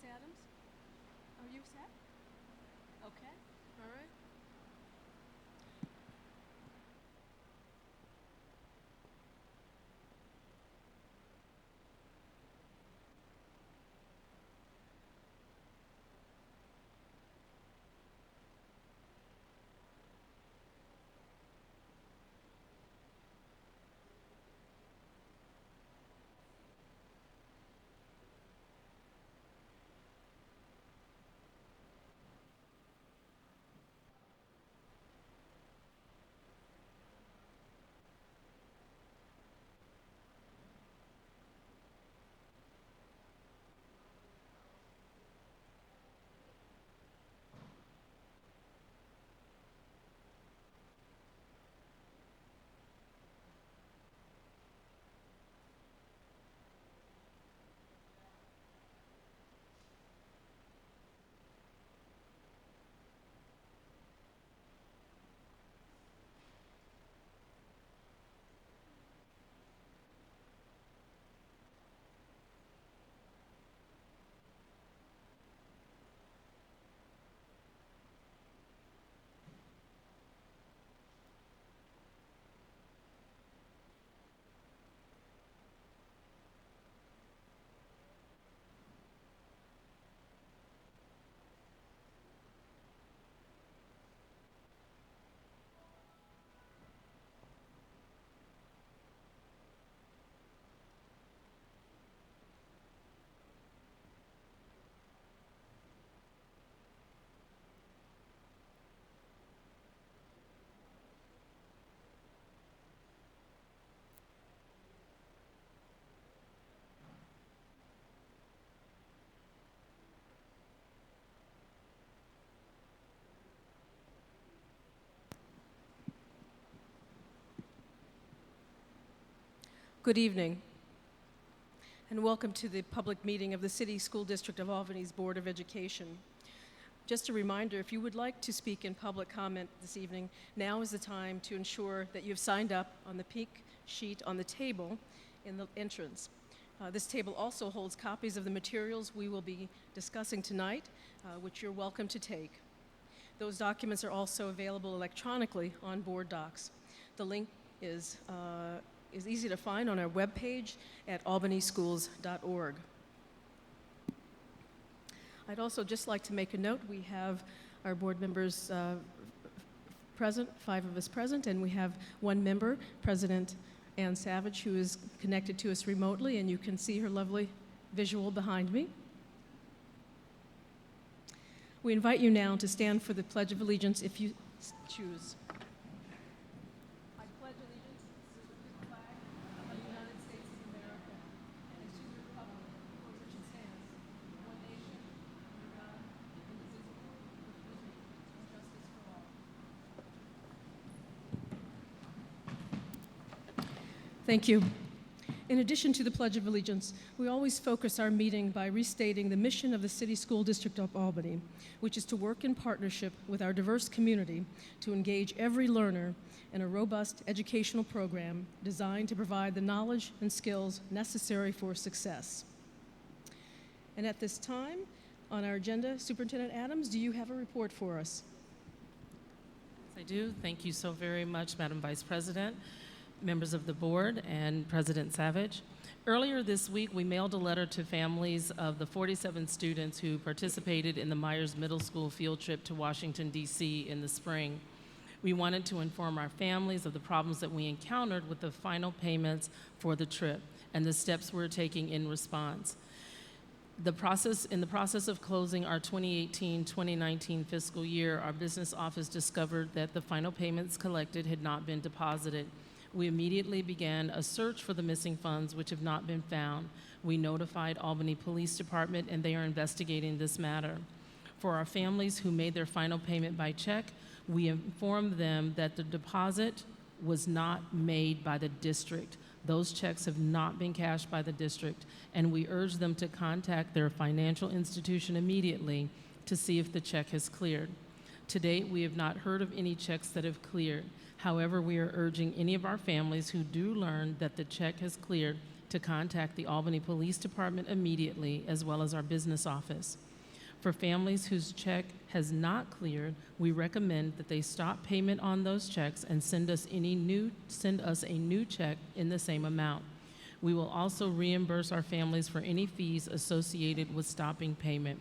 Ms. Adams, are you set? Okay, all right. Good evening, and welcome to the public meeting of the City School District of Albany's Board of Education. Just a reminder, if you would like to speak in public comment this evening, now is the time to ensure that you've signed up on the pink sheet on the table in the entrance. This table also holds copies of the materials we will be discussing tonight, which you're welcome to take. Those documents are also available electronically on Board Docs. The link is easy to find on our webpage at albanyschools.org. I'd also just like to make a note. We have our board members present, 5 of us present, and we have one member, President Ann Savage, who is connected to us remotely, and you can see her lovely visual behind me. We invite you now to stand for the Pledge of Allegiance if you choose. I pledge allegiance to the flag of the United States of America and to the republic for which it stands, one nation, under God, indivisible, with liberty and justice for all. Thank you. In addition to the Pledge of Allegiance, we always focus our meeting by restating the mission of the City School District of Albany, which is to work in partnership with our diverse community to engage every learner in a robust educational program designed to provide the knowledge and skills necessary for success. And at this time, on our agenda, Superintendent Adams, do you have a report for us? Yes, I do. Thank you so very much, Madam Vice President, members of the board, and President Savage. Earlier this week, we mailed a letter to families of the 47 students who participated in the Myers Middle School field trip to Washington, D.C. in the spring. We wanted to inform our families of the problems that we encountered with the final payments for the trip and the steps we're taking in response. In the process of closing our 2018-2019 fiscal year, our business office discovered that the final payments collected had not been deposited. We immediately began a search for the missing funds, which have not been found. We notified Albany Police Department, and they are investigating this matter. For our families who made their final payment by check, we informed them that the deposit was not made by the district. Those checks have not been cashed by the district, and we urge them to contact their financial institution immediately to see if the check has cleared. To date, we have not heard of any checks that have cleared. However, we are urging any of our families who do learn that the check has cleared to contact the Albany Police Department immediately, as well as our business office. For families whose check has not cleared, we recommend that they stop payment on those checks and send us a new check in the same amount. We will also reimburse our families for any fees associated with stopping payment.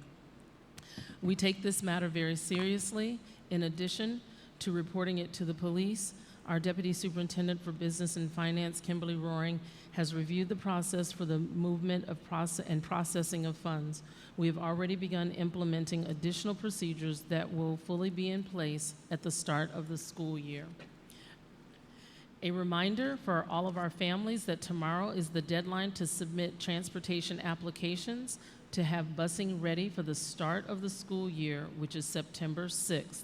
We take this matter very seriously. In addition to reporting it to the police, our Deputy Superintendent for Business and Finance, Kimberly Roaring, has reviewed the process for the movement of and processing of funds. We have already begun implementing additional procedures that will fully be in place at the start of the school year. A reminder for all of our families that tomorrow is the deadline to submit transportation applications to have busing ready for the start of the school year, which is September 6th.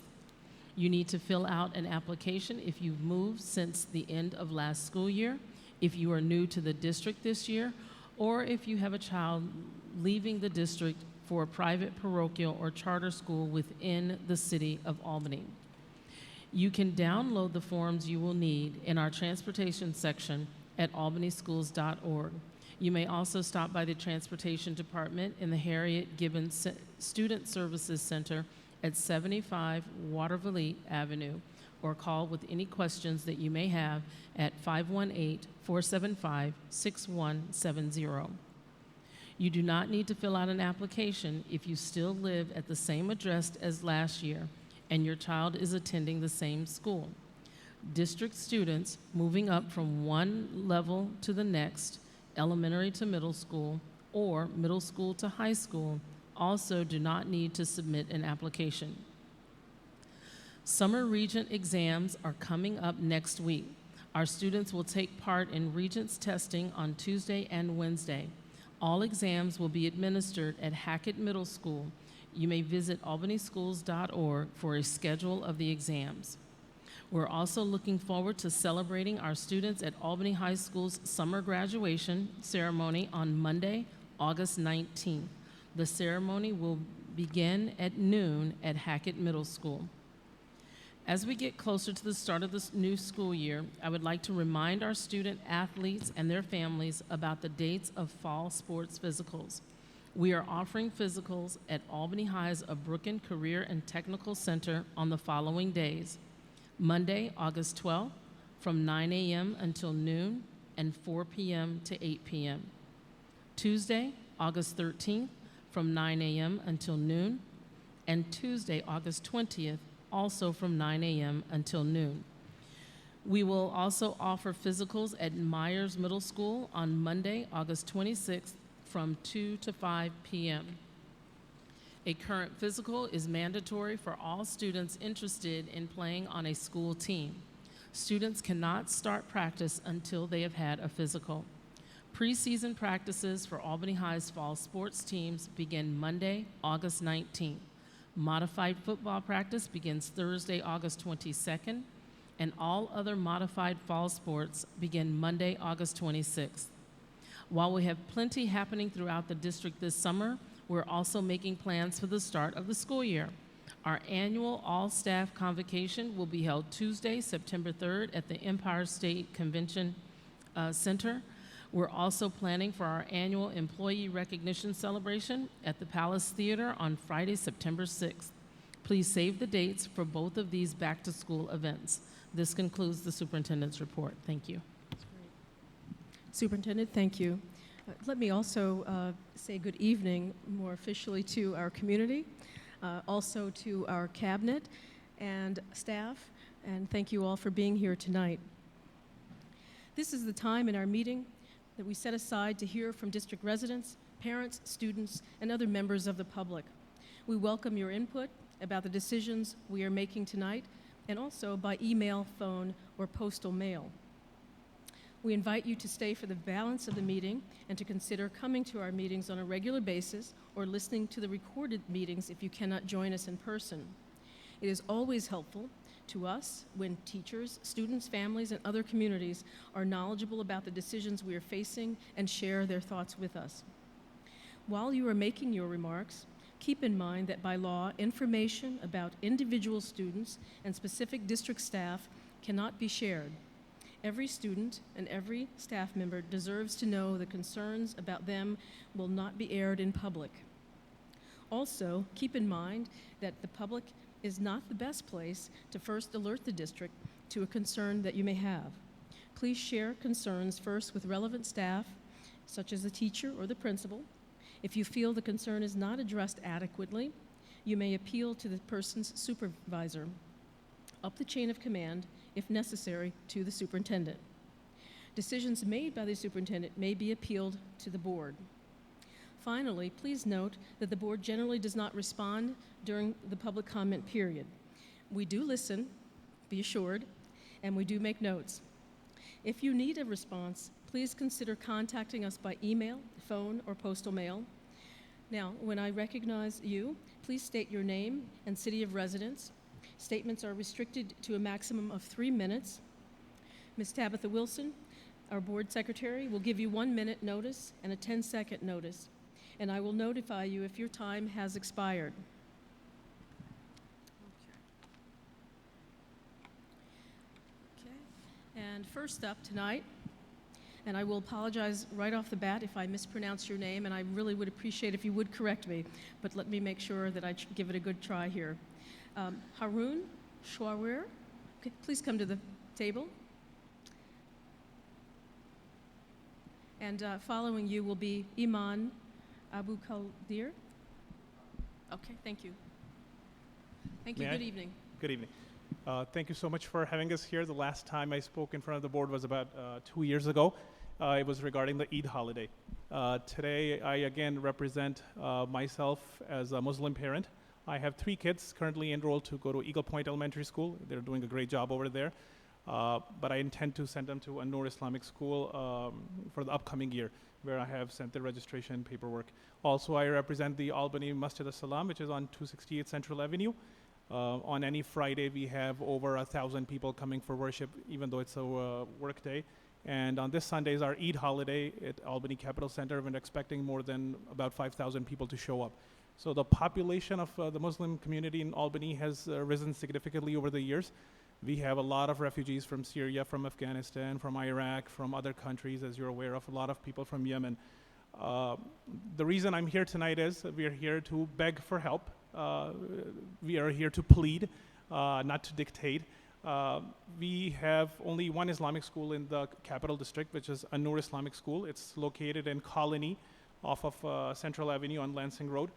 You need to fill out an application if you've moved since the end of last school year, if you are new to the district this year, or if you have a child leaving the district for a private parochial or charter school within the city of Albany. You can download the forms you will need in our transportation section at albanyschools.org. You may also stop by the Transportation Department in the Harriet Gibbons Student Services Center at 75 Waterville Avenue, or call with any questions that you may have at 518-475-6170. You do not need to fill out an application if you still live at the same address as last year and your child is attending the same school. District students moving up from one level to the next, elementary to middle school, or middle school to high school, also do not need to submit an application. Summer Regent exams are coming up next week. Our students will take part in Regents testing on Tuesday and Wednesday. All exams will be administered at Hackett Middle School. You may visit albanyschools.org for a schedule of the exams. We're also looking forward to celebrating our students at Albany High School's summer graduation ceremony on Monday, August 19th. The ceremony will begin at noon at Hackett Middle School. As we get closer to the start of this new school year, I would like to remind our student athletes and their families about the dates of fall sports physicals. We are offering physicals at Albany High's Brooklyn Career and Technical Center on the following days: Monday, August 12th, from 9 a.m. until noon and 4 p.m. to 8 p.m. Tuesday, August 13th, from 9 a.m. until noon, and Tuesday, August 20th, also from 9 a.m. until noon. We will also offer physicals at Myers Middle School on Monday, August 26th, from 2 to 5 p.m. A current physical is mandatory for all students interested in playing on a school team. Students cannot start practice until they have had a physical. Preseason practices for Albany High's fall sports teams begin Monday, August 19th. Modified football practice begins Thursday, August 22nd, and all other modified fall sports begin Monday, August 26th. While we have plenty happening throughout the district this summer, we're also making plans for the start of the school year. Our annual all-staff convocation will be held Tuesday, September 3rd at the Empire State Convention Center. We're also planning for our annual employee recognition celebration at the Palace Theater on Friday, September 6th. Please save the dates for both of these back-to-school events. This concludes the superintendent's report. Thank you. Superintendent, thank you. Let me also say good evening more officially to our community, also to our cabinet and staff, and thank you all for being here tonight. This is the time in our meeting that we set aside to hear from district residents, parents, students, and other members of the public. We welcome your input about the decisions we are making tonight, and also by email, phone, or postal mail. We invite you to stay for the balance of the meeting and to consider coming to our meetings on a regular basis or listening to the recorded meetings if you cannot join us in person. It is always helpful to us when teachers, students, families, and other communities are knowledgeable about the decisions we are facing and share their thoughts with us. While you are making your remarks, keep in mind that by law, information about individual students and specific district staff cannot be shared. Every student and every staff member deserves to know the concerns about them will not be aired in public. Also, keep in mind that the public is not the best place to first alert the district to a concern that you may have. Please share concerns first with relevant staff, such as the teacher or the principal. If you feel the concern is not addressed adequately, you may appeal to the person's supervisor, up the chain of command, if necessary, to the superintendent. Decisions made by the superintendent may be appealed to the board. Finally, please note that the board generally does not respond during the public comment period. We do listen, be assured, and we do make notes. If you need a response, please consider contacting us by email, phone, or postal mail. Now, when I recognize you, please state your name and city of residence. Statements are restricted to a maximum of 3 minutes. Ms. Tabitha Wilson, our board secretary, will give you 1 minute notice and a 10-second notice, and I will notify you if your time has expired. Okay. And first up tonight, and I will apologize right off the bat if I mispronounce your name, and I really would appreciate if you would correct me, but let me make sure that I give it a good try here. Haroon Shawir, okay, please come to the table. And following you will be Iman Abu Khaldir. Okay, thank you. Thank you. Good evening. Good evening. Thank you so much for having us here. The last time I spoke in front of the board was about 2 years ago. It was regarding the Eid holiday. Today, I again represent myself as a Muslim parent. I have 3 kids currently enrolled to go to Eagle Point Elementary School. They're doing a great job over there. But I intend to send them to An-Noor Islamic School for the upcoming year, where I have sent the registration paperwork. Also, I represent the Albany Masjid as-Salam, which is on 268 Central Avenue. On any Friday, we have over 1,000 people coming for worship, even though it's a work day. And on this Sunday is our Eid holiday at Albany Capitol Center. We're expecting more than about 5,000 people to show up. So the population of the Muslim community in Albany has risen significantly over the years. We have a lot of refugees from Syria, from Afghanistan, from Iraq, from other countries, as you're aware of, a lot of people from Yemen. The reason I'm here tonight is we are here to beg for help. We are here to plead, not to dictate. We have only one Islamic school in the Capital District, which is An-Noor Islamic School. It's located in Colony off of Central Avenue on Lansing Road.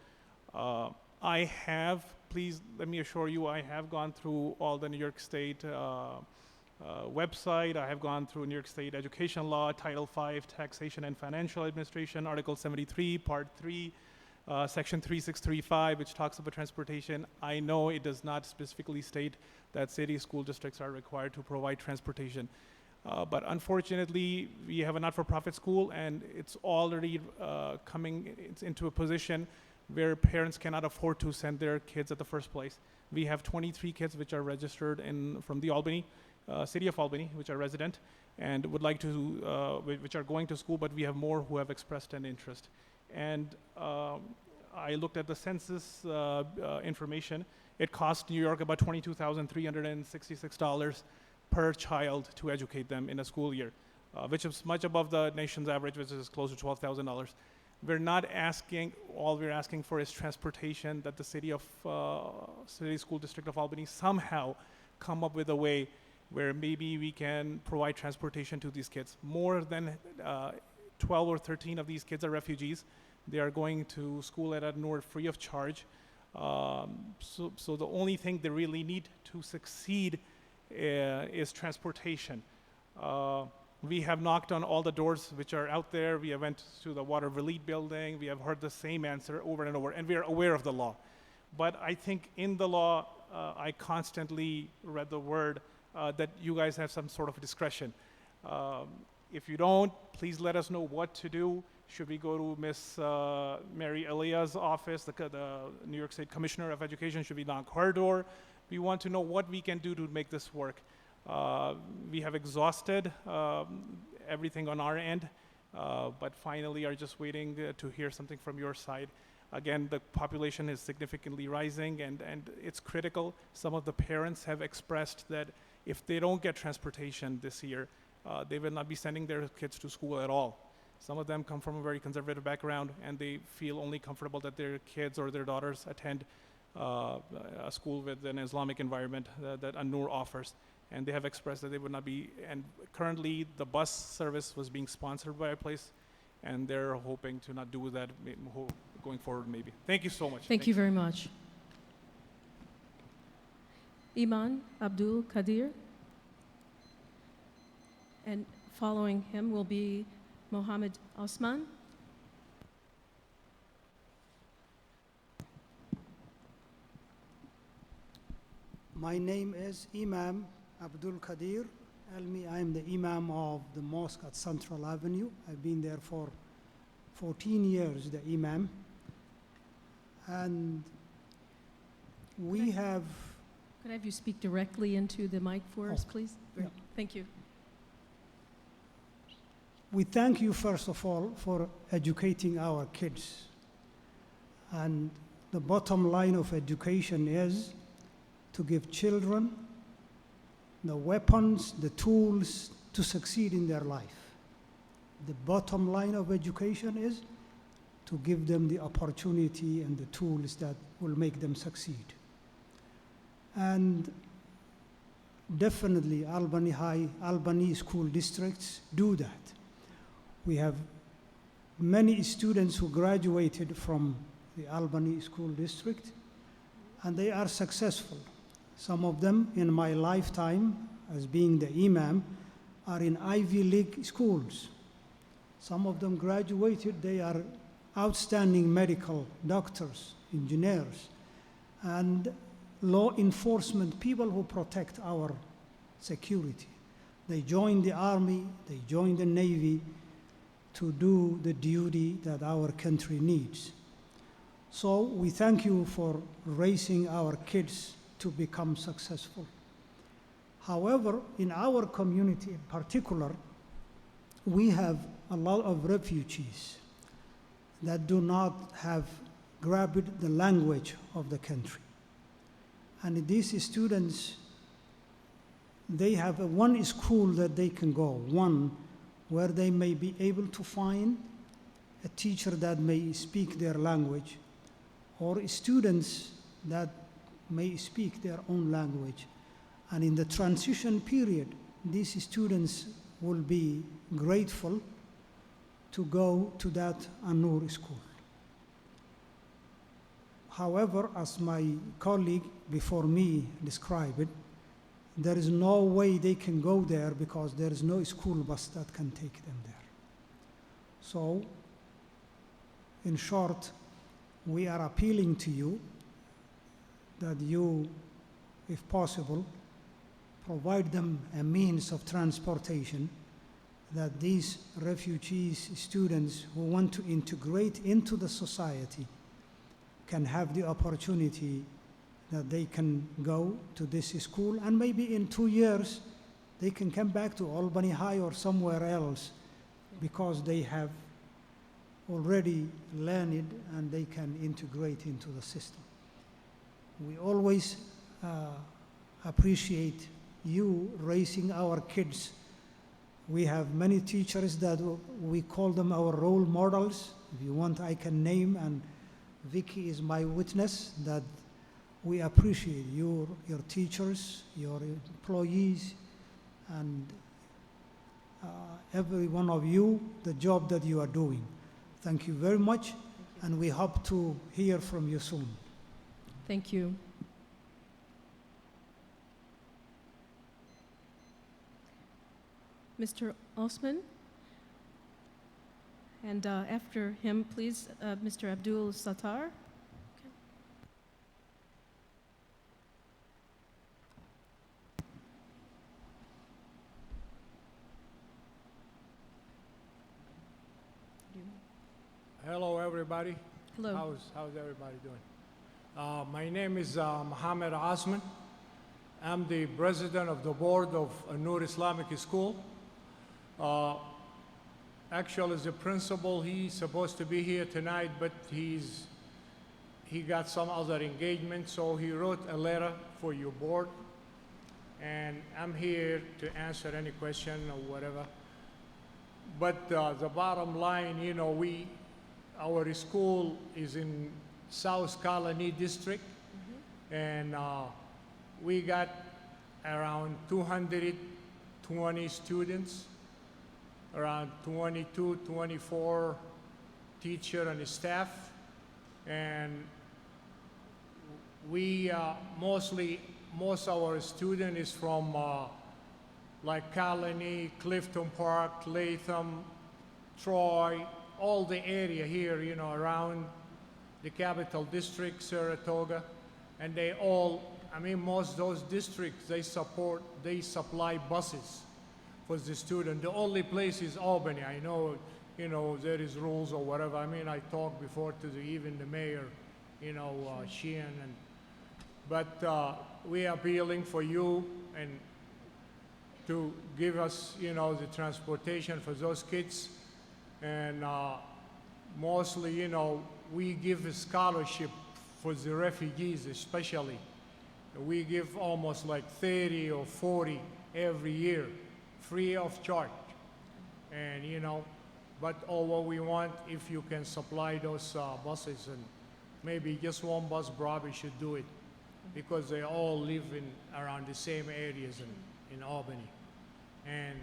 Please let me assure you, I have gone through all the New York State website. I have gone through New York State education law, Title V, Taxation and Financial Administration, Article 73, Part 3, Section 3635, which talks about transportation. I know it does not specifically state that city school districts are required to provide transportation. But unfortunately, we have a not-for-profit school, and it's already it's into a position where parents cannot afford to send their kids at the first place. We have 23 kids which are registered from the Albany, city of Albany, which are resident, and would like to, which are going to school, but we have more who have expressed an interest. And I looked at the census information. It costs New York about $22,366 per child to educate them in a school year, which is much above the nation's average, which is close to $12,000. We're not asking, all we're asking for is transportation, that the city school district of Albany somehow come up with a way where maybe we can provide transportation to these kids. More than 12 or 13 of these kids are refugees. They are going to school at An-Noor free of charge. So the only thing they really need to succeed is transportation. We have knocked on all the doors which are out there. We have went to the Water Relief building. We have heard the same answer over and over, and we are aware of the law. But I think in the law, I constantly read the word that you guys have some sort of discretion. If you don't, please let us know what to do. Should we go to Miss Mary Elia's office, the New York State Commissioner of Education? Should we knock her door? We want to know what we can do to make this work. We have exhausted everything on our end, but finally are just waiting to hear something from your side. Again, the population is significantly rising, and it's critical. Some of the parents have expressed that if they don't get transportation this year, they will not be sending their kids to school at all. Some of them come from a very conservative background, and they feel only comfortable that their kids or their daughters attend a school with an Islamic environment that An-Nur offers. And they have expressed that they would not be, and currently the bus service was being sponsored by a place, and they're hoping to not do that going forward maybe. Thank you so much. Thank you very much. Iman Abdul Kadir. And following him will be Mohammed Osman. My name is Imam Abdul Kadir Elmi. I am the Imam of the mosque at Central Avenue. I've been there for 14 years, the Imam. And we have... Could I have you speak directly into the mic for us, please? yeah. Thank you. We thank you, first of all, for educating our kids. And the bottom line of education is to give children the weapons, the tools to succeed in their life. The bottom line of education is to give them the opportunity and the tools that will make them succeed. And definitely Albany school districts do that. We have many students who graduated from the Albany school district, and they are successful. Some of them in my lifetime as being the Imam are in Ivy League schools. Some of them graduated, they are outstanding medical doctors, engineers, and law enforcement people who protect our security. They join the army, they join the Navy to do the duty that our country needs. So we thank you for raising our kids to become successful. However, in our community in particular, we have a lot of refugees that do not have grabbed the language of the country. And these students, they have one school that they can go, one where they may be able to find a teacher that may speak their language, or students that may speak their own language. And in the transition period, these students will be grateful to go to that An-Nur school. However, as my colleague before me described it, there is no way they can go there because there is no school bus that can take them there. So, in short, we are appealing to you that you, if possible, provide them a means of transportation that these refugees students who want to integrate into the society can have the opportunity that they can go to this school, and maybe in 2 years they can come back to Albany High or somewhere else because they have already learned and they can integrate into the system. We always appreciate you raising our kids. We have many teachers that we call them our role models. If you want, I can name, and Vicky is my witness that we appreciate your teachers, your employees, and every one of you, the job that you are doing. Thank you very much, and we hope to hear from you soon. Thank you. Mr. Osman, and after him, please, Mr. Abdul Sattar. Hello, everybody. Hello. How's everybody doing? My name is Mohammed Osman. I'm the president of the board of An-Nur Islamic School. Actually, as a principal, he's supposed to be here tonight, but he got some other engagement, so he wrote a letter for your board. and I'm here to answer any question or whatever. But the bottom line, you know, our school is in South Colony District, and we got around 220 students, around 22, 24 teacher and staff, and we most of our student is from like Colony, Clifton Park, Latham, Troy, all the area here, you know, around the capital district, Saratoga, and they all, I mean, most of those districts, they supply buses for the student. The only place is Albany. I know, you know, there is rules or whatever. I mean, I talked before to even the mayor, you know, Sheehan, but we are appealing for you and to give us, you know, the transportation for those kids. And mostly, you know, we give a scholarship for the refugees especially. We give almost like 30 or 40 every year, free of charge. And, you know, but all what we want, if you can supply those buses, and maybe just one bus probably should do it, because they all live around the same areas in Albany. And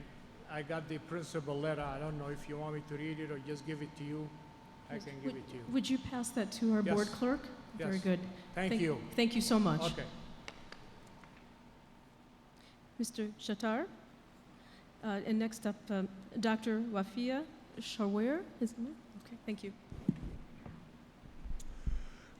I got the principal letter. I don't know if you want me to read it or just give it to you. I can give it to you. Would you pass that to our Yes. board clerk? Very Yes. good. Thank you. Thank you so much. Okay. Mr. Shatar. And next up, Dr. Wafia Shawer. Okay, thank you.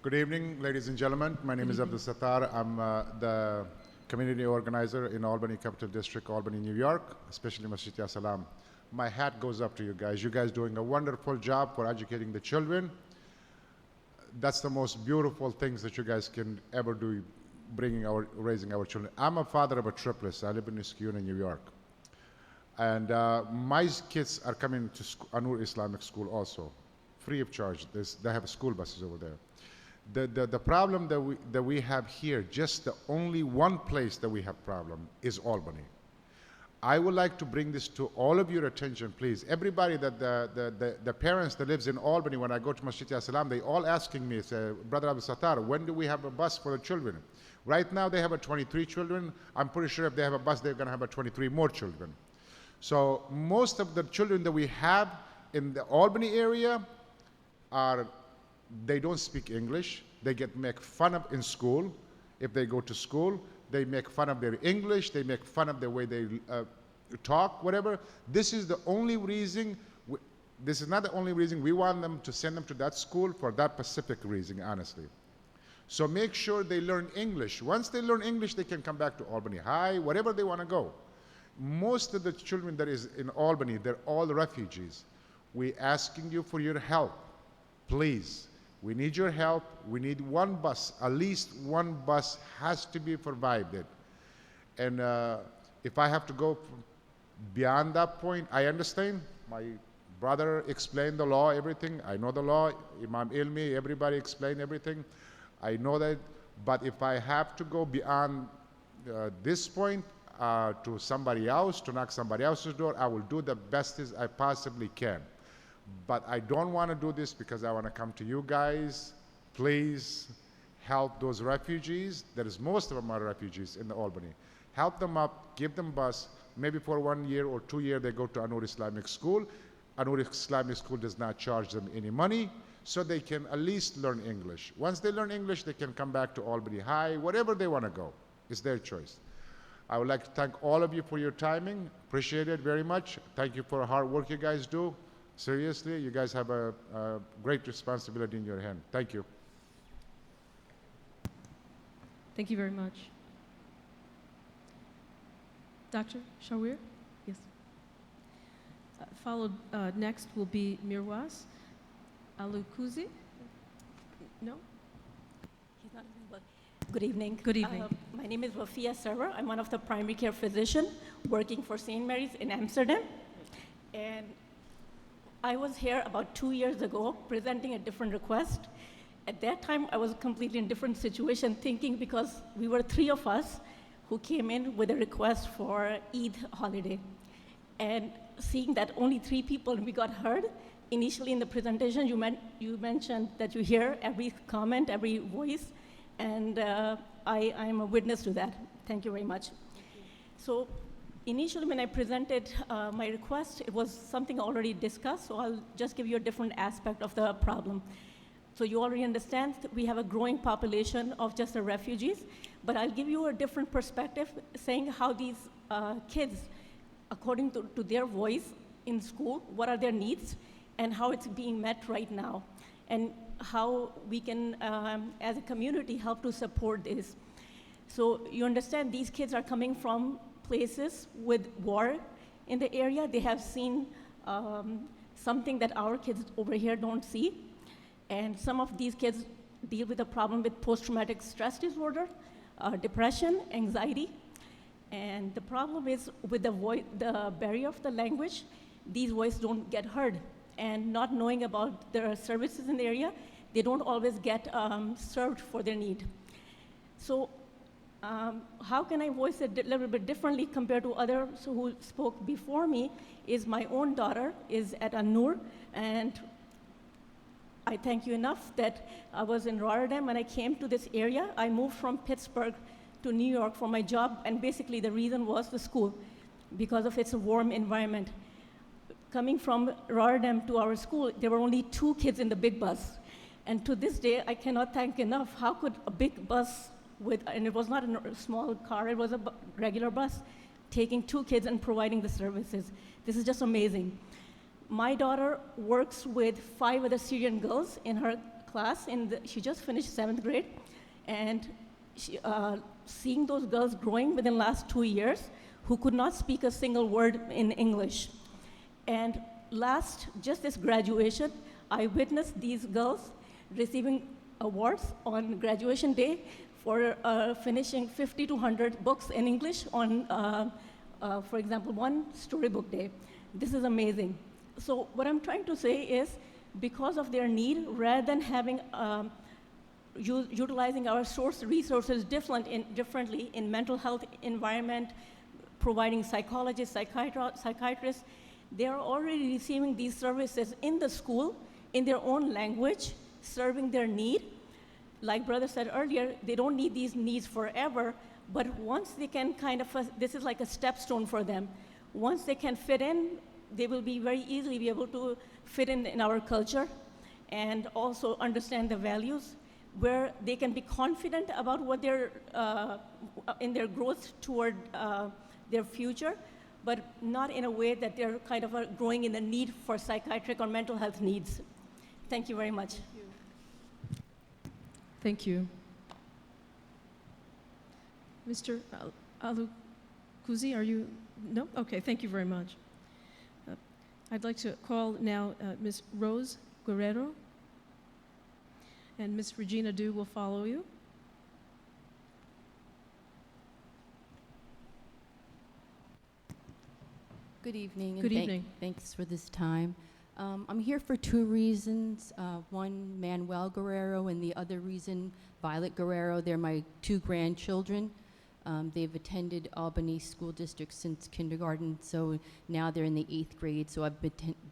Good evening, ladies and gentlemen. My name is Abdul Sattar. I'm the community organizer in Albany Capital District, Albany, New York, especially Masjid Ya Salam. My hat goes up to you guys. You guys doing a wonderful job for educating the children. That's the most beautiful things that you guys can ever do, raising our children. I'm a father of a triplets. I live in Niskayuna, New York. And my kids are coming to Anur Islamic School also, free of charge. They have school buses over there. The problem that we have here, just the only one place that we have problem is Albany. I would like to bring this to all of your attention, please. Everybody that the parents that lives in Albany, when I go to Masjid Ya Salam, they all asking me, say, Brother Abdul Sattar, when do we have a bus for the children? Right now they have 23 children. I'm pretty sure if they have a bus, they're gonna have 23 more children. So most of the children that we have in the Albany area they don't speak English. They get make fun of in school. If they go to school, they make fun of their English. They make fun of the way they talk, whatever. This is the only reason. This is not the only reason we want them to send them to that school, for that specific reason, honestly. So make sure they learn English. Once they learn English, they can come back to Albany High, wherever they want to go. Most of the children that is in Albany, they're all refugees. We're asking you for your help, please. We need your help. We need one bus. At least one bus has to be provided. And if I have to go beyond that point, I understand. My brother explained the law, everything. I know the law. Imam Ilmi, everybody explained everything. I know that. But if I have to go beyond this point to somebody else, to knock somebody else's door, I will do the best as I possibly can. But I don't want to do this because I want to come to you guys. Please help those refugees. There is most of them are refugees in the Albany. Help them up, give them bus. Maybe for 1 year or 2 years they go to Anur Islamic School. Anur Islamic School does not charge them any money, so they can at least learn English. Once they learn English, they can come back to Albany High, wherever they want to go. It's their choice. I would like to thank all of you for your timing. Appreciate it very much. Thank you for the hard work you guys do. Seriously, you guys have a great responsibility in your hand. Thank you. Thank you very much. Dr. Shawir? Yes. Followed next will be Mirwas Alukuzi. No? He's not available. Good evening. Good evening. My name is Wafia Server. I'm one of the primary care physicians working for St. Mary's in Amsterdam. And I was here about 2 years ago presenting a different request. At that time, I was completely in a different situation, thinking because we were 3 of us who came in with a request for Eid holiday. And seeing that only 3 people we got heard, initially in the presentation, you mentioned that you hear every comment, every voice, and I'm a witness to that. Thank you very much. So initially when I presented my request, it was something already discussed, so I'll just give you a different aspect of the problem. So you already understand that we have a growing population of just the refugees, but I'll give you a different perspective, saying how these kids, according to their voice in school, what are their needs, and how it's being met right now, and how we can, as a community, help to support this. So you understand these kids are coming from places with war in the area. They have seen something that our kids over here don't see. And some of these kids deal with a problem with post-traumatic stress disorder, depression, anxiety. And the problem is with the barrier of the language, these voices don't get heard. And not knowing about the services in the area, they don't always get served for their need. So how can I voice it a little bit differently compared to others who spoke before me is my own daughter is at An-Nur, and I thank you enough that I was in Rotterdam when I came to this area. I moved from Pittsburgh to New York for my job, and basically the reason was the school, because of its warm environment. Coming from Rotterdam to our school, there were only 2 kids in the big bus. And to this day, I cannot thank enough, how could a big bus and it was not a small car, it was a regular bus, taking 2 kids and providing the services. This is just amazing. My daughter works with 5 other Syrian girls in her class, she just finished 7th grade, and seeing those girls growing within the last 2 years who could not speak a single word in English. And just this graduation, I witnessed these girls receiving awards on graduation day for finishing 50 to 100 books in English on, for example, one storybook day. This is amazing. So what I'm trying to say is, because of their need, rather than having utilizing our resources differently in mental health environment, providing psychologists, psychiatrists, they are already receiving these services in the school, in their own language, serving their need. Like Brother said earlier, they don't need these needs forever, but once they can this is like a stepstone for them. Once they can fit in, they will be very easily be able to fit in our culture and also understand the values, where they can be confident about what they're, in their growth toward their future, but not in a way that they're growing in the need for psychiatric or mental health needs. Thank you very much. Thank you. Mr. Alukuzi, are you? No? Okay, thank you very much. I'd like to call now Ms. Rose Guerrero, and Ms. Regina Du will follow you. Good evening. Good evening. Thanks for this time. I'm here for 2 reasons. One, Manuel Guerrero, and the other reason, Violet Guerrero. They're my 2 grandchildren. They've attended Albany School District since kindergarten, so now they're in the 8th grade. So I've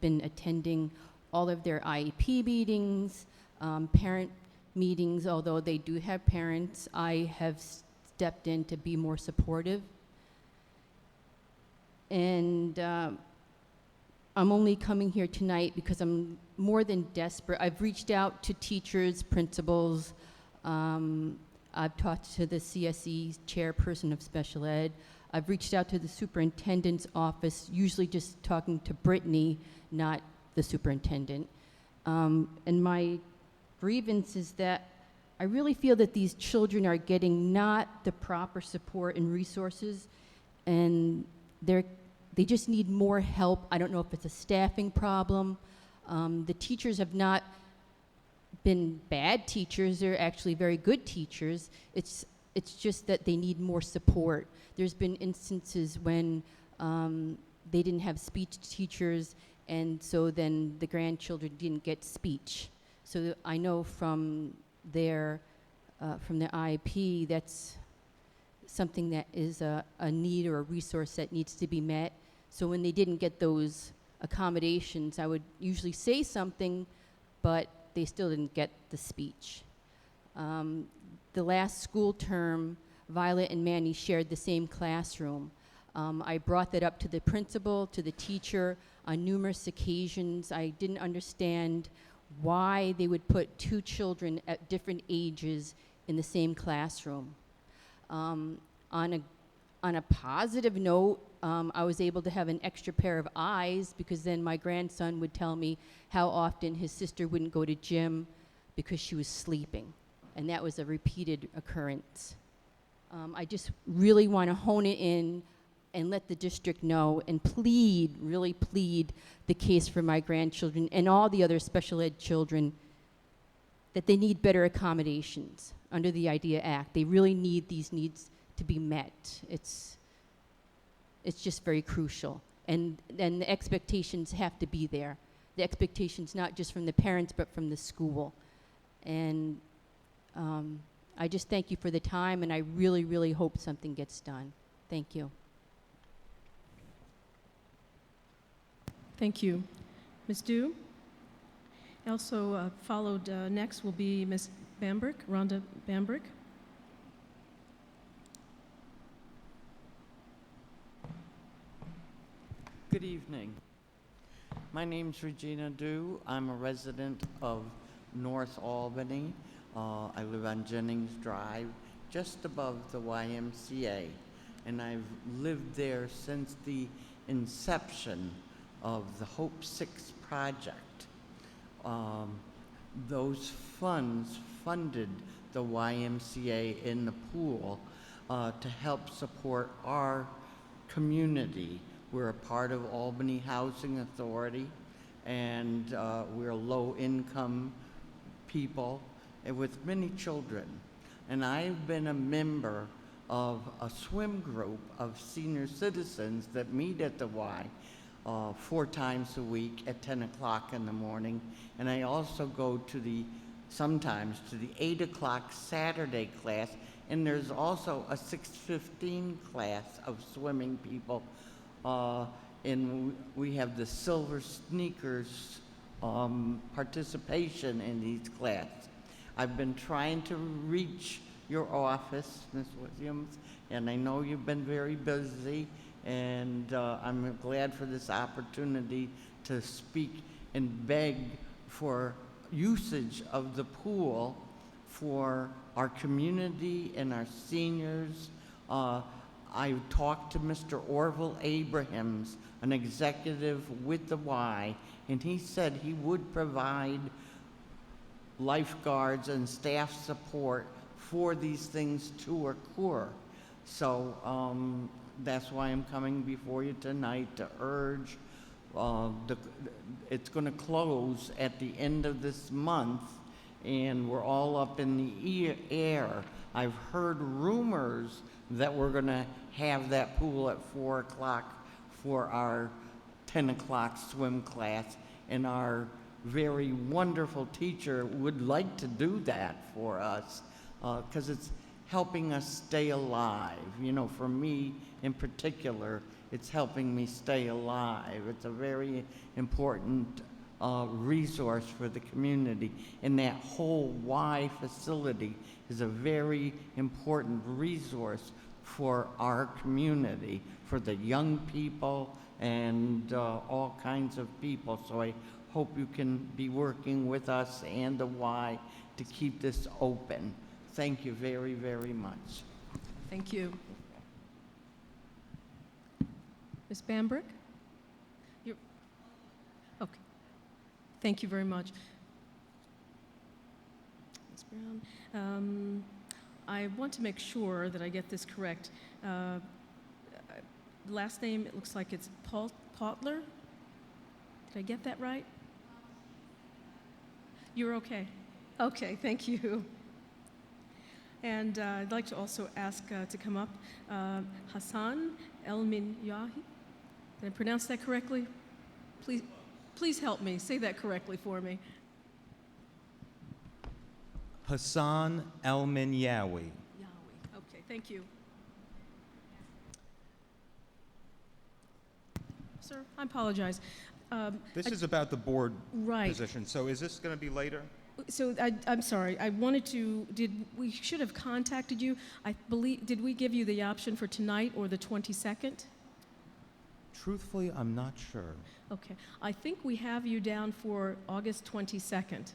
been attending all of their IEP meetings, parent meetings. Although they do have parents, I have stepped in to be more supportive. And I'm only coming here tonight because I'm more than desperate. I've reached out to teachers, principals. I've talked to the CSE chairperson of special ed. I've reached out to the superintendent's office, usually just talking to Brittany, not the superintendent. And my grievance is that I really feel that these children are getting not the proper support and resources, and they just need more help. I don't know if it's a staffing problem. The teachers have not been bad teachers. They're actually very good teachers. It's just that they need more support. There's been instances when they didn't have speech teachers, and so then the grandchildren didn't get speech. So I know from their IEP, that's something that is a need or a resource that needs to be met. So when they didn't get those accommodations, I would usually say something, but they still didn't get the speech. The last school term, Violet and Manny shared the same classroom. I brought that up to the principal, to the teacher on numerous occasions. I didn't understand why they would put two children at different ages in the same classroom. On a positive note, I was able to have an extra pair of eyes because then my grandson would tell me how often his sister wouldn't go to gym because she was sleeping. And that was a repeated occurrence. I just really want to hone it in and let the district know and plead, really plead the case for my grandchildren and all the other special ed children that they need better accommodations under the IDEA Act. They really need these needs to be met. It's just very crucial. And the expectations have to be there. The expectations not just from the parents, but from the school. And I just thank you for the time, and I really, really hope something gets done. Thank you. Thank you. Ms. Dew? Also followed next will be Ms. Bambrick, Rhonda Bambrick. Good evening. My name's Regina Dew. I'm a resident of North Albany. I live on Jennings Drive, just above the YMCA, and I've lived there since the inception of the Hope 6 project. Those funds funded the YMCA in the pool to help support our community. We're a part of Albany Housing Authority, and we're low-income people with many children. And I've been a member of a swim group of senior citizens that meet at the Y 4 times a week at 10 o'clock in the morning. And I also go to sometimes to the 8 o'clock Saturday class, and there's also a 6:15 class of swimming people. And we have the Silver Sneakers participation in these classes. I've been trying to reach your office, Ms. Williams, and I know you've been very busy, and I'm glad for this opportunity to speak and beg for usage of the pool for our community and our seniors. I talked to Mr. Orville Abrahams, an executive with the Y, and he said he would provide lifeguards and staff support for these things to occur. So that's why I'm coming before you tonight to urge. It's going to close at the end of this month, and we're all up in the air. I've heard rumors that we're going to have that pool at 4 o'clock for our 10 o'clock swim class, and our very wonderful teacher would like to do that for us because it's helping us stay alive. You know, for me in particular, it's helping me stay alive. It's a very important resource for the community, and that whole Y facility is a very important resource for our community, for the young people and all kinds of people. So I hope you can be working with us and the Y to keep this open. Thank you very, very much. Thank you. Ms. Bambrick? Okay. Thank you very much. Ms. Brown. I want to make sure that I get this correct. Last name, it looks like it's Potler. Did I get that right? You're okay. Okay, thank you. And I'd like to also ask to come up Hassan El-Minyahi. Did I pronounce that correctly? Please help me. Say that correctly for me. Hassan El-Minyawi. Yahweh. Okay, thank you. sir? I apologize. This is about the board Right. position, so is this going to be later? So I'm sorry, we should have contacted you. I believe, did we give you the option for tonight or the 22nd? Truthfully, I'm not sure. Okay, I think we have you down for August 22nd.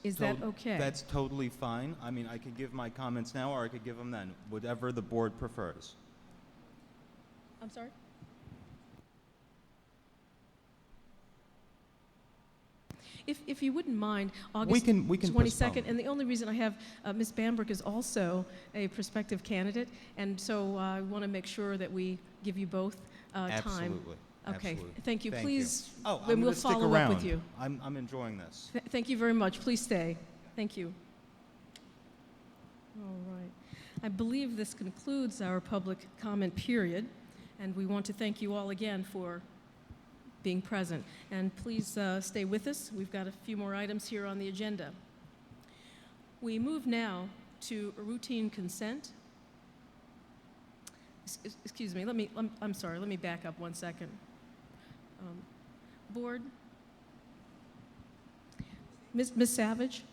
Is that okay? That's totally fine. I mean, I could give my comments now, or I could give them then, whatever the board prefers. I'm sorry? If you wouldn't mind, August We can 22nd, postpone. and the only reason I have, Ms. Bambrick is also a prospective candidate, and so I want to make sure that we give you both time. Absolutely. Okay, Absolutely. thank you. Thank Please, Oh, then I'm we'll going to stick follow around. up with you. I'm enjoying this. Thank you very much. Please stay. Thank you. All right. I believe this concludes our public comment period, and we want to thank you all again for being present. And please stay with us. We've got a few more items here on the agenda. We move now to routine consent. Excuse me, I'm sorry, let me back up one second. Board, Ms. Savage,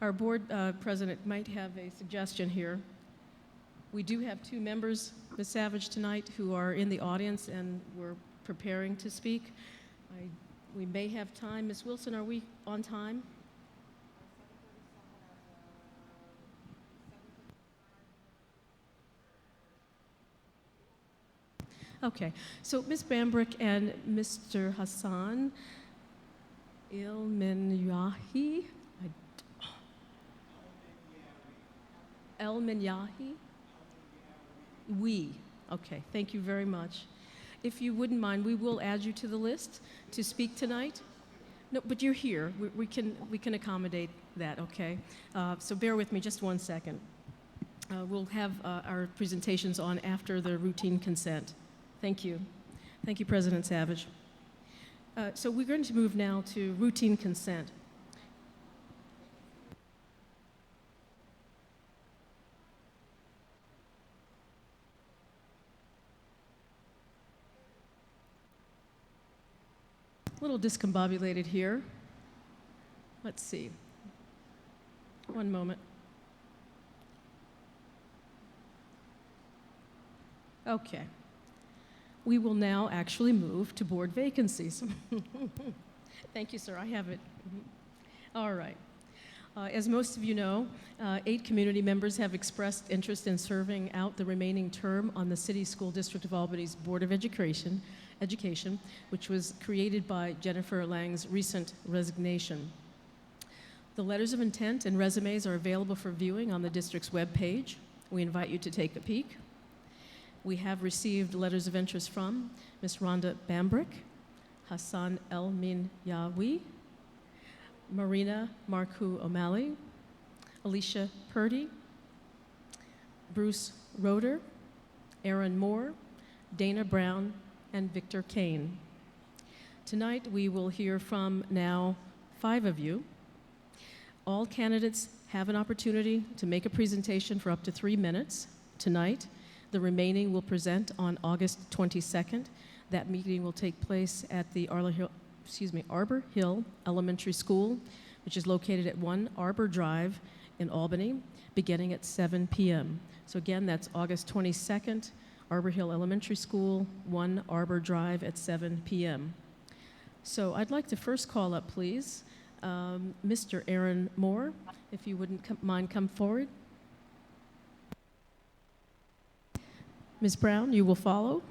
our board president might have a suggestion here. We do have two members, Ms. Savage, tonight who are in the audience and we're preparing to speak. We may have time. Ms. Wilson, are we on time? Okay, so Ms. Bambrick and Mr. Hassan El-Menyahi? El-Menyahi? Okay, thank you very much. If you wouldn't mind, we will add you to the list to speak tonight. No, but you're here. We can accommodate that, okay? So bear with me just one second. We'll have our presentations on after the routine consent. Thank you. Thank you, President Savage. So we're going to move now to routine consent. A little discombobulated here. Let's see. One moment. Okay. We will now actually move to board vacancies. Thank you, sir. I have it. All right. As most of you know, 8 community members have expressed interest in serving out the remaining term on the City School District of Albany's Board of Education, which was created by Jennifer Lang's recent resignation. The letters of intent and resumes are available for viewing on the district's webpage. We invite you to take a peek. We have received letters of interest from Ms. Rhonda Bambrick, Hassan El-Menyahi, Marina Marku O'Malley, Alicia Purdy, Bruce Roeder, Aaron Moore, Dana Brown, and Victor Kane. Tonight we will hear from now 5 of you. All candidates have an opportunity to make a presentation for up to 3 minutes tonight. The remaining will present on August 22nd. That meeting will take place at the Arbor Hill Elementary School, which is located at 1 Arbor Drive in Albany, beginning at 7 p.m. So again, that's August 22nd, Arbor Hill Elementary School, 1 Arbor Drive at 7 p.m. So I'd like to first call up, please, Mr. Aaron Moore, if you wouldn't mind come forward. Ms. Brown, you will follow.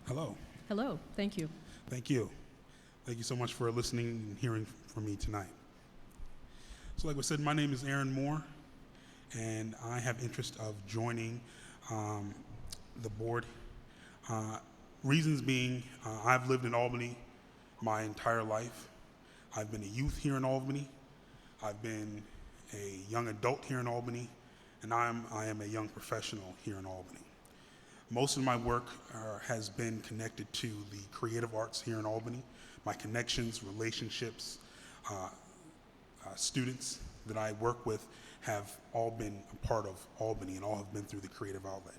Hello. Hello, thank you. Thank you. Thank you so much for listening and hearing from me tonight. So like we said, my name is Aaron Moore, and I have interest of joining the board. Reasons being, I've lived in Albany my entire life. I've been a youth here in Albany. I've been a young adult here in Albany, and I am a young professional here in Albany. Most of my work has been connected to the creative arts here in Albany, my connections, relationships, students that I work with have all been a part of Albany and all have been through the Creative Outlet.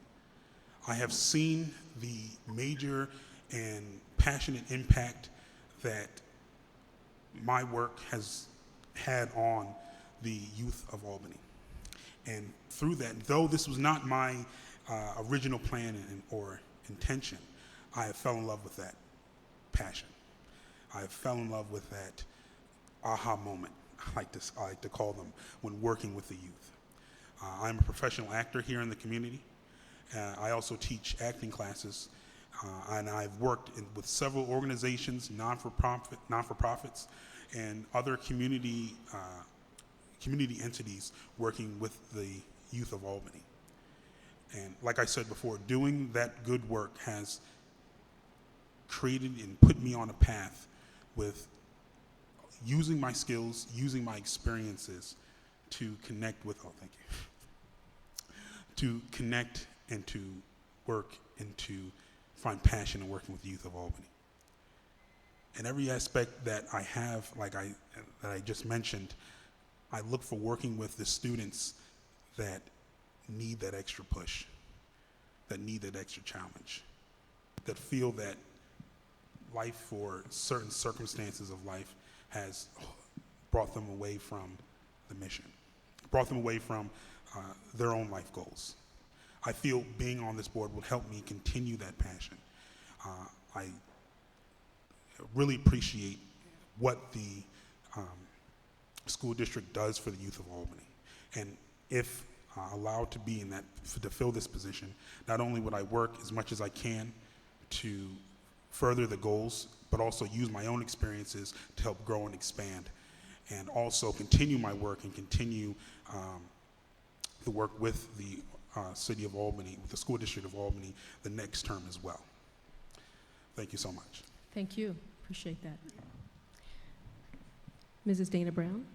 I have seen the major and passionate impact that my work has had on the youth of Albany. And through that, though this was not my original plan or intention, I have fell in love with that passion. I have fell in love with that aha moment, I like to call them, when working with the youth. I'm a professional actor here in the community. I also teach acting classes, and I've worked with several organizations, non-for-profits, and other community entities working with the youth of Albany. And like I said before, doing that good work has created and put me on a path with using my skills, using my experiences to connect with, to connect and to work and to find passion in working with the youth of Albany. In every aspect that I have, that I just mentioned, I look for working with the students that need that extra push, that need that extra challenge, that feel that life or certain circumstances of life has brought them away from the mission, brought them away from their own life goals. I feel being on this board will help me continue that passion. I really appreciate what the school district does for the youth of Albany. And if allowed to be in that, to fill this position, not only would I work as much as I can to further the goals, but also use my own experiences to help grow and expand, and also continue my work and continue the work with the City of Albany, with the School District of Albany, the next term as well. Thank you so much. Thank you. Appreciate that. Mrs. Dana Brown.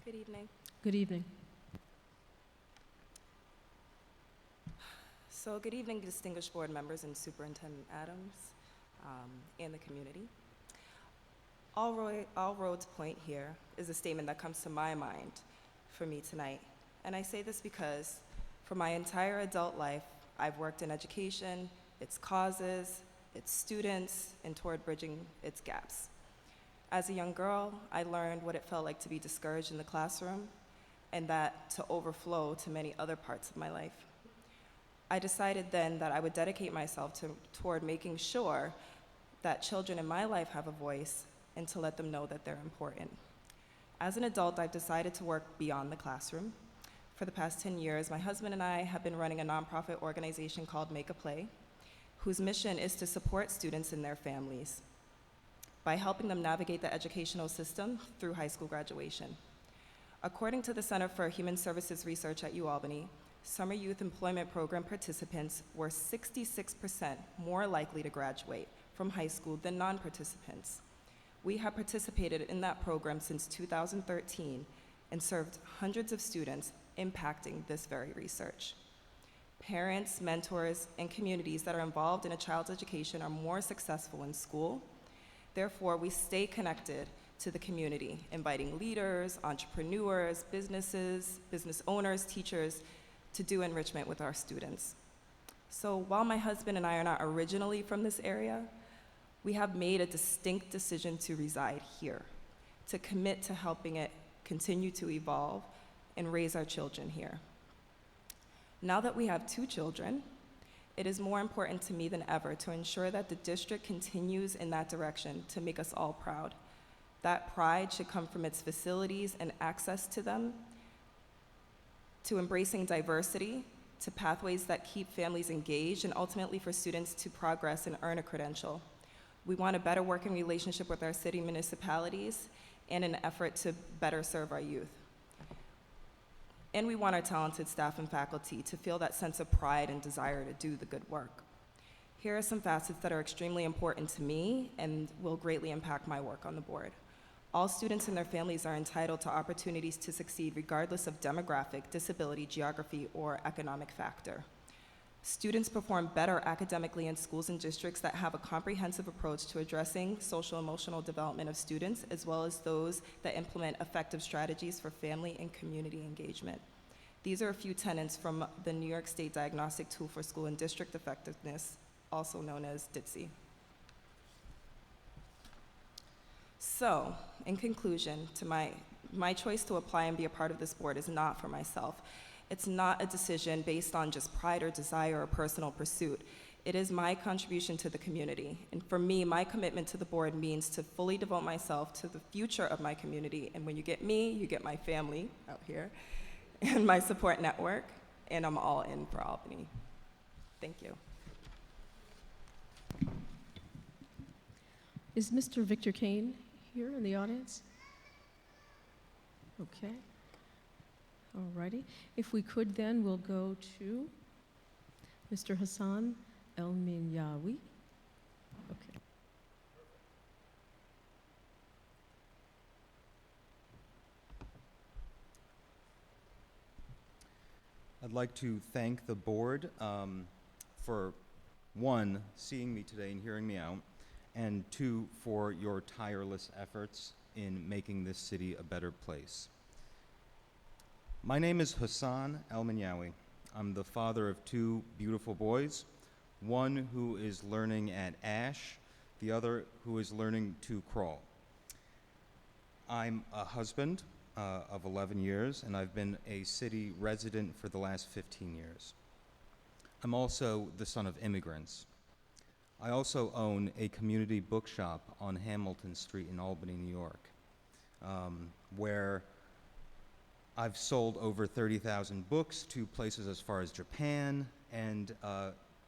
Good evening. Good evening. So good evening, distinguished board members and Superintendent Adams and the community. All roads point here is a statement that comes to my mind for me tonight. And I say this because for my entire adult life, I've worked in education, its causes, its students, and toward bridging its gaps. As a young girl, I learned what it felt like to be discouraged in the classroom, and that to overflow to many other parts of my life. I decided then that I would dedicate myself toward making sure that children in my life have a voice and to let them know that they're important. As an adult, I've decided to work beyond the classroom. For the past 10 years, my husband and I have been running a nonprofit organization called Make a Play, whose mission is to support students and their families by helping them navigate the educational system through high school graduation. According to the Center for Human Services Research at UAlbany, summer youth employment program participants were 66% more likely to graduate from high school than non-participants. We have participated in that program since 2013 and served hundreds of students, impacting this very research. Parents, mentors, and communities that are involved in a child's education are more successful in school. Therefore, we stay connected to the community, inviting leaders, entrepreneurs, businesses, business owners, teachers to do enrichment with our students. So while my husband and I are not originally from this area, we have made a distinct decision to reside here, to commit to helping it continue to evolve and raise our children here. Now that we have 2 children, it is more important to me than ever to ensure that the district continues in that direction to make us all proud. That pride should come from its facilities and access to them, to embracing diversity, to pathways that keep families engaged, and ultimately for students to progress and earn a credential. We want a better working relationship with our city municipalities and an effort to better serve our youth. And we want our talented staff and faculty to feel that sense of pride and desire to do the good work. Here are some facets that are extremely important to me and will greatly impact my work on the board. All students and their families are entitled to opportunities to succeed regardless of demographic, disability, geography, or economic factor. Students perform better academically in schools and districts that have a comprehensive approach to addressing social and emotional development of students, as well as those that implement effective strategies for family and community engagement. These are a few tenets from the New York State Diagnostic Tool for School and District Effectiveness, also known as DITSE. So, in conclusion, my choice to apply and be a part of this board is not for myself. It's not a decision based on just pride or desire or personal pursuit. It is my contribution to the community. And for me, my commitment to the board means to fully devote myself to the future of my community. And when you get me, you get my family out here and my support network, and I'm all in for Albany. Thank you. Is Mr. Victor Kane here in the audience? Okay. All righty. If we could then, we'll go to Mr. Hassan El-Minyawi. Okay. I'd like to thank the board for, one, seeing me today and hearing me out, and two, for your tireless efforts in making this city a better place. My name is Hassan El-Minyawi. I'm the father of two beautiful boys, one who is learning at Ash, the other who is learning to crawl. I'm a husband of 11 years, and I've been a city resident for the last 15 years. I'm also the son of immigrants. I also own a community bookshop on Hamilton Street in Albany, New York, where I've sold over 30,000 books to places as far as Japan and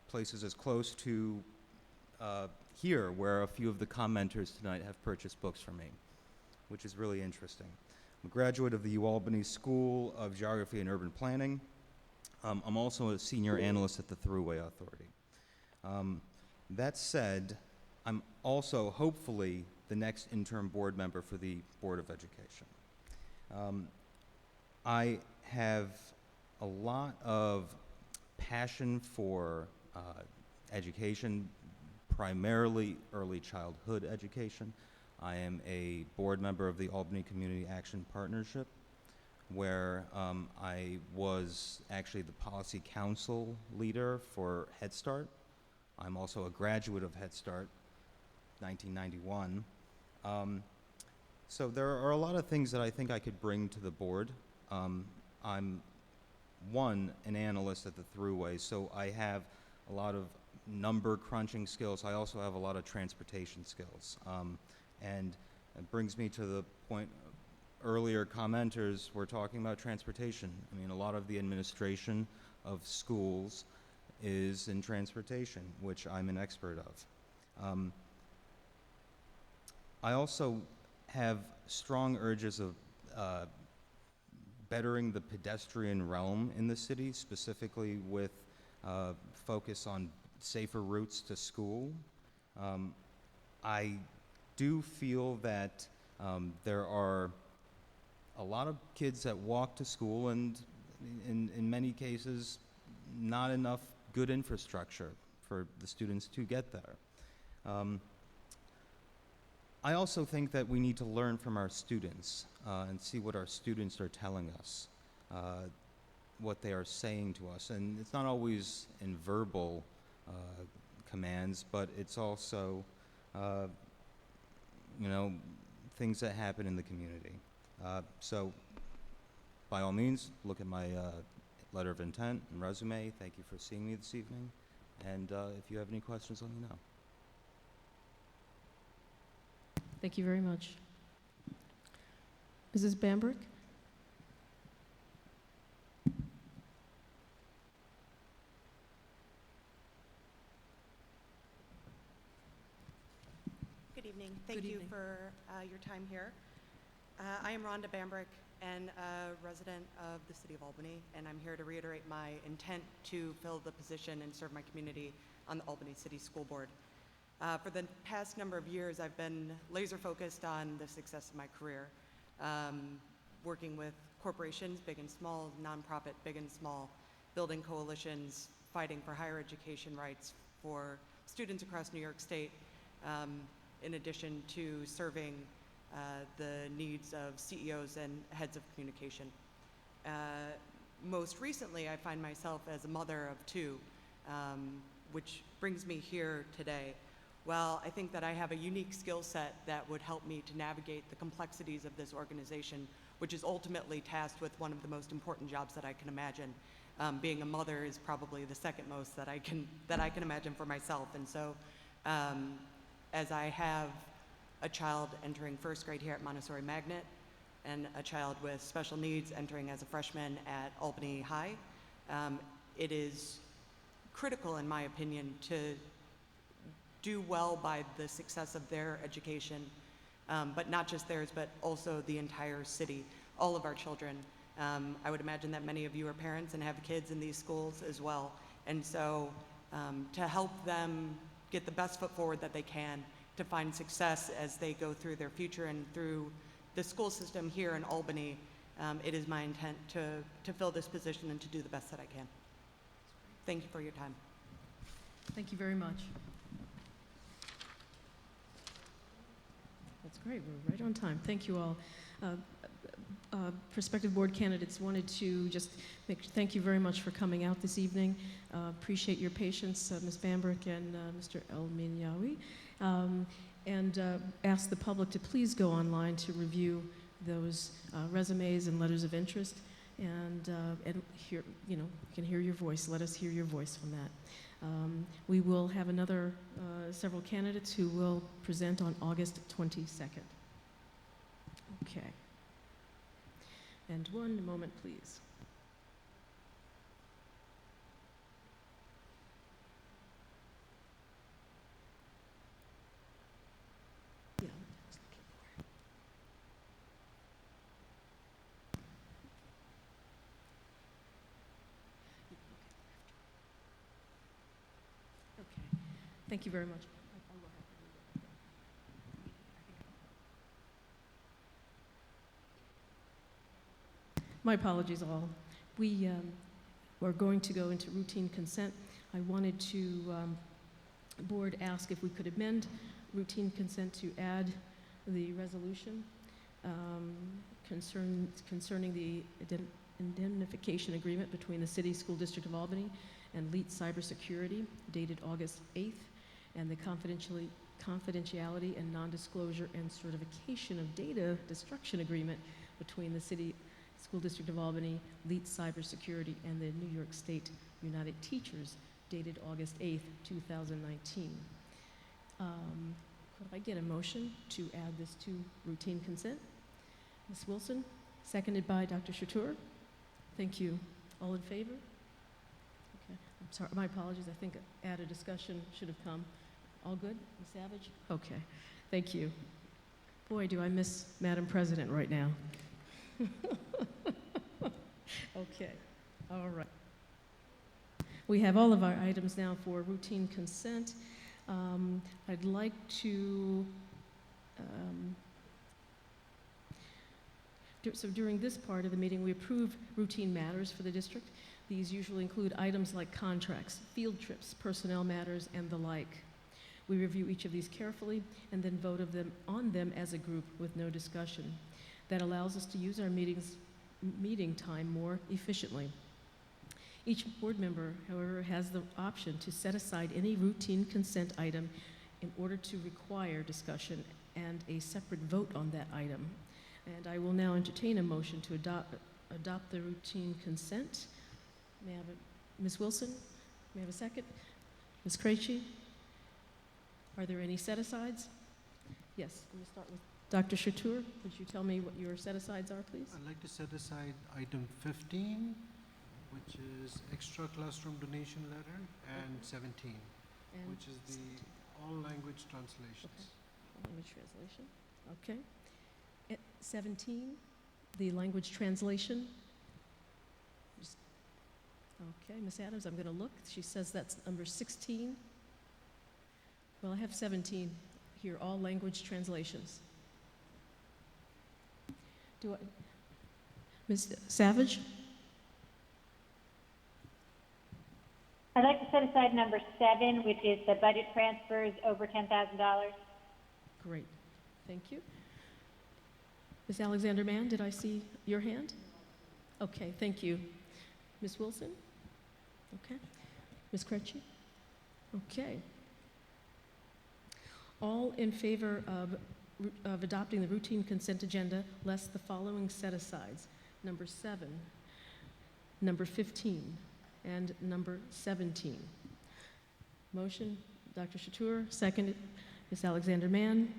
places as close to here, where a few of the commenters tonight have purchased books from me, which is really interesting. I'm a graduate of the UAlbany School of Geography and Urban Planning. I'm also a senior analyst at the Thruway Authority. That said, I'm also hopefully the next interim board member for the Board of Education. I have a lot of passion for education, primarily early childhood education. I am a board member of the Albany Community Action Partnership, where I was actually the policy council leader for Head Start. I'm also a graduate of Head Start, 1991. So there are a lot of things that I think I could bring to the board. I'm, one, an analyst at the Thruway, so I have a lot of number crunching skills. I also have a lot of transportation skills. And it brings me to the point, earlier commenters were talking about transportation. I mean, a lot of the administration of schools is in transportation, which I'm an expert of. I also have strong urges of bettering the pedestrian realm in the city, specifically with focus on safer routes to school. I do feel that there are a lot of kids that walk to school, and in many cases, not enough good infrastructure for the students to get there. I also think that we need to learn from our students and see what our students are telling us, what they are saying to us. And it's not always in verbal commands, but it's also, things that happen in the community. So, by all means, look at my letter of intent and resume. Thank you for seeing me this evening. And if you have any questions, let me know. Thank you very much. Mrs. Bambrick? Good evening. Thank you for your time here. I am Rhonda Bambrick, and a resident of the city of Albany, and I'm here to reiterate my intent to fill the position and serve my community on the Albany City School Board. For the past number of years, I've been laser focused on the success of my career, working with corporations, big and small, nonprofit, big and small, building coalitions, fighting for higher education rights for students across New York State, in addition to serving the needs of CEOs and heads of communication. Most recently, I find myself as a mother of two, which brings me here today. Well, I think that I have a unique skill set that would help me to navigate the complexities of this organization, which is ultimately tasked with one of the most important jobs that I can imagine. Being a mother is probably the second most that I can imagine for myself. And so, as I have a child entering first grade here at Montessori Magnet, and a child with special needs entering as a freshman at Albany High, it is critical, in my opinion, to do well by the success of their education, but not just theirs, but also the entire city, all of our children. I would imagine that many of you are parents and have kids in these schools as well. And so to help them get the best foot forward that they can, to find success as they go through their future and through the school system here in Albany, it is my intent to fill this position and to do the best that I can. Thank you for your time. Thank you very much. That's great. We're right on time. Thank you all. Prospective board candidates, wanted to just thank you very much for coming out this evening. Appreciate your patience, Ms. Bambrick and Mr. El-Minyawi. And ask the public to please go online to review those resumes and letters of interest, and hear, you can hear your voice. Let us hear your voice on that. We will have another several candidates who will present on August 22nd. Okay. And one moment, please. Yeah, I was looking for it. Okay. Thank you very much. My apologies all. We are going to go into routine consent. I wanted to, board ask if we could amend routine consent to add the resolution concerning the indemnification agreement between the City School District of Albany and Leet Cybersecurity dated August 8th, and the confidentiality and non-disclosure and certification of data destruction agreement between the City School District of Albany, Leet Cybersecurity, and the New York State United Teachers, dated August 8th, 2019. Could I get a motion to add this to routine consent? Ms. Wilson, seconded by Dr. Chatur. Thank you. All in favor? Okay. I'm sorry, my apologies. I think add a discussion should have come. All good? Ms. Savage? Okay. Thank you. Boy, do I miss Madam President right now. Okay, all right. We have all of our items now for routine consent. I'd like to, so during this part of the meeting, we approve routine matters for the district. These usually include items like contracts, field trips, personnel matters, and the like. We review each of these carefully and then vote on them as a group with no discussion. That allows us to use our meeting time more efficiently. Each board member, however, has the option to set aside any routine consent item in order to require discussion and a separate vote on that item. And I will now entertain a motion to adopt the routine consent. May I have Ms. Wilson? May I have a second? Ms. Krejci? Are there any set-asides? Yes, let me start with Dr. Chatur. Would you tell me what your set-asides are, please? I'd like to set aside item 15, which is extra classroom donation letter, and 17, And which is the all language translations. language translation. Okay. At 17, the language translation. Okay, Ms. Adams, I'm going to look. She says that's number 16. Well, I have 17 here, all language translations. Do I, Ms. Savage? I'd like to set aside number 7, which is the budget transfers over $10,000. Great, thank you. Ms. Alexander Mann, did I see your hand? Okay, thank you. Ms. Wilson? Okay. Ms. Kretschy? Okay. All in favor of adopting the routine consent agenda, less the following set-asides: number 7, number 15, and number 17. Motion, Dr. Chatur, seconded, Ms. Alexander Mann.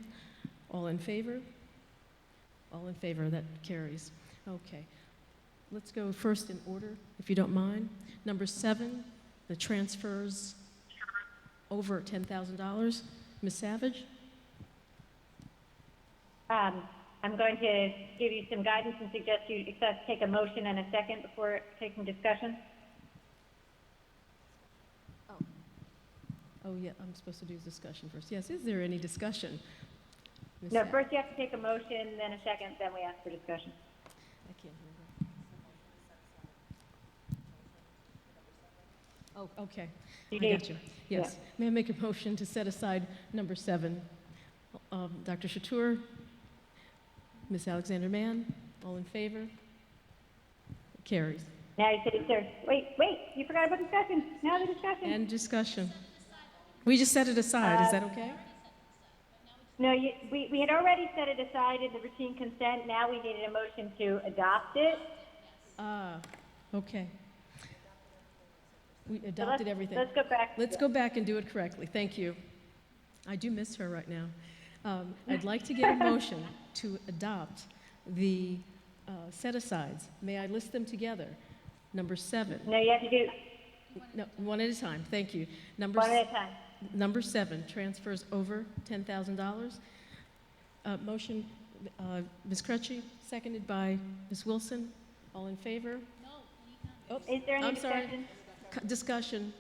All in favor? All in favor, that carries. Okay. Let's go first in order, if you don't mind. Number 7, the transfers over $10,000. Ms. Savage? I'm going to give you some guidance and suggest you take a motion and a second before taking discussion. Oh, yeah, I'm supposed to do discussion first. Yes, is there any discussion? Ms. No, Savage? first you have to take a motion, then a second, then we ask for discussion. I can't hear that. Oh, okay. I got you. Yes. May I make a motion to set aside number 7? Dr. Chatur, Ms. Alexander Mann, all in favor? Carries. Now you said it's there. Wait, you forgot about discussion. Now the discussion. And discussion. We just set it aside. Is that okay? No, we had already set it aside in the routine consent. Now we needed a motion to adopt it. Okay. We adopted everything. Let's go back. Let's go back and do it correctly. Thank you. I do miss her right now. I'd like to get a motion to adopt the set-asides. May I list them together? Number 7. No, you have to do No, one at a time. Thank you. one at a time. Number 7, transfers over $10,000. Motion, Ms. Kretschy, seconded by Ms. Wilson. All in favor? No. Oh, Is there any I'm sorry. discussion? Discussion.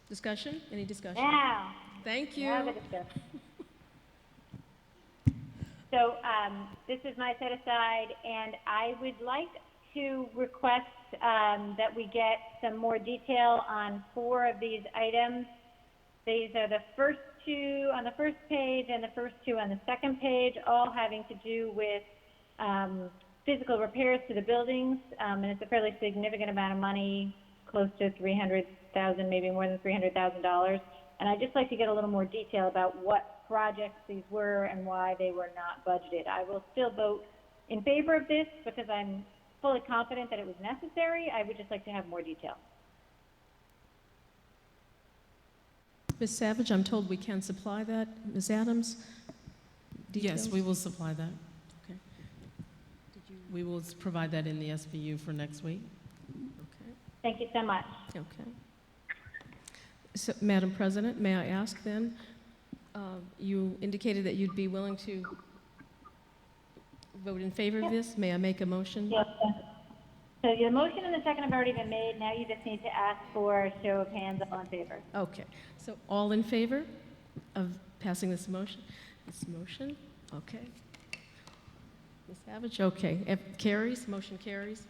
Discussion? Any discussion? Now. Thank you. Now the discussion. So this is my set aside, and I would like to request that we get some more detail on 4 of these items. These are the first 2 on the first page and the first 2 on the second page, all having to do with physical repairs to the buildings, and it's a fairly significant amount of money, close to $300,000, maybe more than $300,000. And I'd just like to get a little more detail about what projects these were and why they were not budgeted. I will still vote in favor of this because I'm fully confident that it was necessary. I would just like to have more detail. Ms. Savage, I'm told we can supply that. Ms. Adams? Yes, Details? we will supply that. Okay. We will provide that in the SBU for next week. Okay. Thank you so much. Okay. So, Madam President, may I ask then, you indicated that you'd be willing to vote in favor of this. May I make a motion? Yes. So the motion and the second have already been made. Now you just need to ask for a show of hands, all in favor. Okay. So all in favor of passing this motion? This motion? Okay. Ms. Savage? Okay. Carries? Motion carries?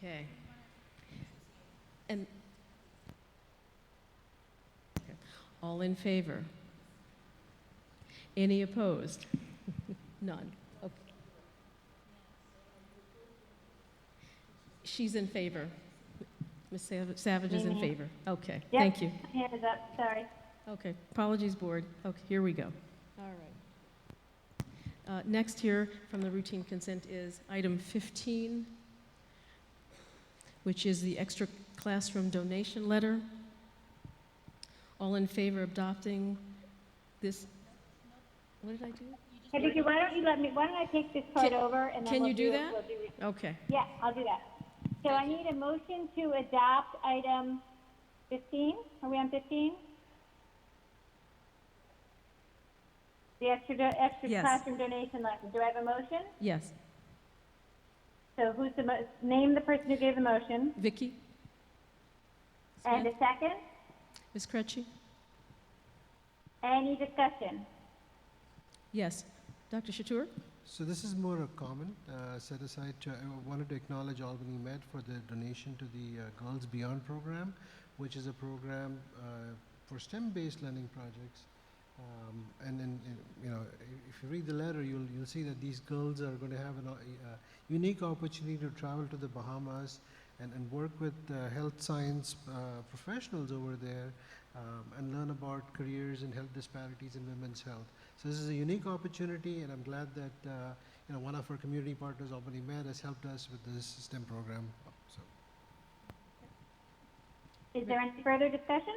Okay. And okay. All in favor? Any opposed? None. Okay. She's in favor. Ms. Savage is in favor. Okay, Yep. thank you. Hand is up, sorry. Okay, apologies, board. Okay, here we go. All right. Next here from the routine consent is item 15, which is the extra classroom donation letter. All in favor of adopting this? What did I do? Hey, Vicki, why don't I take this part over and then Can we'll you do that? we'll Okay. Yeah, I'll do that. So I need a motion to adopt item 15. Are we on 15? the extra Yes. classroom donation letter. Do I have a motion? Yes. So who's name the person who gave the motion, Vicky? and a second? Ms. Kretschy? Any discussion? Yes. Dr. Chatur? So this is more a comment set aside to, I wanted to acknowledge Albany Med for the donation to the Girls Beyond program, which is a program for STEM-based learning projects. And then, you know, if you read the letter, you'll see that these girls are going to have a unique opportunity to travel to the Bahamas and work with health science professionals over there and learn about careers and health disparities in women's health. So this is a unique opportunity, and I'm glad that you know, one of our community partners, Albany Med, has helped us with this STEM program. So. Is there any further discussion?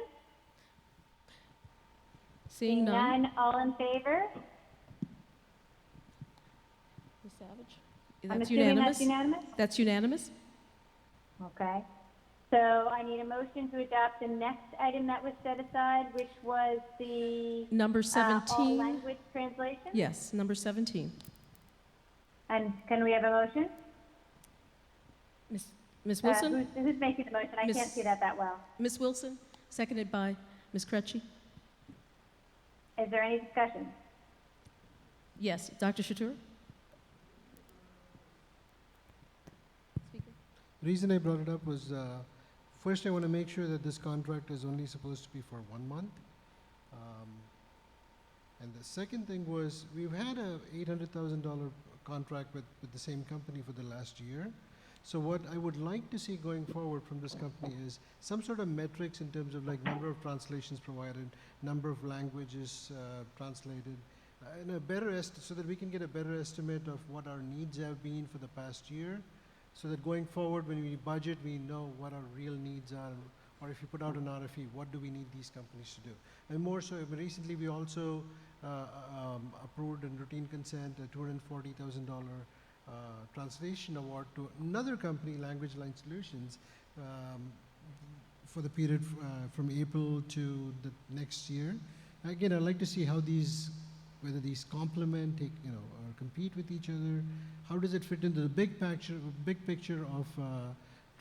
Seeing none. All in favor? Ms. Savage? I'm That's assuming unanimous? that's unanimous? That's unanimous? Okay. So I need a motion to adopt the next item that was set aside, which was the Number all 17? language translation? Yes, number 17. And can we have a motion? Ms. Wilson? Who's making the motion? I Miss- can't see that well. Ms. Wilson, seconded by Ms. Kretschy? Is there any discussion? Yes. Dr. Chatur? The reason I brought it up was, first I want to make sure that this contract is only supposed to be for 1 month. And the second thing was, we've had a $800,000 contract with the same company for the last year. So what I would like to see going forward from this company is some sort of metrics in terms of like number of translations provided, number of languages translated, and a better so that we can get a better estimate of what our needs have been for the past year, so that going forward when we budget, we know what our real needs are, or if you put out an RFE, what do we need these companies to do? And more so, recently we also approved in routine consent a $240,000 translation award to another company, Language Line Solutions, for the period from April to the next year. Again, I'd like to see how whether these complement, or compete with each other. How does it fit into the big picture of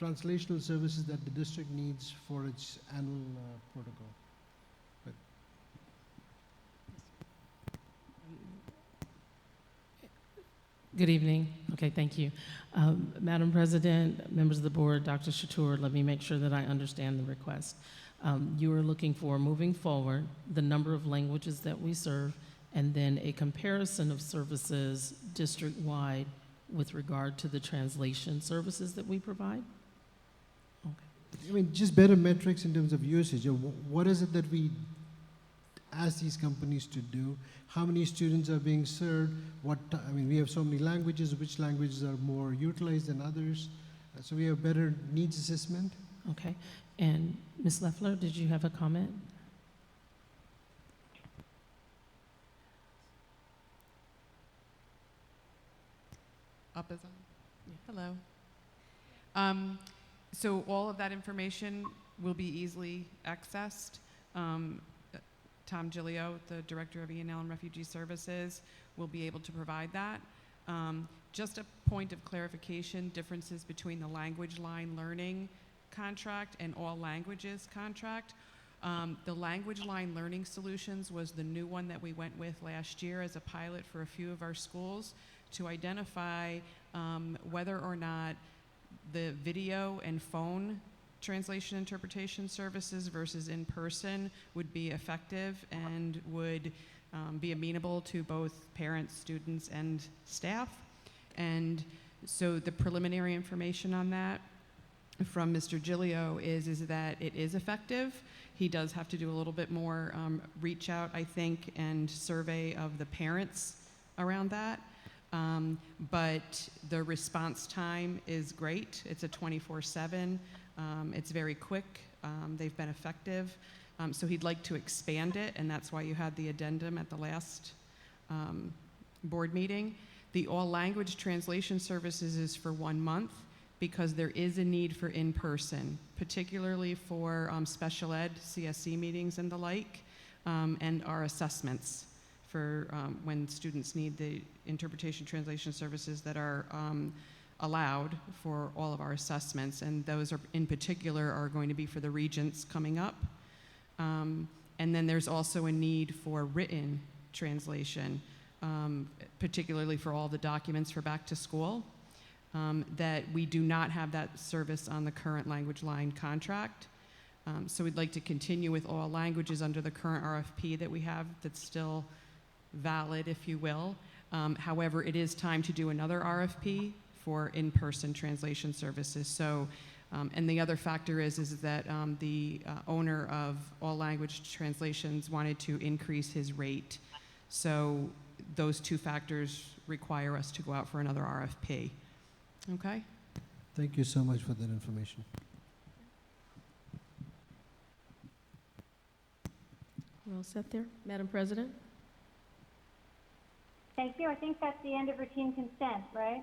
translational services that the district needs for its annual protocol? Good evening. Okay, thank you. Madam President, members of the board, Dr. Chatur, let me make sure that I understand the request. You are looking for, moving forward, the number of languages that we serve, and then a comparison of services district-wide with regard to the translation services that we provide? I mean, just better metrics in terms of usage. What is it that we ask these companies to do? How many students are being served? I mean, we have so many languages. Which languages are more utilized than others? So we have better needs assessment. Okay. And Ms. Leffler, did you have a comment? Up is on. Hello. So all of that information will be easily accessed. Tom Gilio, the Director of E&L and Refugee Services, will be able to provide that. Just a point of clarification, differences between the Language Line Learning contract and All Languages contract. The Language Line Learning Solutions was the new one that we went with last year as a pilot for a few of our schools to identify whether or not the video and phone translation interpretation services versus in person would be effective and would be amenable to both parents, students, and staff. And so the preliminary information on that from Mr. Gilio is that it is effective. He does have to do a little bit more reach out, I think, and survey of the parents around that. But the response time is great. It's a 24/7. It's very quick. They've been effective. So he'd like to expand it, and that's why you had the addendum at the last board meeting. The all language translation services is for 1 month because there is a need for in-person, particularly for special ed, CSC meetings and the like, and our assessments for when students need the interpretation translation services that are allowed for all of our assessments, and those are in particular are going to be for the regents coming up. And then there's also a need for written translation, particularly for all the documents for back to school, that we do not have that service on the current language line contract. So we'd like to continue with all languages under the current RFP that we have that's still valid, if you will. However, it is time to do another RFP for in-person translation services. So, and the other factor is that the owner of All Language Translations wanted to increase his rate. So those two factors require us to go out for another RFP. Okay? Thank you so much for that information. We're all set there? Madam President? Thank you. I think that's the end of routine consent, right?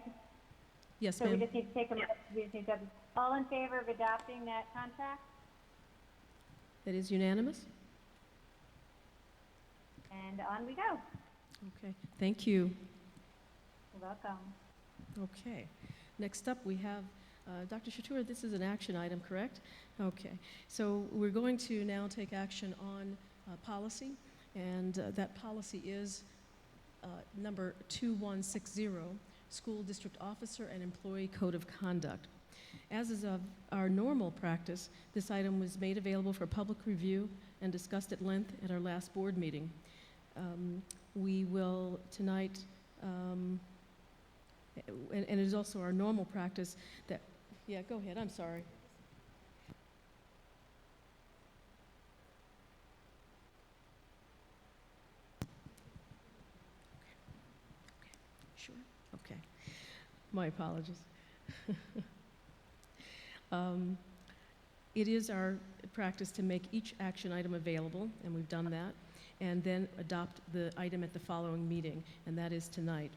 Yes, So we ma'am. just need to take all in favor of adopting that contract? That is unanimous? And on we go. Okay, thank you. You're welcome. Okay, next up we have Dr. Chatur. This is an action item, correct? Okay, so we're going to now take action on policy, and that policy is number 2160, School District Officer and Employee Code of Conduct. As is of our normal practice, this item was made available for public review and discussed at length at our last board meeting. We will tonight, and it is also our normal practice that, yeah, go ahead, I'm sorry. Sure, okay. My apologies. It is our practice to make each action item available, and we've done that, and then adopt the item at the following meeting, and that is tonight.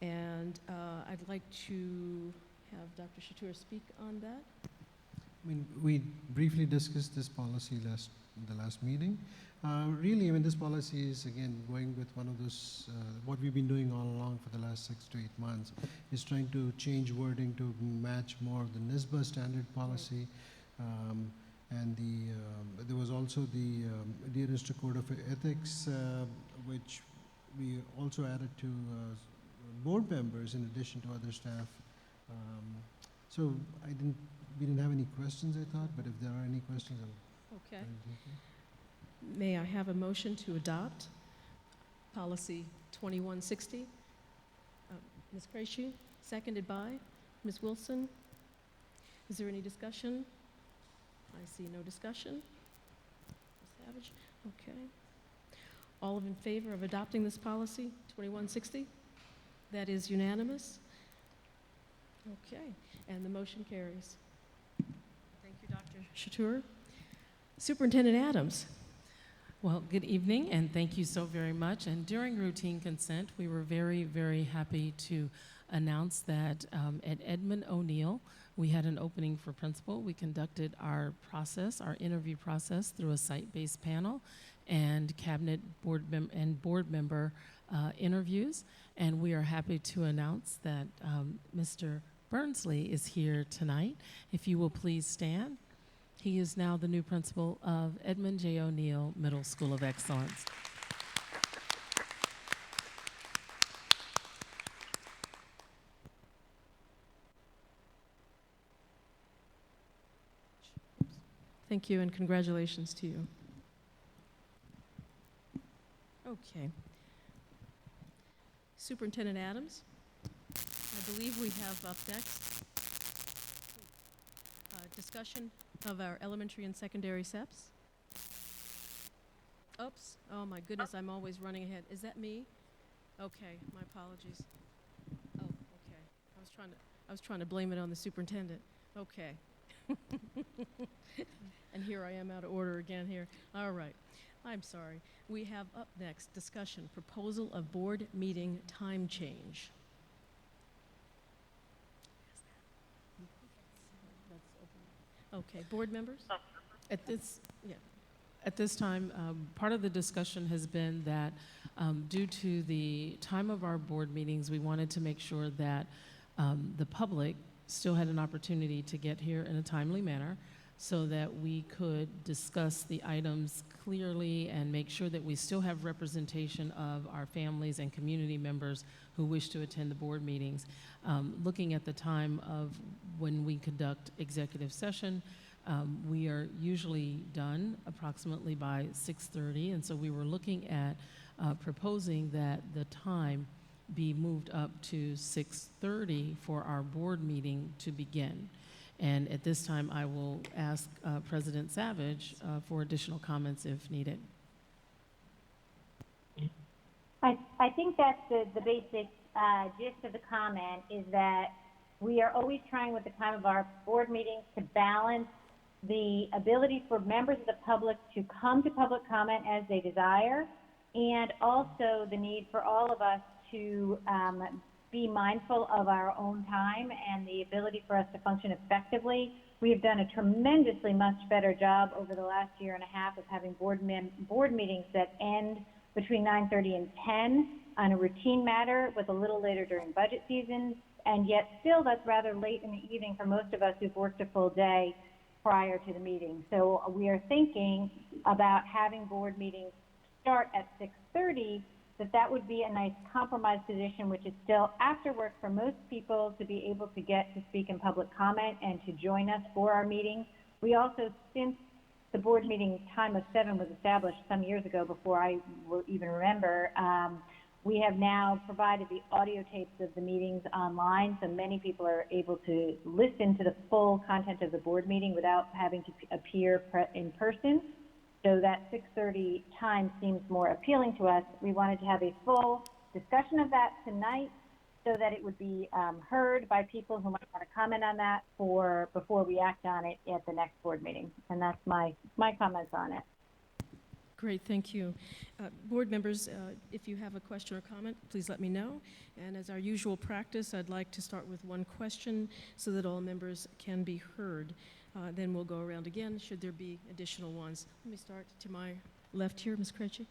And I'd like to have Dr. Chatur speak on that. I mean, we briefly discussed this policy in the last meeting. Really, I mean, this policy is, again, going with one of those, what we've been doing all along for the last 6 to 8 months, is trying to change wording to match more of the NISBA standard policy. And there was also the Dear District Code of Ethics, which we also added to board members in addition to other staff. So we didn't have any questions, I thought, but if there are any questions, I'll... Okay. May I have a motion to adopt policy 2160? Ms. Krejci, seconded by Ms. Wilson. Is there any discussion? I see no discussion. Ms. Savage, okay. All in favor of adopting this policy 2160? That is unanimous. Okay, and the motion carries. Thank you, Dr. Chatur. Superintendent Adams. Well, good evening, and thank you so very much. And during routine consent, we were very, very happy to announce that at Edmond O'Neill, we had an opening for principal. We conducted our process, our interview process, through a site-based panel and cabinet board member interviews. And we are happy to announce that Mr. Burnsley is here tonight. If you will please stand. He is now the new principal of Edmond J. O'Neill Middle School of Excellence. Thank you, and congratulations to you. Okay. Superintendent Adams, I believe we have up next discussion of our elementary and secondary SEPs. Oops, oh my goodness, I'm always running ahead. Is that me? Okay, my apologies. Oh, okay. I was trying to blame it on the superintendent. Okay. And here I am out of order again here. All right. I'm sorry. We have up next discussion, proposal of board meeting time change. Okay, board members? At this time, part of the discussion has been that Due to the time of our board meetings, we wanted to make sure that the public still had an opportunity to get here in a timely manner so that we could discuss the items clearly and make sure that we still have representation of our families and community members who wish to attend the board meetings. Looking at the time of when we conduct executive session, we are usually done approximately by 6:30, and so we were looking at proposing that the time be moved up to 6:30 for our board meeting to begin. And at this time, I will ask President Savage for additional comments if needed. I think that's the basic gist of the comment, is that we are always trying with the time of our board meetings to balance the ability for members of the public to come to public comment as they desire, and also the need for all of us to be mindful of our own time and the ability for us to function effectively. We have done a tremendously much better job over the last year and a half of having board meetings that end between 9:30 and 10 on a routine matter, with a little later during budget season, and yet still that's rather late in the evening for most of us who've worked a full day prior to the meeting. So we are thinking about having board meetings start at 6:30, that would be a nice compromise position, which is still after work for most people to be able to get to speak in public comment and to join us for our meetings. We also, since the board meeting time of 7 was established some years ago, before I will even remember, we have now provided the audio tapes of the meetings online, so many people are able to listen to the full content of the board meeting without having to appear in person. So that 6:30 time seems more appealing to us. We wanted to have a full discussion of that tonight so that it would be heard by people who might want to comment on that before we act on it at the next board meeting. And that's my comments on it. Great, thank you. Board members, if you have a question or comment, please let me know. And as our usual practice, I'd like to start with one question so that all members can be heard. Then we'll go around again, should there be additional ones. Let me start to my left here, Ms. Krejci.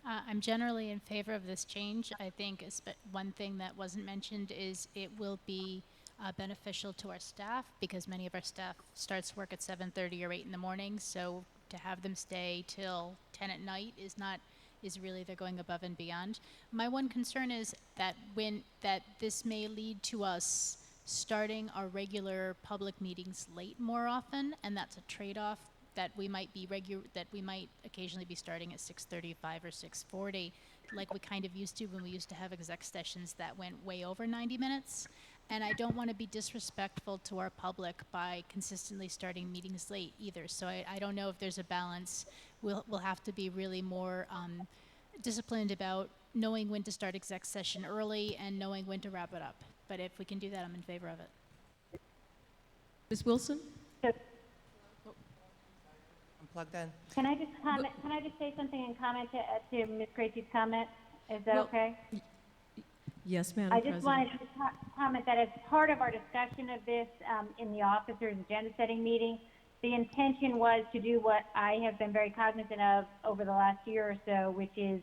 I'm generally in favor of this change. I think one thing that wasn't mentioned is it will be beneficial to our staff, because many of our staff starts work at 7:30 or 8 in the morning, so to have them stay till 10 at night is really, they're going above and beyond. My one concern is that this may lead to us starting our regular public meetings late more often, and that's a trade-off that we might occasionally be starting at 6:35 or 6:40, like we kind of used to when we used to have exec sessions that went way over 90 minutes. And I don't want to be disrespectful to our public by consistently starting meetings late either. So I don't know if there's a balance. We'll have to be really more disciplined about knowing when to start exec session early and knowing when to wrap it up. But if we can do that, I'm in favor of it. Ms. Wilson? I'm plugged in. Can I just comment? Can I just say something and comment to Ms. Krejci's comment? Is that okay? Yes, Madam I President. just wanted to comment that as part of our discussion of this in the officers' agenda setting meeting, the intention was to do what I have been very cognizant of over the last year or so, which is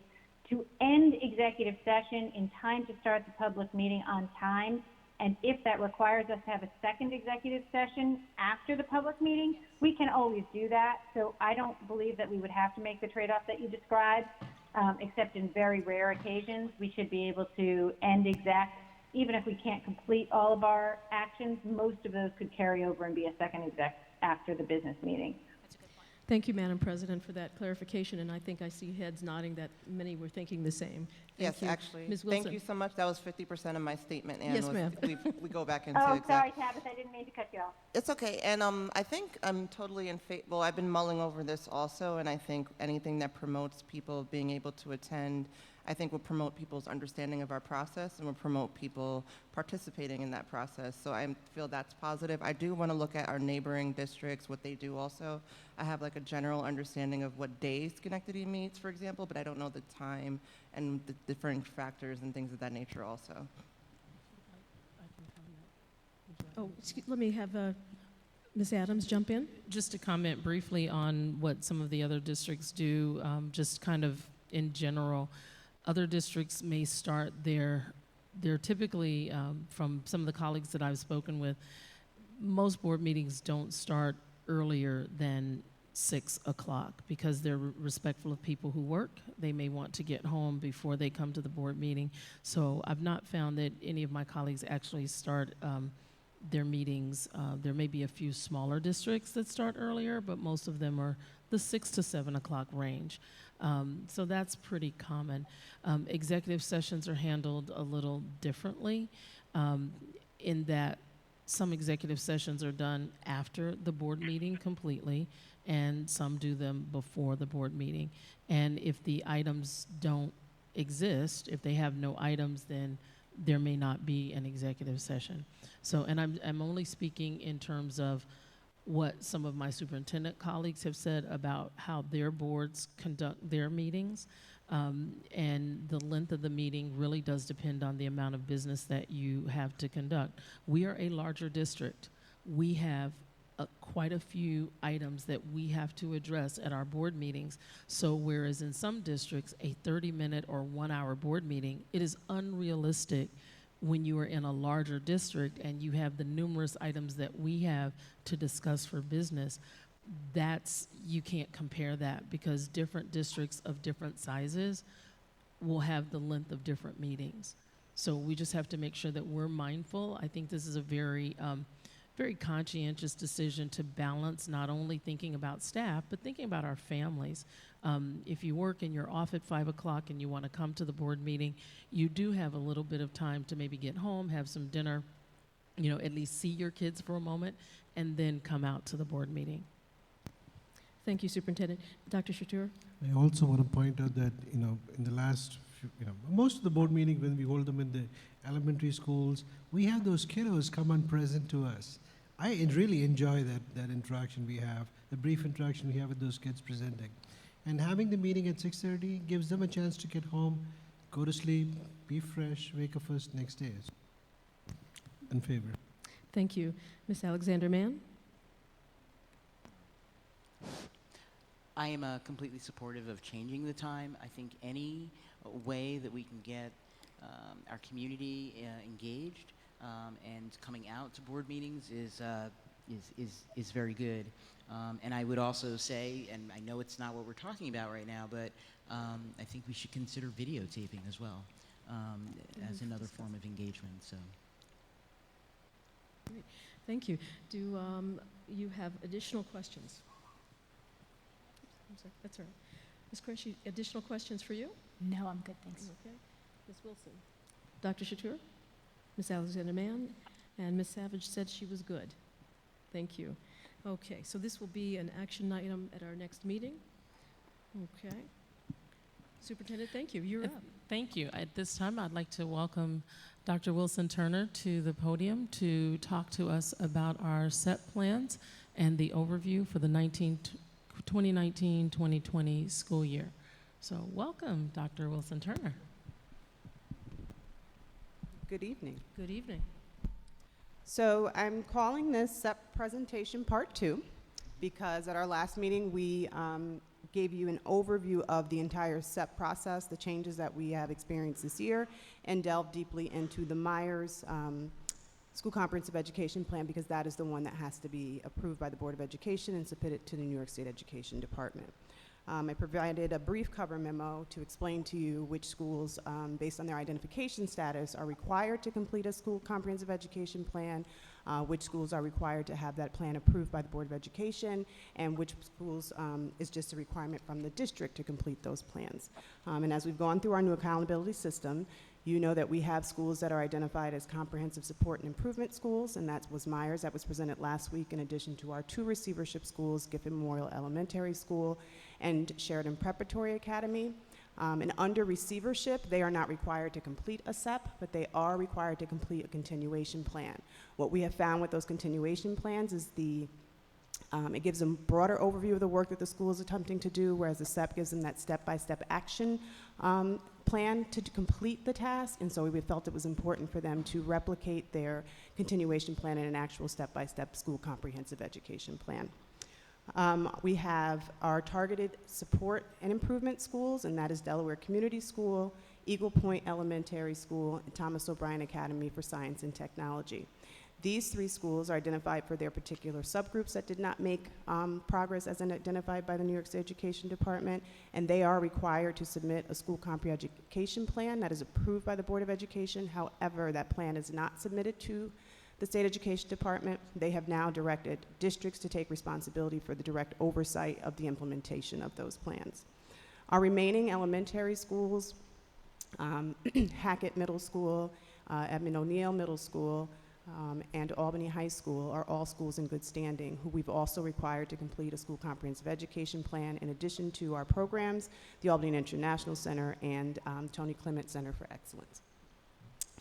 to end executive session in time to start the public meeting on time. And if that requires us to have a second executive session after the public meeting, we can always do that. So I don't believe that we would have to make the trade-off that you described, except in very rare occasions. We should be able to end exec, even if we can't complete all of our actions. Most of those could carry over and be a second exec after the business meeting. Thank you, Madam President, for that clarification, and I think I see heads nodding that many were thinking the same. Thank Yes, you. actually. Ms. Wilson. Thank you so much. That was 50% of my statement. And Yes, ma'am. We go back into Oh, exec. sorry, Tabitha, I didn't mean to cut you off. It's okay. And I think I'm totally in favor. Well, I've been mulling over this also, and I think anything that promotes people being able to attend, I think will promote people's understanding of our process and will promote people participating in that process. So I feel that's positive. I do want to look at our neighboring districts, what they do also. I have like a general understanding of what days Schenectady meets, for example, but I don't know the time and the different factors and things of that nature also. Oh, let me have Ms. Adams, jump in. Just to comment briefly on what some of the other districts do, just kind of in general, other districts may start they're typically, from some of the colleagues that I've spoken with, most board meetings don't start earlier than 6 o'clock because they're respectful of people who work. They may want to get home before they come to the board meeting. So I've not found that any of my colleagues actually start their meetings. There may be a few smaller districts that start earlier, but most of them are the 6 to 7 o'clock range. So that's pretty common. Executive sessions are handled a little differently in that some executive sessions are done after the board meeting completely, and some do them before the board meeting. And if the items don't exist, if they have no items, then there may not be an executive session. So, and I'm only speaking in terms of what some of my superintendent colleagues have said about how their boards conduct their meetings. And the length of the meeting really does depend on the amount of business that you have to conduct. We are a larger district. We have quite a few items that we have to address at our board meetings. So whereas in some districts, a 30-minute or 1-hour board meeting, it is unrealistic when you are in a larger district and you have the numerous items that we have to discuss for business. You can't compare that because different districts of different sizes will have the length of different meetings. So we just have to make sure that we're mindful. I think this is a very conscientious decision to balance not only thinking about staff, but thinking about our families. If you work and you're off at 5 o'clock and you want to come to the board meeting, you do have a little bit of time to maybe get home, have some dinner, at least see your kids for a moment, and then come out to the board meeting. Thank you, Superintendent. Dr. Shatur? I also want to point out that, in the last few, most of the board meetings, when we hold them in the elementary schools, we have those kiddos come and present to us. I really enjoy that interaction we have, the brief interaction we have with those kids presenting. And having the meeting at 6:30 gives them a chance to get home, go to sleep, be fresh, wake up first next day. In favor. Thank you. Ms. Alexander-Mann? I am completely supportive of changing the time. I think any way that we can get our community engaged and coming out to board meetings is very good. And I would also say, and I know it's not what we're talking about right now, but I think we should consider videotaping as well as another form of engagement. So. Great. Thank you. Do you have additional questions? I'm sorry, that's all right. Ms. Qureshi, additional questions for you? No, I'm good, thanks. Okay. Ms. Wilson? Dr. Shatur? Ms. Alexander-Mann? And Ms. Savage said she was good. Thank you. Okay, so this will be an action item at our next meeting. Okay. Superintendent, thank you. You're up. Thank you. At this time, I'd like to welcome Dr. Wilson Turner to the podium to talk to us about our SEP plans and the overview for the 2019-2020 school year. So welcome, Dr. Wilson Turner. Good evening. Good evening. So I'm calling this SEP presentation part 2 because at our last meeting we gave you an overview of the entire SEP process, the changes that we have experienced this year, and delved deeply into the Myers School Comprehensive Education Plan because that is the one that has to be approved by the Board of Education and submitted to the New York State Education Department. I provided a brief cover memo to explain to you which schools, based on their identification status, are required to complete a school comprehensive education plan, which schools are required to have that plan approved by the Board of Education, and which schools is just a requirement from the district to complete those plans. And as we've gone through our new accountability system, you know that we have schools that are identified as comprehensive support and improvement schools, and that was Myers that was presented last week, in addition to our 2 receivership schools, Giffen Memorial Elementary School and Sheridan Preparatory Academy. And under receivership, they are not required to complete a SEP, but they are required to complete a continuation plan. What we have found with those continuation plans is the It gives them broader overview of the work that the school is attempting to do, whereas the SEP gives them that step-by-step action plan to complete the task, and so we felt it was important for them to replicate their continuation plan in an actual step-by-step school comprehensive education plan. We have our targeted support and improvement schools, and that is Delaware Community School, Eagle Point Elementary School, and Thomas O'Brien Academy for Science and Technology. These 3 schools are identified for their particular subgroups that did not make progress as identified by the New York State Education Department, and they are required to submit a school comprehensive education plan that is approved by the Board of Education. However, that plan is not submitted to the State Education Department. They have now directed districts to take responsibility for the direct oversight of the implementation of those plans. Our remaining elementary schools, Hackett Middle School, Edmund O'Neill Middle School, and Albany High School are all schools in good standing, who we've also required to complete a school comprehensive education plan in addition to our programs, the Albany International Center and Tony Clement Center for Excellence.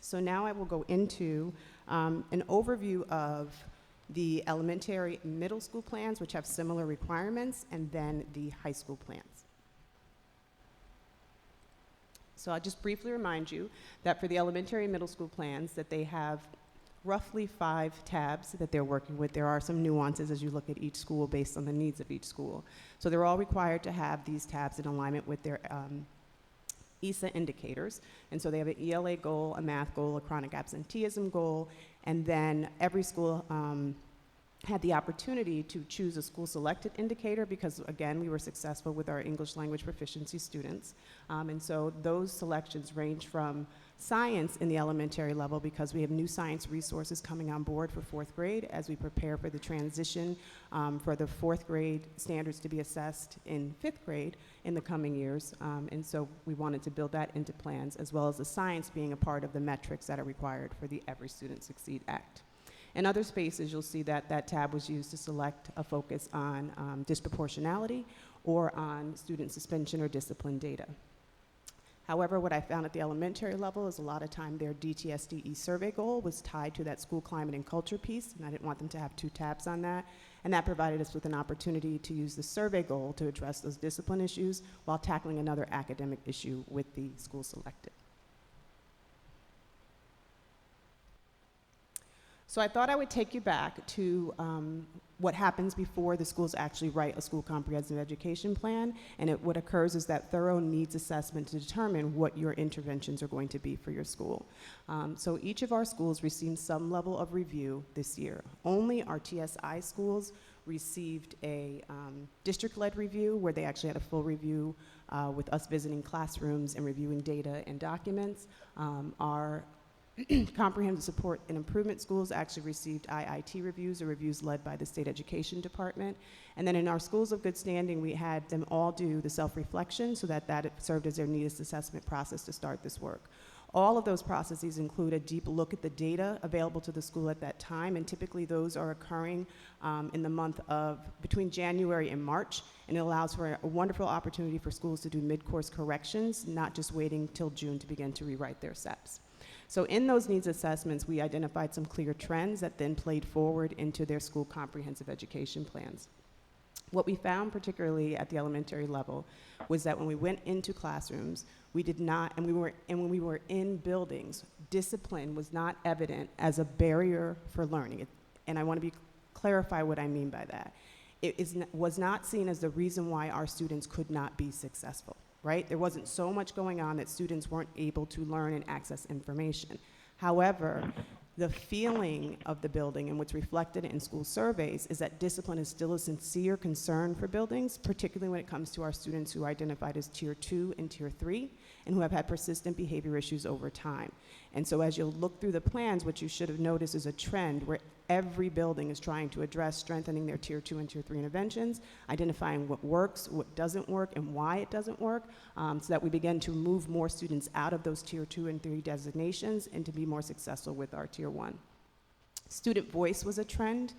So now I will go into an overview of the elementary and middle school plans, which have similar requirements, and then the high school plans. So I'll just briefly remind you that for the elementary and middle school plans, that they have roughly 5 tabs that they're working with. There are some nuances as you look at each school based on the needs of each school. So they're all required to have these tabs in alignment with their ESA indicators. And so they have an ELA goal, a math goal, a chronic absenteeism goal, and then every school had the opportunity to choose a school-selected indicator because, again, we were successful with our English language proficiency students. And so those selections range from science in the elementary level, because we have new science resources coming on board for 4th grade as we prepare for the transition for the 4th grade standards to be assessed in 5th grade in the coming years. And so we wanted to build that into plans, as well as the science being a part of the metrics that are required for the Every Student Succeed Act. In other spaces, you'll see that that tab was used to select a focus on disproportionality or on student suspension or discipline data. However, what I found at the elementary level is a lot of time their DTSDE survey goal was tied to that school climate and culture piece, and I didn't want them to have 2 tabs on that. And that provided us with an opportunity to use the survey goal to address those discipline issues while tackling another academic issue with the school selected. So I thought I would take you back to what happens before the schools actually write a school comprehensive education plan, and what occurs is that thorough needs assessment to determine what your interventions are going to be for your school. So each of our schools received some level of review this year. Only our TSI schools received a district-led review where they actually had a full review with us visiting classrooms and reviewing data and documents. Our comprehensive support and improvement schools actually received IIT reviews, or reviews led by the State Education Department. And then in our schools of good standing, we had them all do the self-reflection so that that served as their needs assessment process to start this work. All of those processes include a deep look at the data available to the school at that time, and typically those are occurring in the month of between January and March, and it allows for a wonderful opportunity for schools to do mid-course corrections, not just waiting till June to begin to rewrite their SEPs. So in those needs assessments, we identified some clear trends that then played forward into their school comprehensive education plans. What we found, particularly at the elementary level, was that when we went into classrooms, we did not, and when we were in buildings, discipline was not evident as a barrier for learning. And I want to clarify what I mean by that. It was not seen as the reason why our students could not be successful. Right? There wasn't so much going on that students weren't able to learn and access information. However, the feeling of the building and what's reflected in school surveys is that discipline is still a sincere concern for buildings, particularly when it comes to our students who are identified as Tier 2 and Tier 3 and who have had persistent behavior issues over time. And so as you'll look through the plans, what you should have noticed is a trend where every building is trying to address strengthening their Tier 2 and Tier 3 interventions, identifying what works, what doesn't work, and why it doesn't work, so that we begin to move more students out of those Tier 2 and 3 designations and to be more successful with our Tier 1. Student voice was a trend.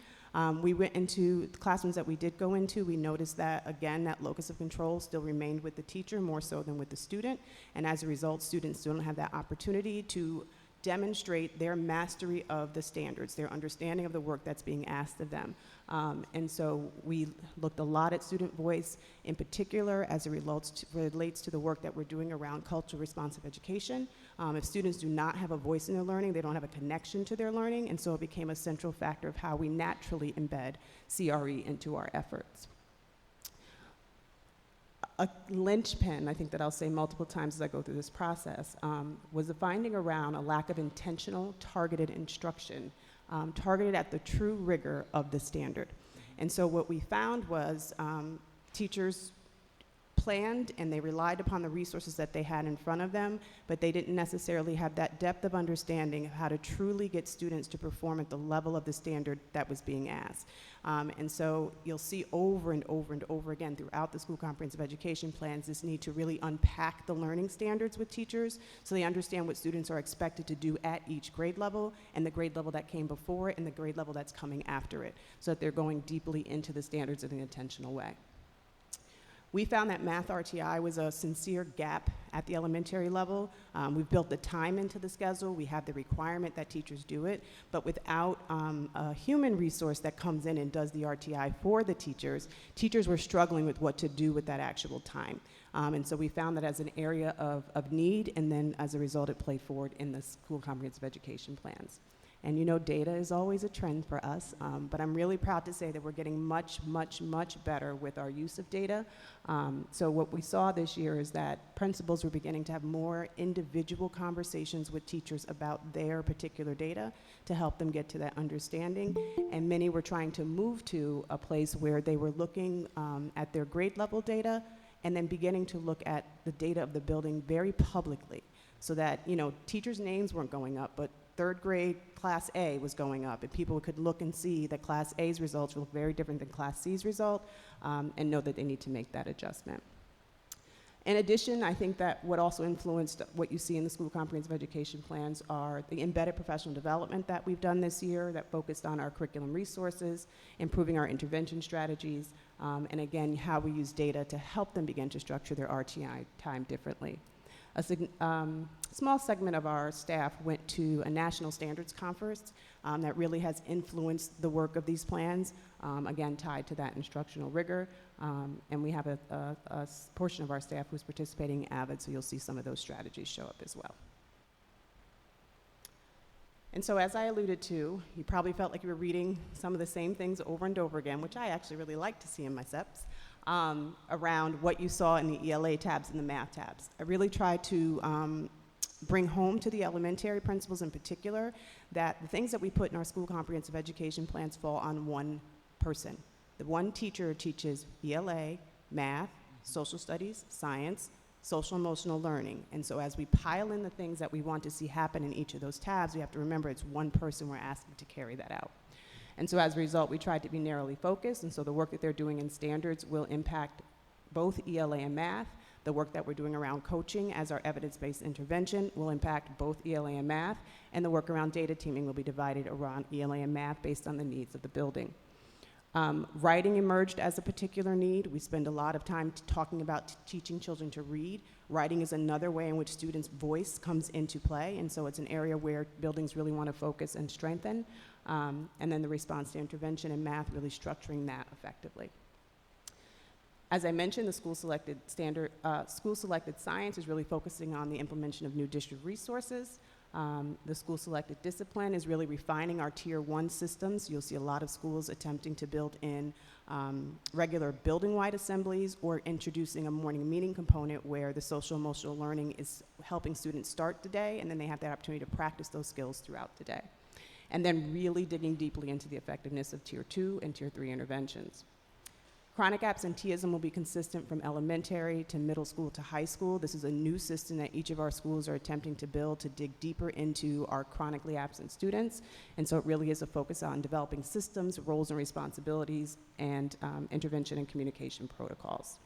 We went into the classrooms that we did go into. We noticed that, again, that locus of control still remained with the teacher more so than with the student. And as a result, students don't have that opportunity to demonstrate their mastery of the standards, their understanding of the work that's being asked of them. And so we looked a lot at student voice, in particular as it relates to the work that we're doing around culturally responsive education. If students do not have a voice in their learning, they don't have a connection to their learning, and so it became a central factor of how we naturally embed CRE into our efforts. A linchpin, I think that I'll say multiple times as I go through this process, was the finding around a lack of intentional, targeted instruction, targeted at the true rigor of the standard. And so what we found was teachers planned and they relied upon the resources that they had in front of them, but they didn't necessarily have that depth of understanding of how to truly get students to perform at the level of the standard that was being asked. And so you'll see over and over and over again throughout the school comprehensive education plans this need to really unpack the learning standards with teachers so they understand what students are expected to do at each grade level and the grade level that came before it and the grade level that's coming after it, so that they're going deeply into the standards in an intentional way. We found that math RTI was a sincere gap at the elementary level. We've built the time into the schedule. We have the requirement that teachers do it, but without a human resource that comes in and does the RTI for the teachers, teachers were struggling with what to do with that actual time. And so we found that as an area of need, and then as a result, it played forward in the school comprehensive education plans. And you know, data is always a trend for us, but I'm really proud to say that we're getting much, much, much better with our use of data. So what we saw this year is that principals were beginning to have more individual conversations with teachers about their particular data to help them get to that understanding. And many were trying to move to a place where they were looking at their grade level data and then beginning to look at the data of the building very publicly, so that, you know, teachers' names weren't going up, but third grade Class A was going up, and people could look and see that Class A's results were very different than Class C's result, and know that they need to make that adjustment. In addition, I think that what also influenced what you see in the school comprehensive education plans are the embedded professional development that we've done this year that focused on our curriculum resources, improving our intervention strategies, and again, how we use data to help them begin to structure their RTI time differently. A small segment of our staff went to a national standards conference that really has influenced the work of these plans, again, tied to that instructional rigor. And we have a portion of our staff who's participating in AVID, so you'll see some of those strategies show up as well. And so as I alluded to, you probably felt like you were reading some of the same things over and over again, which I actually really like to see in my SEPs. Around what you saw in the ELA tabs and the math tabs. I really tried to bring home to the elementary principals in particular that the things that we put in our school comprehensive education plans fall on one person. The one teacher teaches ELA, math, social studies, science, social emotional learning. And so as we pile in the things that we want to see happen in each of those tabs, we have to remember it's one person we're asking to carry that out. And so as a result, we tried to be narrowly focused, and so the work that they're doing in standards will impact both ELA and math. The work that we're doing around coaching as our evidence-based intervention will impact both ELA and math, and the work around data teaming will be divided around ELA and math based on the needs of the building. Writing emerged as a particular need. We spend a lot of time talking about teaching children to read. Writing is another way in which students' voice comes into play, and so it's an area where buildings really want to focus and strengthen. And then the response to intervention in math, really structuring that effectively. As I mentioned, the school-selected science is really focusing on the implementation of new district resources. The school-selected discipline is really refining our Tier 1 systems. You'll see a lot of schools attempting to build in regular building-wide assemblies or introducing a morning meeting component where the social-emotional learning is helping students start the day, and then they have that opportunity to practice those skills throughout the day. And then really digging deeply into the effectiveness of Tier 2 and Tier 3 interventions. Chronic absenteeism will be consistent from elementary to middle school to high school. This is a new system that each of our schools are attempting to build to dig deeper into our chronically absent students. And so it really is a focus on developing systems, roles and responsibilities, and intervention and communication protocols.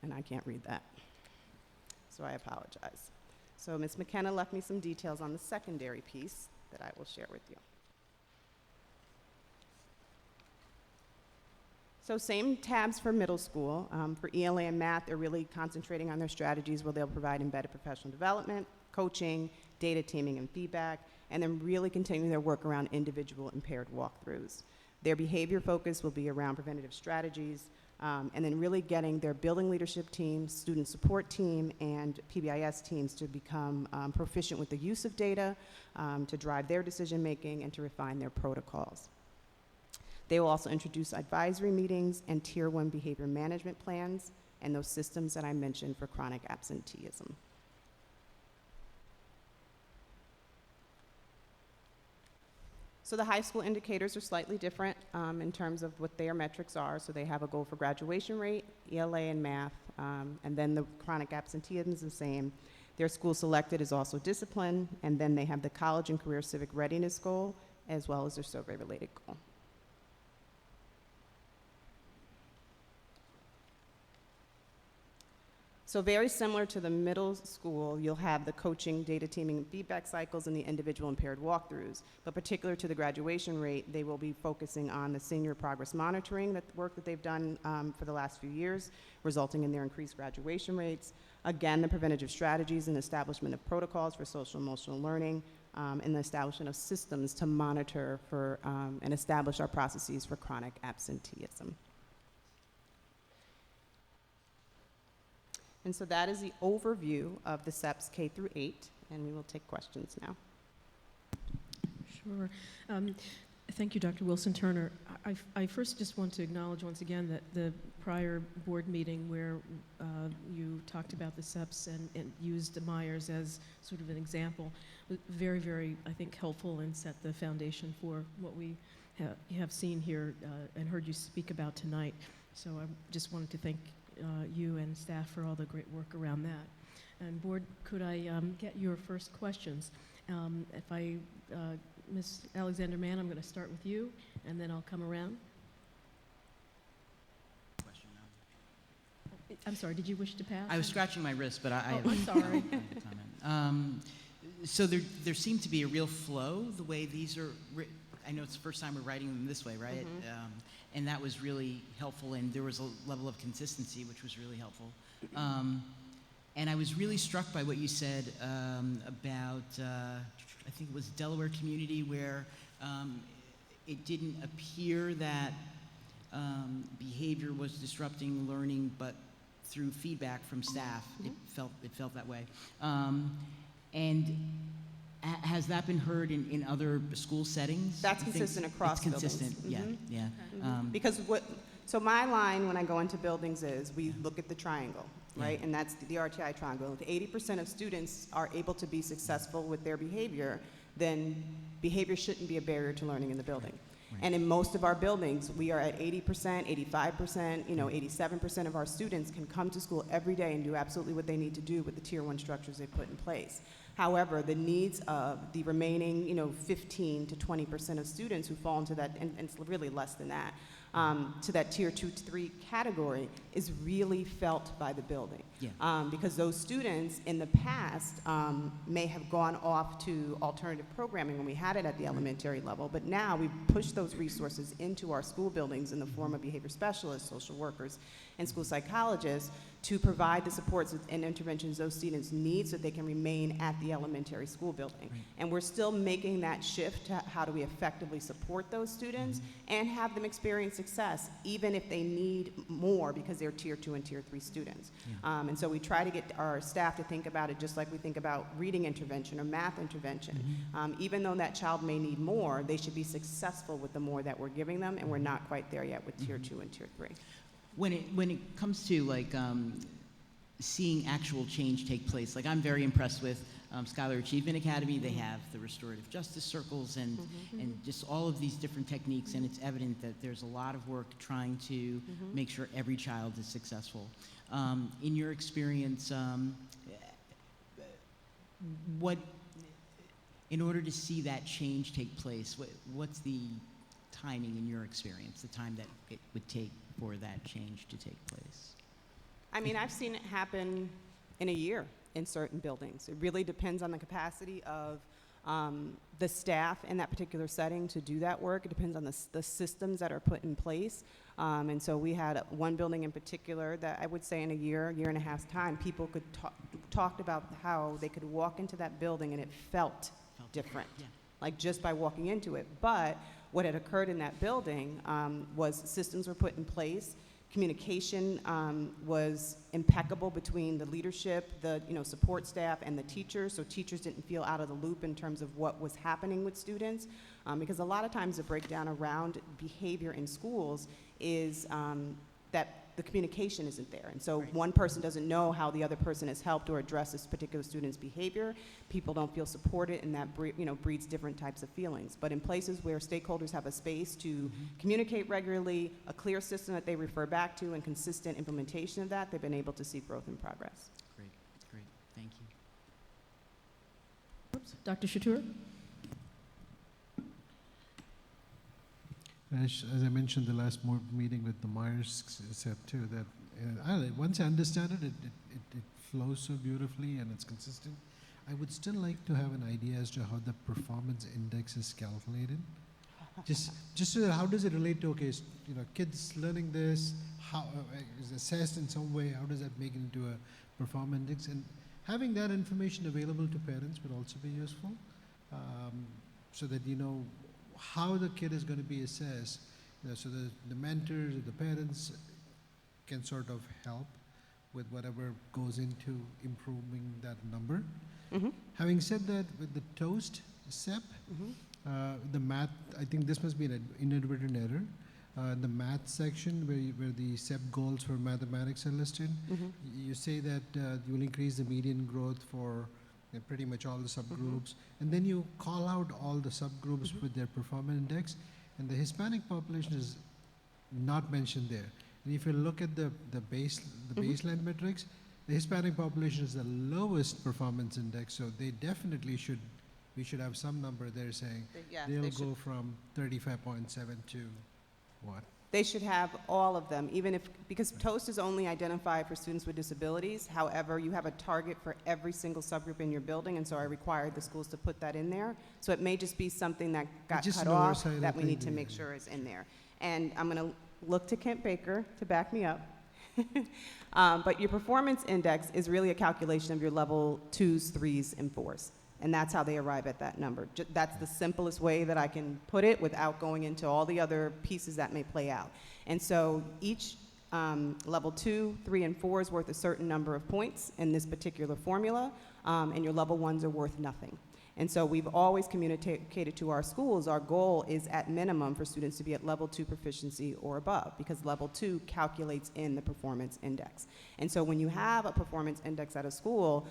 And I can't read that, so I apologize. So Ms. McKenna left me some details on the secondary piece that I will share with you. So same tabs for middle school. For ELA and math, they're really concentrating on their strategies where they'll provide embedded professional development, coaching, data teaming and feedback, and then really continuing their work around individual impaired walkthroughs. Their behavior focus will be around preventative strategies, and then really getting their building leadership team, student support team, and PBIS teams to become proficient with the use of data, to drive their decision making, and to refine their protocols. They will also introduce advisory meetings and Tier 1 behavior management plans and those systems that I mentioned for chronic absenteeism. So the high school indicators are slightly different in terms of what their metrics are. So they have a goal for graduation rate, ELA, and math, and then the chronic absenteeism is the same. Their school selected is also discipline, and then they have the college and career civic readiness goal, as well as their survey-related goal. So very similar to the middle school, you'll have the coaching, data teaming, and feedback cycles and the individual impaired walkthroughs. But particular to the graduation rate, they will be focusing on the senior progress monitoring, that work that they've done for the last few years, resulting in their increased graduation rates. Again, the preventative strategies and establishment of protocols for social emotional learning, and the establishment of systems to monitor for and establish our processes for chronic absenteeism. And so that is the overview of the SEPs K through 8, and we will take questions now. Sure. Thank you, Dr. Wilson-Turner. I first just want to acknowledge once again that the prior board meeting where you talked about the SEPs and used Myers as sort of an example was very, very, I think, helpful and set the foundation for what we have seen here and heard you speak about tonight. So I just wanted to thank you and staff for all the great work around that. And board, could I get your first questions? Ms. Alexander-Mann, I'm going to start with you, and then I'll come around. I'm sorry, did you wish to pass? I was scratching my wrist, but I have I'm sorry. a comment. So there seemed to be a real flow, the way these are I know it's the first time we're writing them this way, right? Mm-hmm. And that was really helpful, and there was a level of consistency, which was really helpful. And I was really struck by what you said about, I think it was Delaware Community, where it didn't appear that behavior was disrupting learning, but through feedback from staff, it felt that way. And has that been heard in other school settings? That's consistent across buildings. It's consistent, Mm-hmm. yeah. Because so my line when I go into buildings is we look at the triangle, right? Yeah. And that's the RTI triangle. If 80% of students are able to be successful with their behavior, then behavior shouldn't be a barrier to learning in the building. Right. And in most of our buildings, we are at 80%, 85%, 87% of our students can come to school every day and do absolutely what they need to do with the Tier 1 structures they put in place. However, the needs of the remaining, 15 to 20% of students who fall into that, and it's really less than that, to that Tier 2 to 3 category is really felt by the building. Yeah. Because those students in the past may have gone off to alternative programming when we had it at the elementary level, but now we push those resources into our school buildings in the form of behavior specialists, social workers, and school psychologists to provide the supports and interventions those students need so they can remain at the elementary school building. Right. And we're still making that shift to how do we effectively support those students and have them experience success, even if they need more because they're Tier 2 and Tier 3 students. Yeah. And so we try to get our staff to think about it just like we think about reading intervention or math intervention. Even though that child may need more, they should be successful with the more that we're giving them, and we're not quite there yet with Tier 2 and Tier 3. When it comes to seeing actual change take place, like I'm very impressed with Scholar Achievement Academy. They have the restorative justice circles and just all of these different techniques, and it's evident that there's a lot of work trying to make sure every child is successful. In your experience, in order to see that change take place, what's the timing in your experience, the time that it would take for that change to take place? I mean, I've seen it happen in a year in certain buildings. It really depends on the capacity of the staff in that particular setting to do that work. It depends on the systems that are put in place. And so we had one building in particular that I would say in a year and a half's time, people could talked about how they could walk into that building and it felt different, like just by walking into it. But what had occurred in that building was systems were put in place. Communication was impeccable between the leadership, the support staff, and the teachers, so teachers didn't feel out of the loop in terms of what was happening with students, because a lot of times the breakdown around behavior in schools is that the communication isn't there. And so one person doesn't know how the other person has helped or addressed this particular student's behavior. People don't feel supported, and that breeds different types of feelings. But in places where stakeholders have a space to communicate regularly, a clear system that they refer back to, and consistent implementation of that, they've been able to see growth and progress. Great, great, thank you. Oops. Dr. Shatur? As I mentioned the last meeting with the Myers SEP too, that once I understand it, it flows so beautifully and it's consistent. I would still like to have an idea as to how the performance index is calculated. Just so that how does it relate to, okay, kids learning this, how is assessed in some way, how does that make it into a performance index? And having that information available to parents would also be useful, so that how the kid is going to be assessed, so the mentors or the parents can sort of help with whatever goes into improving that number. Having said that, with the TOAST SEP, the math, I think this must be an inadvertent error. The math section where the SEP goals for mathematics are listed, you say that you will increase the median growth for pretty much all the subgroups, and then you call out all the subgroups with their performance index, and the Hispanic population is not mentioned there. And if you look at the baseline metrics, the Hispanic population is the lowest performance index, so they definitely we should have some number there saying they'll go from 35.7 to what? They should have all of them, because TOAST is only identified for students with disabilities. However, you have a target for every single subgroup in your building, and so I required the schools to put that in there. So it may just be something that got cut off that we need to make sure is in there. And I'm going to look to Kent Baker to back me up. But your performance index is really a calculation of your level 2s, 3s, and 4s. And that's how they arrive at that number. That's the simplest way that I can put it without going into all the other pieces that may play out. And so each level 2, 3, and 4 is worth a certain number of points in this particular formula, and your level 1s are worth nothing. And so we've always communicated to our schools, our goal is at minimum for students to be at level 2 proficiency or above, because level 2 calculates in the performance index. And so when you have a performance index at a school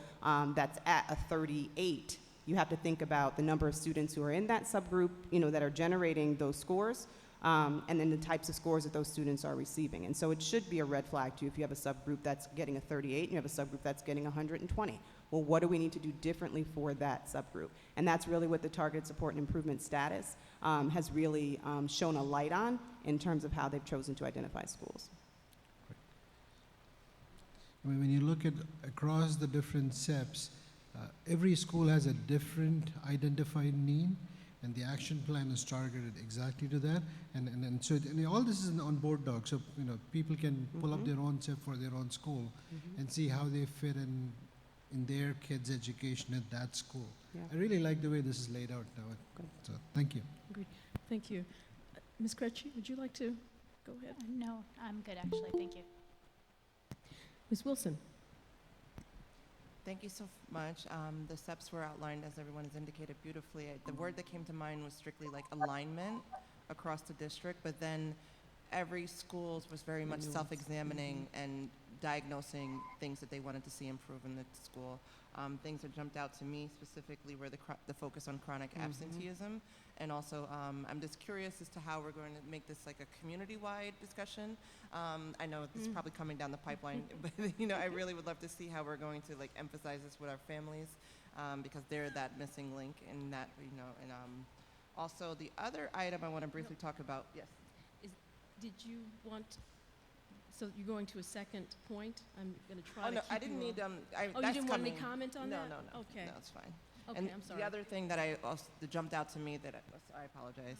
that's at a 38, you have to think about the number of students who are in that subgroup, that are generating those scores, and then the types of scores that those students are receiving. And so it should be a red flag to you if you have a subgroup that's getting a 38 and you have a subgroup that's getting 120. Well, what do we need to do differently for that subgroup? And that's really what the Targeted Support and Improvement Status has really shown a light on in terms of how they've chosen to identify schools. I mean, when you look at across the different SEPs, every school has a different identified need, and the action plan is targeted exactly to that. And so all this is on board doc, so people can pull up their own SEP for their own school and see how they fit in their kids' education at that school. Yeah. I really like the way this is laid out now. So thank you. Agreed. Thank you. Ms. Kretschy, would you like to go ahead? No, I'm good, actually. Thank you. Ms. Wilson? Thank you so much. The steps were outlined, as everyone has indicated beautifully. The word that came to mind was strictly like alignment across the district, but then every school was very much self-examining and diagnosing things that they wanted to see improve in the school. Things that jumped out to me specifically were the focus on chronic absenteeism, and also I'm just curious as to how we're going to make this like a community-wide discussion. I know this is probably coming down the pipeline, but I really would love to see how we're going to like emphasize this with our families, because they're that missing link in that, and also the other item I want to briefly talk about. Yes. Did you want? So you're going to a second point? I'm going to try to no, keep I didn't you need, you that's didn't want any coming. comment on that? No. Okay. No, it's fine. Okay, And I'm sorry. the other thing that that jumped out to me I apologize.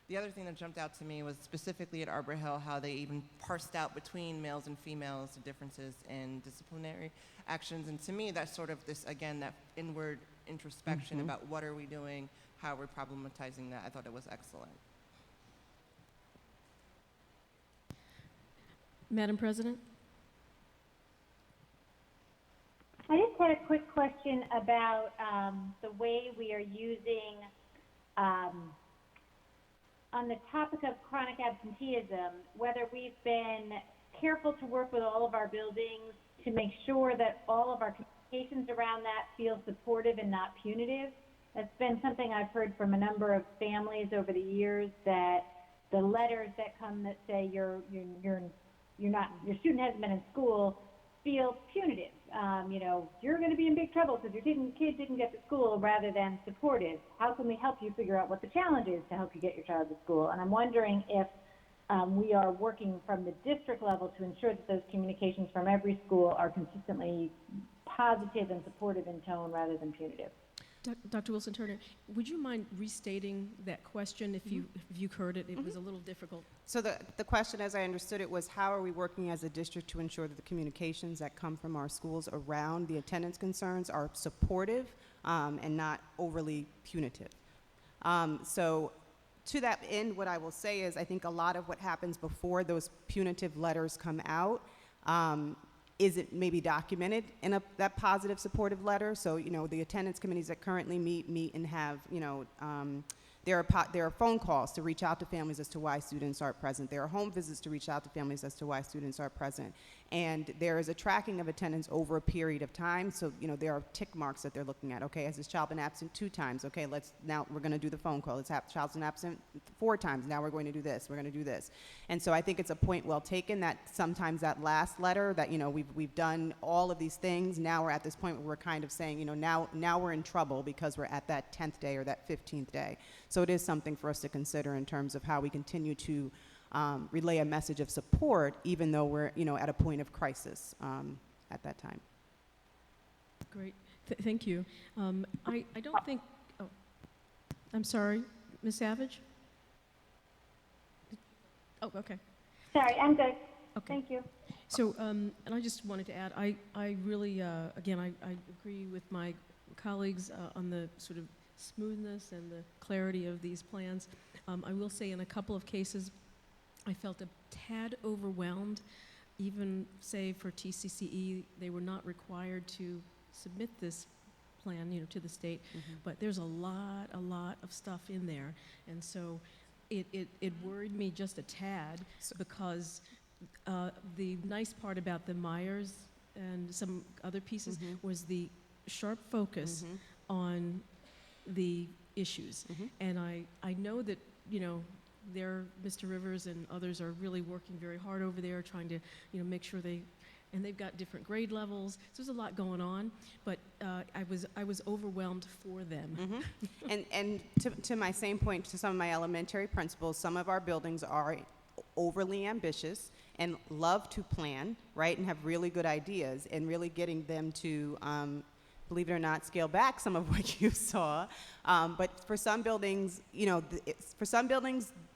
The other thing that jumped out to me was specifically at Arbor Hill, how they even parsed out between males and females the differences in disciplinary actions. And to me, that's sort of this, again, that inward introspection about what are we doing, how we're problematizing that. I thought it was excellent. Madam President? I just had a quick question about the way we are using, on the topic of chronic absenteeism, whether we've been careful to work with all of our buildings to make sure that all of our communications around that feel supportive and not punitive. That's been something I've heard from a number of families over the years, that the letters that come that say your student hasn't been in school feel punitive. You're going to be in big trouble because your kid didn't get to school, rather than supportive. How can we help you figure out what the challenge is to help you get your child to school? And I'm wondering if we are working from the district level to ensure that those communications from every school are consistently positive and supportive in tone rather than punitive. Dr. Wilson-Turner, would you mind restating that question if you heard it? It was a little difficult. So the question, as I understood it, was how are we working as a district to ensure that the communications that come from our schools around the attendance concerns are supportive and not overly punitive? So to that end, what I will say is I think a lot of what happens before those punitive letters come out isn't maybe documented in that positive supportive letter. So, the attendance committees that currently meet and have, there are phone calls to reach out to families as to why students aren't present. There are home visits to reach out to families as to why students aren't present. And there is a tracking of attendance over a period of time. So, there are tick marks that they're looking at. Okay, has this child been absent 2 times? Okay, now we're going to do the phone call. Child's been absent 4 times. Now we're going to do this. We're going to do this. And so I think it's a point well taken that sometimes that last letter that, we've done all of these things. Now we're at this point where we're kind of saying, now we're in trouble because we're at that 10th day or that 15th day. So it is something for us to consider in terms of how we continue to relay a message of support, even though we're, at a point of crisis at that time. Great. Thank you. I don't think, I'm sorry, Ms. Savage? Oh, okay. Sorry, I'm good. Okay. Thank you. So, and I just wanted to add, I really, again, I agree with my colleagues on the sort of smoothness and the clarity of these plans. I will say in a couple of cases, I felt a tad overwhelmed. Even, say, for TCCE, they were not required to submit this plan, to the state, but there's a lot of stuff in there. And so it worried me just a tad because the nice part about the Myers and some other pieces was the sharp focus on the issues. And I know that, Mr. Rivers and others are really working very hard over there trying to, make sure and they've got different grade levels. So there's a lot going on, but I was overwhelmed for them. And to my same point, to some of my elementary principals, some of our buildings are overly ambitious and love to plan, right, and have really good ideas, and really getting them to, believe it or not, scale back some of what you saw. But for some buildings,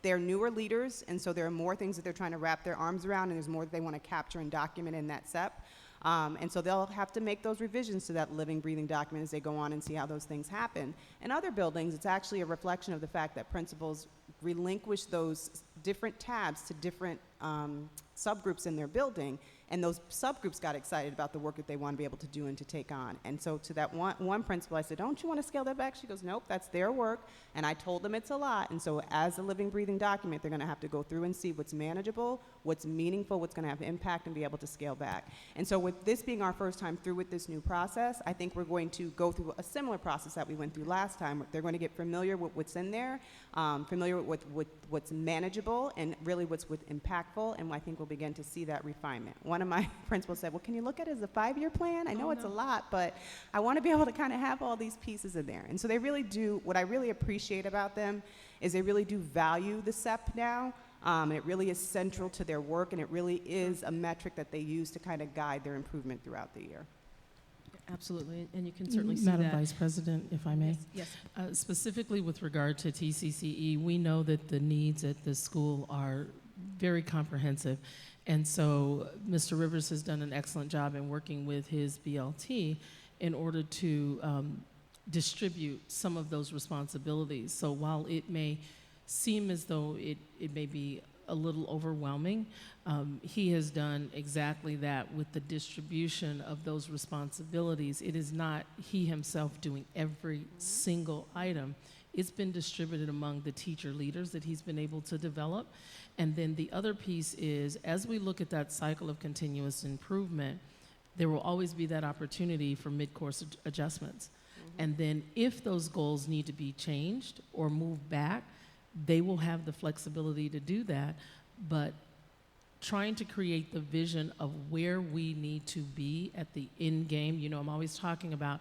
they're newer leaders, and so there are more things that they're trying to wrap their arms around, and there's more that they want to capture and document in that SEP. And so they'll have to make those revisions to that living, breathing document as they go on and see how those things happen. In other buildings, it's actually a reflection of the fact that principals relinquish those different tabs to different subgroups in their building, and those subgroups got excited about the work that they want to be able to do and to take on. And so to that one principal, I said, don't you want to scale that back? She goes, nope, that's their work. And I told them it's a lot. And so as a living, breathing document, they're going to have to go through and see what's manageable, what's meaningful, what's going to have impact, and be able to scale back. And so with this being our first time through with this new process, I think we're going to go through a similar process that we went through last time. They're going to get familiar with what's in there, familiar with what's manageable, and really what's impactful, and I think we'll begin to see that refinement. One of my principals said, well, can you look at it as a 5-year plan? I know it's a lot, but I want to be able to kind of have all these pieces in there. And so they really do, what I really appreciate about them is they really do value the SEP now. It really is central to their work, and it really is a metric that they use to kind of guide their improvement throughout the year. Absolutely, and you can certainly see that. Madam Vice President, if I may. Yes. Specifically with regard to TCCE, we know that the needs at the school are very comprehensive. And so Mr. Rivers has done an excellent job in working with his BLT in order to distribute some of those responsibilities. So while it may seem as though it may be a little overwhelming, he has done exactly that with the distribution of those responsibilities. It is not he himself doing every single item. It's been distributed among the teacher leaders that he's been able to develop. And then the other piece is, as we look at that cycle of continuous improvement, there will always be that opportunity for mid-course adjustments. And then if those goals need to be changed or moved back, they will have the flexibility to do that. But trying to create the vision of where we need to be at the end game, you know, I'm always talking about,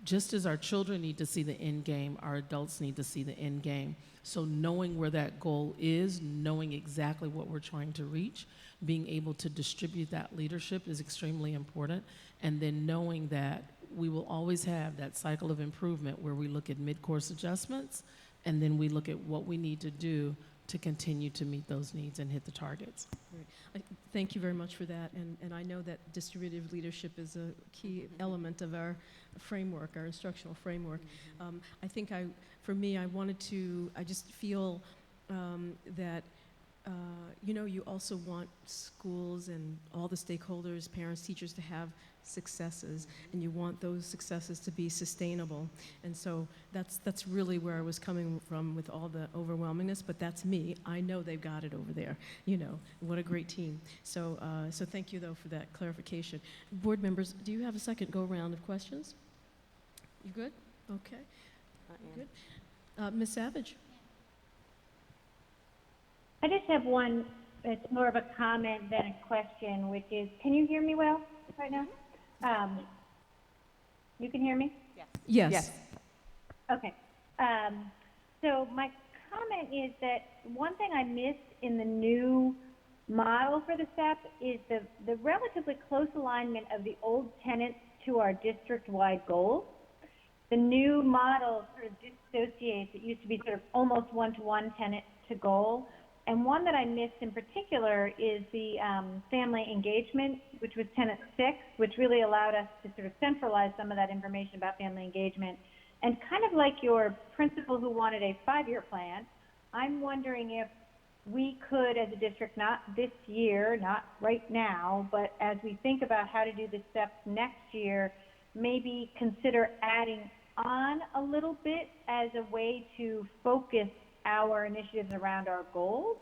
just as our children need to see the end game, our adults need to see the end game. So knowing where that goal is, knowing exactly what we're trying to reach, being able to distribute that leadership is extremely important. And then knowing that we will always have that cycle of improvement where we look at mid-course adjustments, and then we look at what we need to do to continue to meet those needs and hit the targets. Great. Thank you very much for that, and I know that distributive leadership is a key element of our framework, our instructional framework. I think for me, I just feel that, you know, you also want schools and all the stakeholders, parents, teachers to have successes, and you want those successes to be sustainable. And so that's really where I was coming from with all the overwhelmingness, but that's me. I know they've got it over there. You know, what a great team. So thank you, though, for that clarification. Board members, do you have a second go-round of questions? You good? Okay. Good. Ms. Savage? I just have one, it's more of a comment than a question, which is, can you hear me well right now? You can hear me? Yes. Yes. Okay. So my comment is that one thing I missed in the new model for the STEP is the relatively close alignment of the old tenets to our district-wide goals. The new model sort of dissociates. It used to be sort of almost one-to-one tenet to goal. And one that I missed in particular is the family engagement, which was tenet 6, which really allowed us to sort of centralize some of that information about family engagement. And kind of like your principal who wanted a 5-year plan, I'm wondering if we could, as a district, not this year, not right now, but as we think about how to do the steps next year, maybe consider adding on a little bit as a way to focus our initiatives around our goals,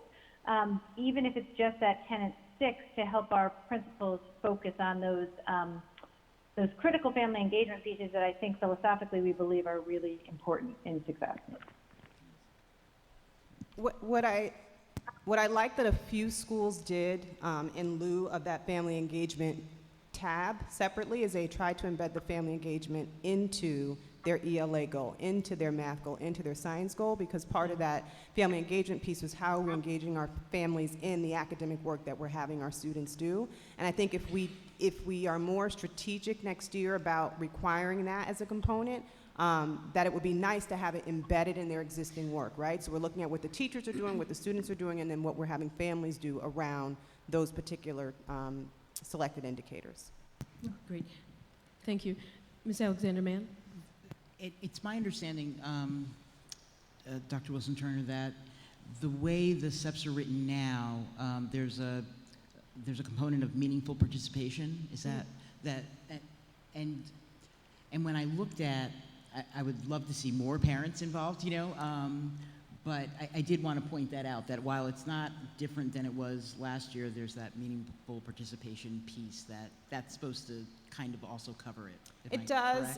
even if it's just that tenet 6, to help our principals focus on those critical family engagement pieces that I think philosophically we believe are really important in success. What I like that a few schools did in lieu of that family engagement tab separately is they tried to embed the family engagement into their ELA goal, into their math goal, into their science goal, because part of that family engagement piece was how we're engaging our families in the academic work that we're having our students do. And I think if we are more strategic next year about requiring that as a component, that it would be nice to have it embedded in their existing work, right? So we're looking at what the teachers are doing, what the students are doing, and then what we're having families do around those particular selected indicators. Great. Thank you. Ms. Alexander-Mann? It's my understanding, Dr. Wilson-Turner, that the way the SEPs are written now, there's a component of meaningful participation. Is that and when I looked at, I would love to see more parents involved, you know, but I did want to point that out, that while it's not different than it was last year, there's that meaningful participation piece that's supposed to kind of also cover it. It does,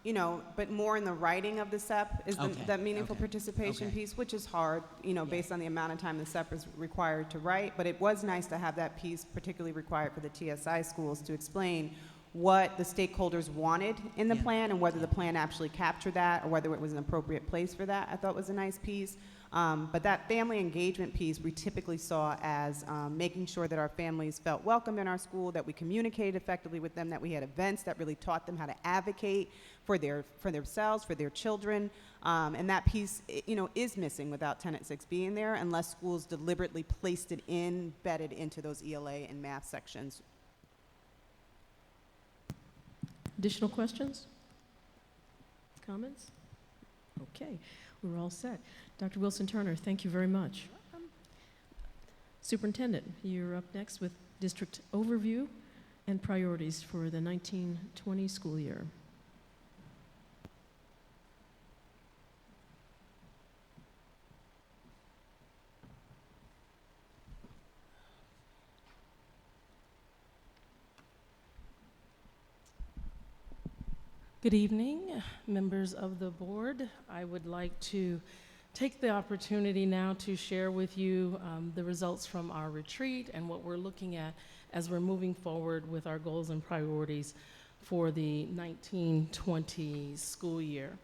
you know, but more in the writing of the SEP is that meaningful participation piece, which is hard, you know, based on the amount of time the SEP is required to write. But it was nice to have that piece particularly required for the TSI schools to explain what the stakeholders wanted in the plan and whether the plan actually captured that or whether it was an appropriate place for that. I thought was a nice piece. But that family engagement piece we typically saw as making sure that our families felt welcome in our school, that we communicated effectively with them, that we had events that really taught them how to advocate for themselves, for their children. And that piece, is missing without Tenet 6 being there, unless schools deliberately placed it embedded into those ELA and math sections. Additional questions? Comments? Okay, we're all set. Dr. Wilson-Turner, thank you very much. Superintendent, you're up next with district overview and priorities for the 1920 school year. Good evening, members of the board. I would like to take the opportunity now to share with you the results from our retreat and what we're looking at as we're moving forward with our goals and priorities for the 1920 school year.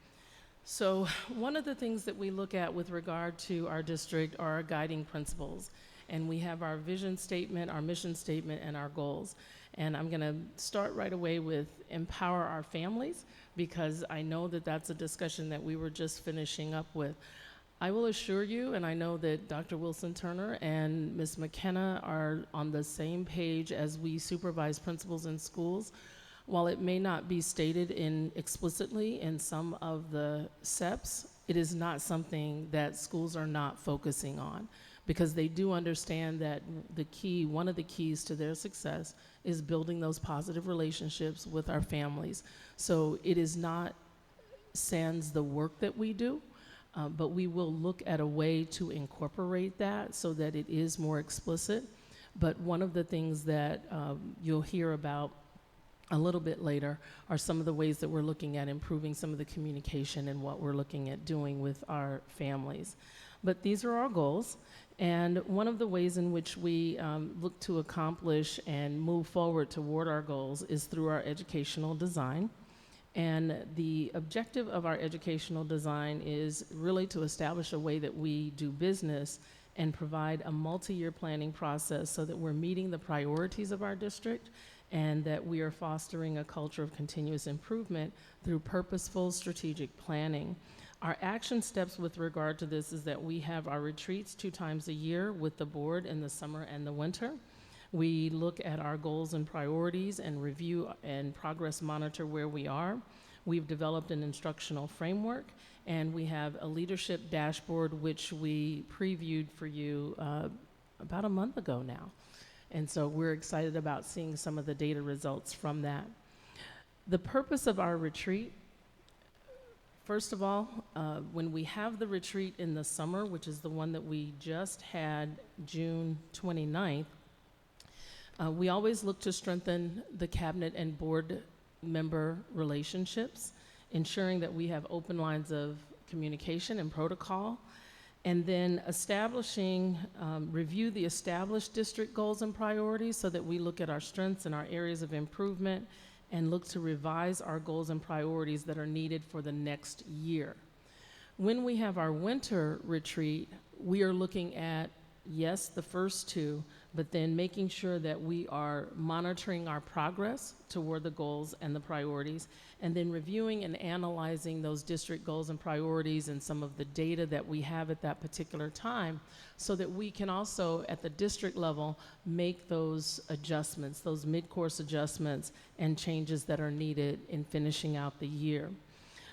So one of the things that we look at with regard to our district are our guiding principles. And we have our vision statement, our mission statement, and our goals. And I'm going to start right away with empower our families, because I know that that's a discussion that we were just finishing up with. I will assure you, and I know that Dr. Wilson-Turner and Ms. McKenna are on the same page as we supervise principals in schools. While it may not be stated explicitly in some of the SEPs, it is not something that schools are not focusing on, because they do understand that one of the keys to their success is building those positive relationships with our families. So it is not sans the work that we do, but we will look at a way to incorporate that so that it is more explicit. But one of the things that you'll hear about a little bit later are some of the ways that we're looking at improving some of the communication and what we're looking at doing with our families. But these are our goals. And one of the ways in which we look to accomplish and move forward toward our goals is through our educational design. And the objective of our educational design is really to establish a way that we do business and provide a multi-year planning process so that we're meeting the priorities of our district and that we are fostering a culture of continuous improvement through purposeful strategic planning. Our action steps with regard to this is that we have our retreats 2 times a year with the board in the summer and the winter. We look at our goals and priorities and review and progress monitor where we are. We've developed an instructional framework, and we have a leadership dashboard which we previewed for you about a month ago now. And so we're excited about seeing some of the data results from that. The purpose of our retreat, first of all, when we have the retreat in the summer, which is the one that we just had June 29th, we always look to strengthen the cabinet and board member relationships, ensuring that we have open lines of communication and protocol, and then review the established district goals and priorities so that we look at our strengths and our areas of improvement and look to revise our goals and priorities that are needed for the next year. When we have our winter retreat, we are looking at, yes, the first 2, but then making sure that we are monitoring our progress toward the goals and the priorities, and then reviewing and analyzing those district goals and priorities and some of the data that we have at that particular time so that we can also, at the district level, make those adjustments, those mid-course adjustments and changes that are needed in finishing out the year.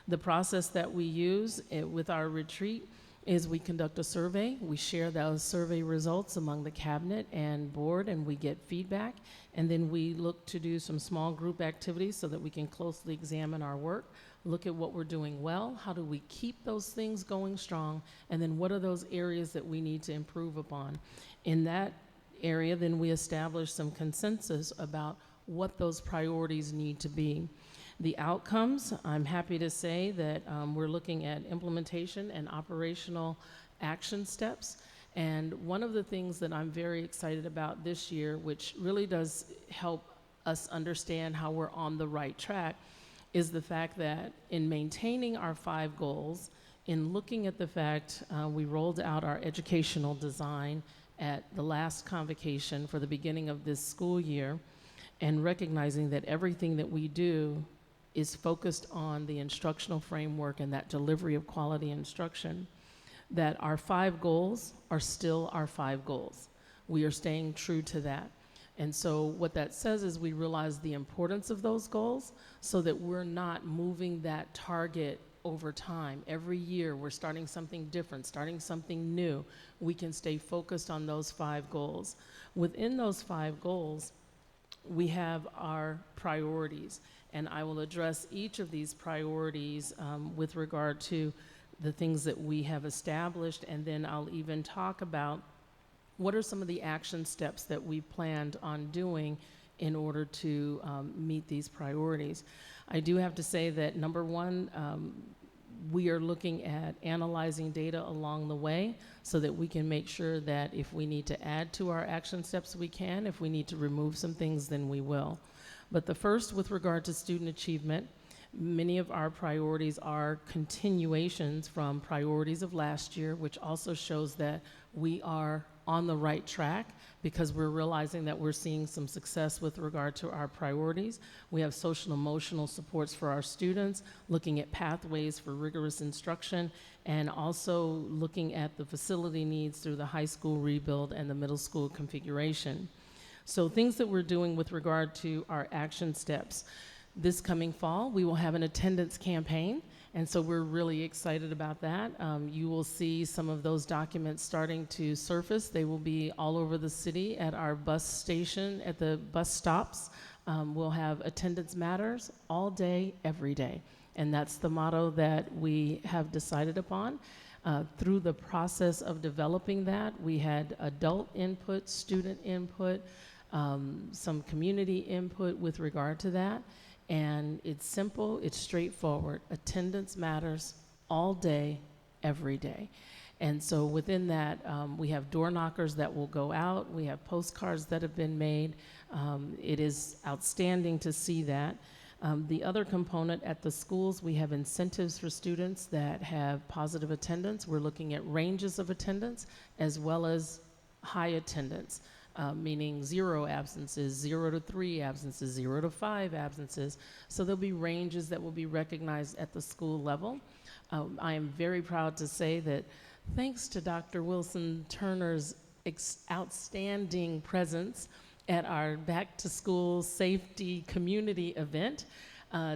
The process that we use with our retreat is we conduct a survey. We share those survey results among the cabinet and board, and we get feedback. And then we look to do some small group activities so that we can closely examine our work, look at what we're doing well, how do we keep those things going strong, and then what are those areas that we need to improve upon. In that area, then we establish some consensus about what those priorities need to be. The outcomes, I'm happy to say that we're looking at implementation and operational action steps. And one of the things that I'm very excited about this year, which really does help us understand how we're on the right track, is the fact that in maintaining our 5 goals, In looking at the fact, we rolled out our educational design at the last convocation for the beginning of this school year, and recognizing that everything that we do is focused on the instructional framework and that delivery of quality instruction, that our 5 goals are still our 5 goals. We are staying true to that. And so what that says is we realize the importance of those goals so that we're not moving that target over time. Every year we're starting something different, starting something new. We can stay focused on those 5 goals. Within those 5 goals, we have our priorities, and I will address each of these priorities with regard to the things that we have established, and then I'll even talk about what are some of the action steps that we planned on doing in order to meet these priorities. I do have to say that number one, we are looking at analyzing data along the way so that we can make sure that if we need to add to our action steps, we can. If we need to remove some things, then we will. But the first, with regard to student achievement, many of our priorities are continuations from priorities of last year, which also shows that we are on the right track because we're realizing that we're seeing some success with regard to our priorities. We have social emotional supports for our students, looking at pathways for rigorous instruction, and also looking at the facility needs through the high school rebuild and the middle school configuration. So things that we're doing with regard to our action steps. This coming fall, we will have an attendance campaign, and so we're really excited about that. You will see some of those documents starting to surface. They will be all over the city at our bus station, at the bus stops. We'll have attendance matters all day, every day, and that's the motto that we have decided upon. Through the process of developing that, we had adult input, student input, some community input with regard to that. And it's simple, it's straightforward. Attendance matters all day, every day. And so within that, we have door knockers that will go out. We have postcards that have been made. It is outstanding to see that. The other component at the schools, we have incentives for students that have positive attendance. We're looking at ranges of attendance as well as high attendance. Meaning 0 absences, 0 to 3 absences, 0 to 5 absences. So there'll be ranges that will be recognized at the school level. I am very proud to say that thanks to Dr. Wilson Turner's outstanding presence at our Back to School Safety Community event,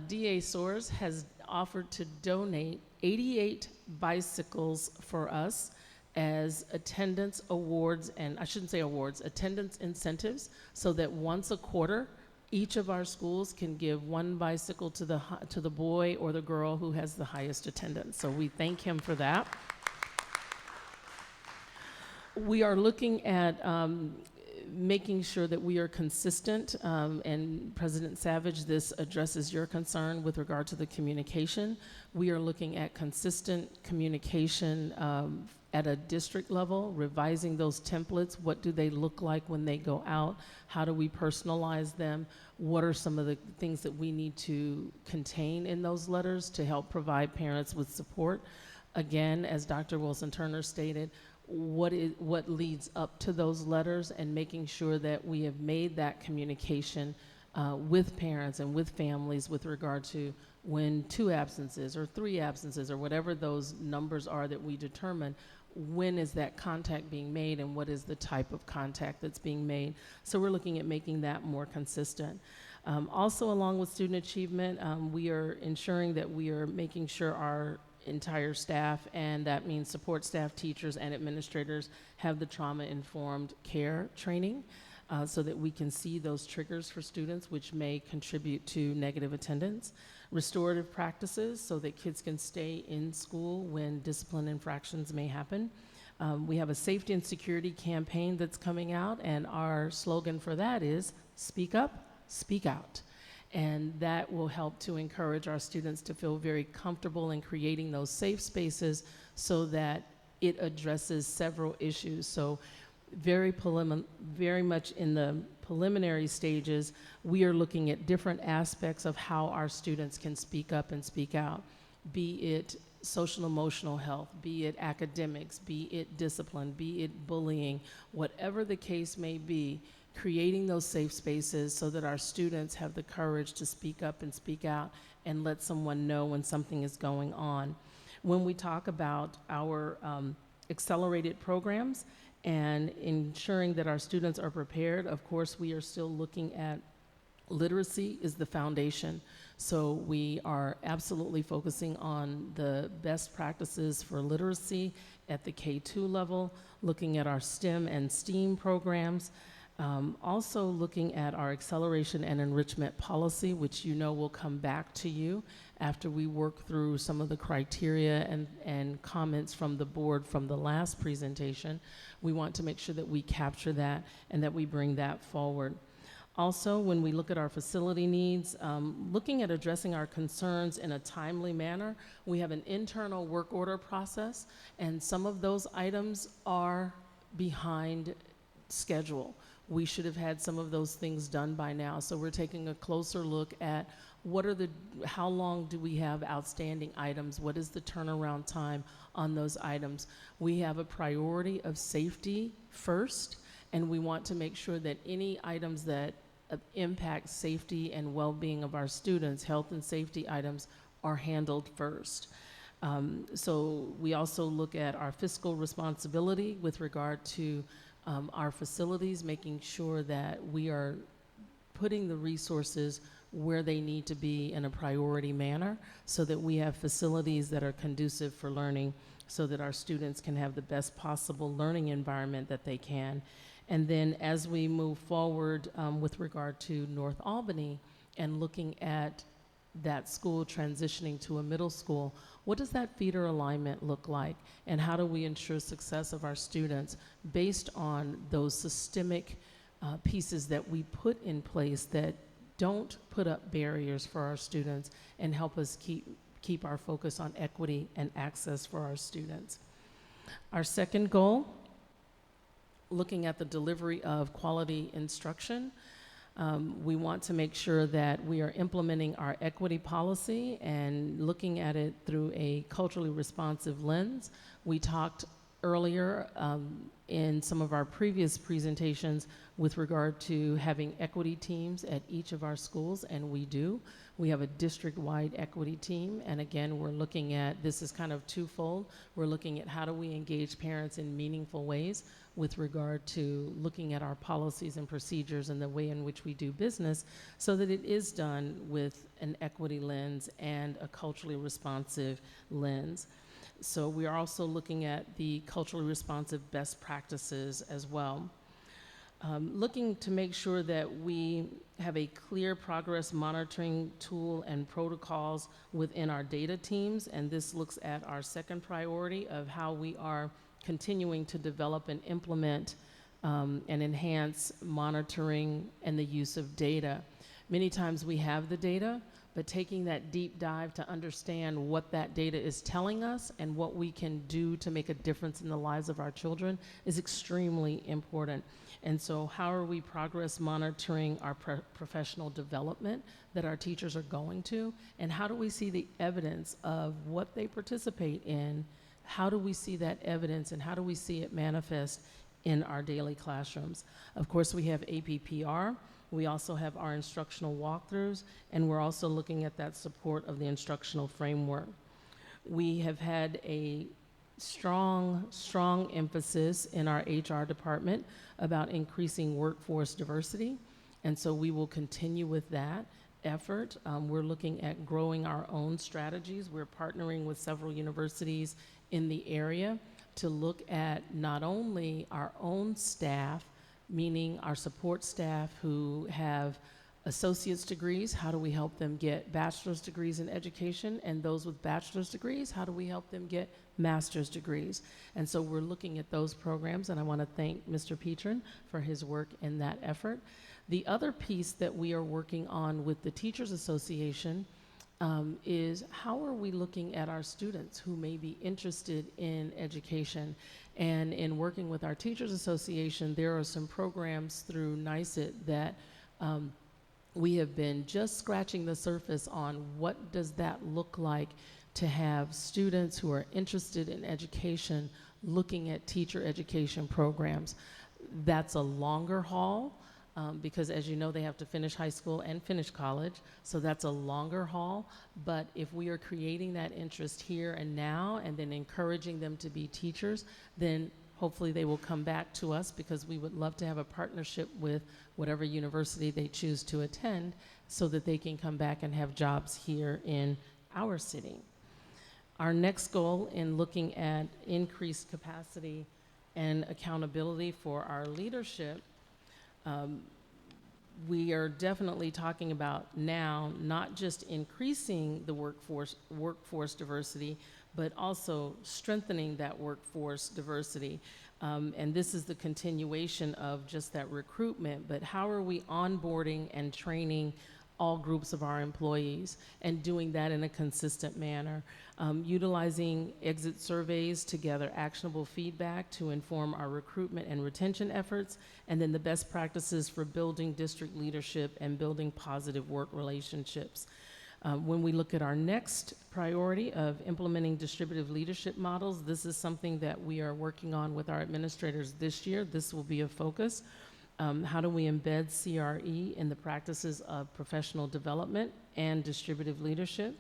DA Soares has offered to donate 88 bicycles for us as attendance awards, and I shouldn't say awards, attendance incentives, so that once a quarter, each of our schools can give 1 bicycle to the boy or the girl who has the highest attendance. So we thank him for that. We are looking at making sure that we are consistent, and President Savage, this addresses your concern with regard to the communication. We are looking at consistent communication at a district level, revising those templates. What do they look like when they go out? How do we personalize them? What are some of the things that we need to contain in those letters to help provide parents with support? Again, as Dr. Wilson Turner stated, what leads up to those letters, and making sure that we have made that communication with parents and with families with regard to when 2 absences or 3 absences or whatever those numbers are that we determine, when is that contact being made and what is the type of contact that's being made. So we're looking at making that more consistent. Also, along with student achievement, we are ensuring that we are making sure our entire staff, and that means support staff, teachers, and administrators, have the trauma-informed care training so that we can see those triggers for students which may contribute to negative attendance. Restorative practices so that kids can stay in school when discipline infractions may happen. We have a safety and security campaign that's coming out, and our slogan for that is speak up, speak out. And that will help to encourage our students to feel very comfortable in creating those safe spaces so that it addresses several issues. So very much in the preliminary stages, we are looking at different aspects of how our students can speak up and speak out, be it social emotional health, be it academics, be it discipline, be it bullying, whatever the case may be, creating those safe spaces so that our students have the courage to speak up and speak out and let someone know when something is going on. When we talk about our accelerated programs and ensuring that our students are prepared, of course, we are still looking at literacy is the foundation. So we are absolutely focusing on the best practices for literacy at the K-2 level, looking at our STEM and STEAM programs, also looking at our acceleration and enrichment policy, which you know will come back to you after we work through some of the criteria and comments from the board from the last presentation. We want to make sure that we capture that and that we bring that forward. Also, when we look at our facility needs, looking at addressing our concerns in a timely manner, we have an internal work order process, and some of those items are behind schedule. We should have had some of those things done by now. So we're taking a closer look at how long do we have outstanding items? What is the turnaround time on those items? We have a priority of safety first, and we want to make sure that any items that impact safety and well-being of our students, health and safety items, are handled first. So we also look at our fiscal responsibility with regard to our facilities, making sure that we are putting the resources where they need to be in a priority manner so that we have facilities that are conducive for learning so that our students can have the best possible learning environment that they can. And then as we move forward with regard to North Albany and looking at that school transitioning to a middle school, what does that feeder alignment look like? And how do we ensure success of our students based on those systemic pieces that we put in place that don't put up barriers for our students and help us keep our focus on equity and access for our students? Our second goal, looking at the delivery of quality instruction. We want to make sure that we are implementing our equity policy and looking at it through a culturally responsive lens. We talked earlier in some of our previous presentations with regard to having equity teams at each of our schools, and we do. We have a district-wide equity team, and again, we're looking at, this is kind of twofold. We're looking at how do we engage parents in meaningful ways with regard to looking at our policies and procedures and the way in which we do business so that it is done with an equity lens and a culturally responsive lens. So we are also looking at the culturally responsive best practices as well. Looking to make sure that we have a clear progress monitoring tool and protocols within our data teams, and this looks at our second priority of how we are continuing to develop and implement and enhance monitoring and the use of data. Many times we have the data, but taking that deep dive to understand what that data is telling us and what we can do to make a difference in the lives of our children is extremely important. And so how are we progress monitoring our professional development that our teachers are going to? And how do we see the evidence of what they participate in? How do we see that evidence and how do we see it manifest in our daily classrooms? Of course, we have APPR. We also have our instructional walkthroughs, and we're also looking at that support of the instructional framework. We have had a strong emphasis in our HR department about increasing workforce diversity, and so we will continue with that effort. We're looking at growing our own strategies. We're partnering with several universities in the area to look at not only our own staff, meaning our support staff who have associate's degrees, how do we help them get bachelor's degrees in education, and those with bachelor's degrees, how do we help them get master's degrees? And so we're looking at those programs, and I want to thank Mr. Petrin for his work in that effort. The other piece that we are working on with the Teachers Association is how are we looking at our students who may be interested in education? And in working with our Teachers Association, there are some programs through NYSET that we have been just scratching the surface on what does that look like to have students who are interested in education looking at teacher education programs. That's a longer haul because, as you know, they have to finish high school and finish college, so that's a longer haul. But if we are creating that interest here and now and then encouraging them to be teachers, then hopefully they will come back to us, because we would love to have a partnership with whatever university they choose to attend so that they can come back and have jobs here in our city. Our next goal in looking at increased capacity and accountability for our leadership, we are definitely talking about now not just increasing the workforce diversity, but also strengthening that workforce diversity. And this is the continuation of just that recruitment, but how are we onboarding and training all groups of our employees and doing that in a consistent manner? Utilizing exit surveys to gather actionable feedback to inform our recruitment and retention efforts, and then the best practices for building district leadership and building positive work relationships. When we look at our next priority of implementing distributive leadership models, this is something that we are working on with our administrators this year. This will be a focus. How do we embed CRE in the practices of professional development and distributive leadership?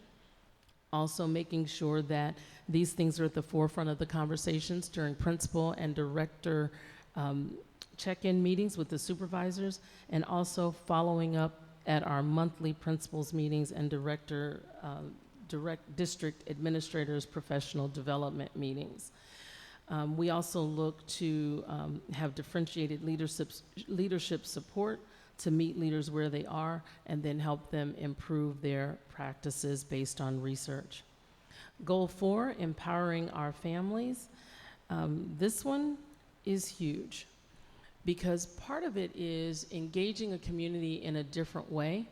Also making sure that these things are at the forefront of the conversations during principal and director check-in meetings with the supervisors, and also following up at our monthly principals meetings and district administrators professional development meetings. We also look to have differentiated leadership support to meet leaders where they are and then help them improve their practices based on research. Goal 4, empowering our families. This one is huge, because part of it is engaging a community in a different way,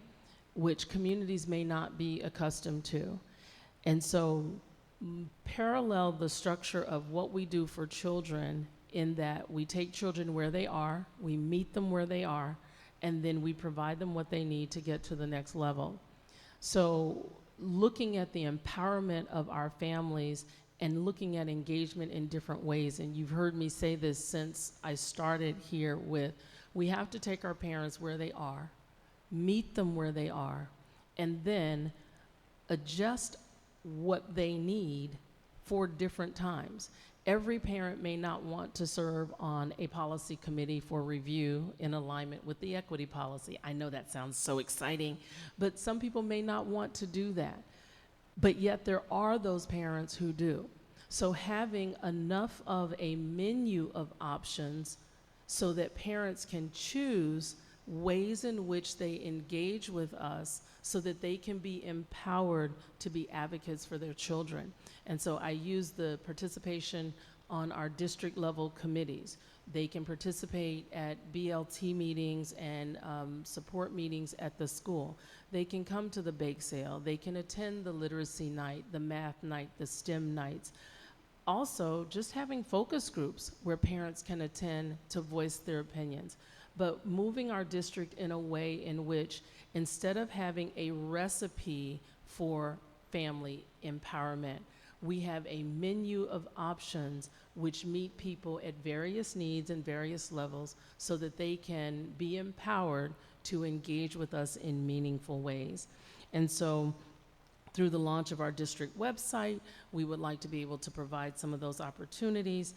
which communities may not be accustomed to. And so parallel the structure of what we do for children, in that we take children where they are, we meet them where they are, and then we provide them what they need to get to the next level. So looking at the empowerment of our families and looking at engagement in different ways, and you've heard me say this since I started here with, we have to take our parents where they are, meet them where they are, and then adjust what they need for different times. Every parent may not want to serve on a policy committee for review in alignment with the equity policy. I know that sounds so exciting, but some people may not want to do that. But yet there are those parents who do. So having enough of a menu of options so that parents can choose ways in which they engage with us so that they can be empowered to be advocates for their children. And so I use the participation on our district level committees. They can participate at BLT meetings and support meetings at the school. They can come to the bake sale. They can attend the literacy night, the math night, the STEM nights. Also, just having focus groups where parents can attend to voice their opinions. But moving our district in a way in which, instead of having a recipe for family empowerment, we have a menu of options which meet people at various needs and various levels so that they can be empowered to engage with us in meaningful ways. And so through the launch of our district website, we would like to be able to provide some of those opportunities,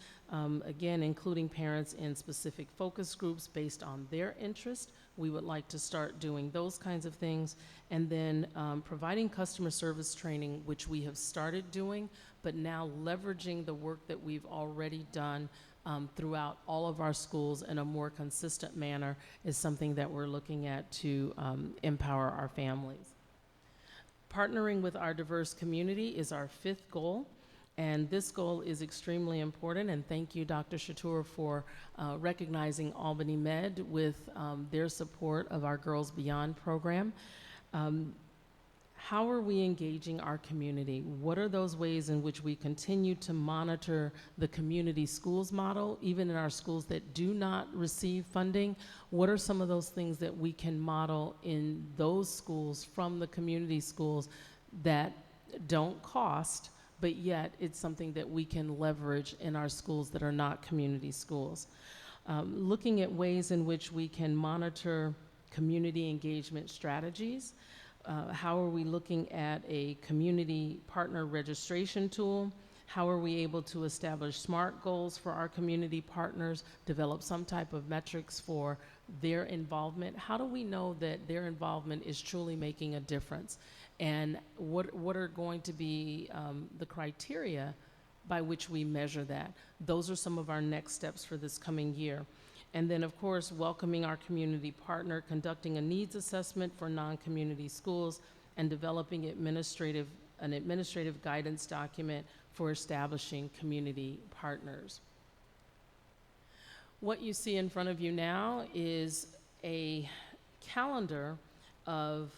again, including parents in specific focus groups based on their interest. We would like to start doing those kinds of things, and then providing customer service training, which we have started doing, but now leveraging the work that we've already done throughout all of our schools in a more consistent manner is something that we're looking at to empower our families. Partnering with our diverse community is our 5th goal, and this goal is extremely important, and thank you, Dr. Chatur, for recognizing Albany Med with their support of our Girls Beyond program. How are we engaging our community? What are those ways in which we continue to monitor the community schools model, even in our schools that do not receive funding? What are some of those things that we can model in those schools from the community schools that don't cost, but yet it's something that we can leverage in our schools that are not community schools. Looking at ways in which we can monitor community engagement strategies. How are we looking at a community partner registration tool? How are we able to establish SMART goals for our community partners, develop some type of metrics for their involvement? How do we know that their involvement is truly making a difference? And what are going to be the criteria by which we measure that? Those are some of our next steps for this coming year. And then, of course, welcoming our community partner, conducting a needs assessment for non-community schools, and developing an administrative guidance document for establishing community partners. What you see in front of you now is a calendar of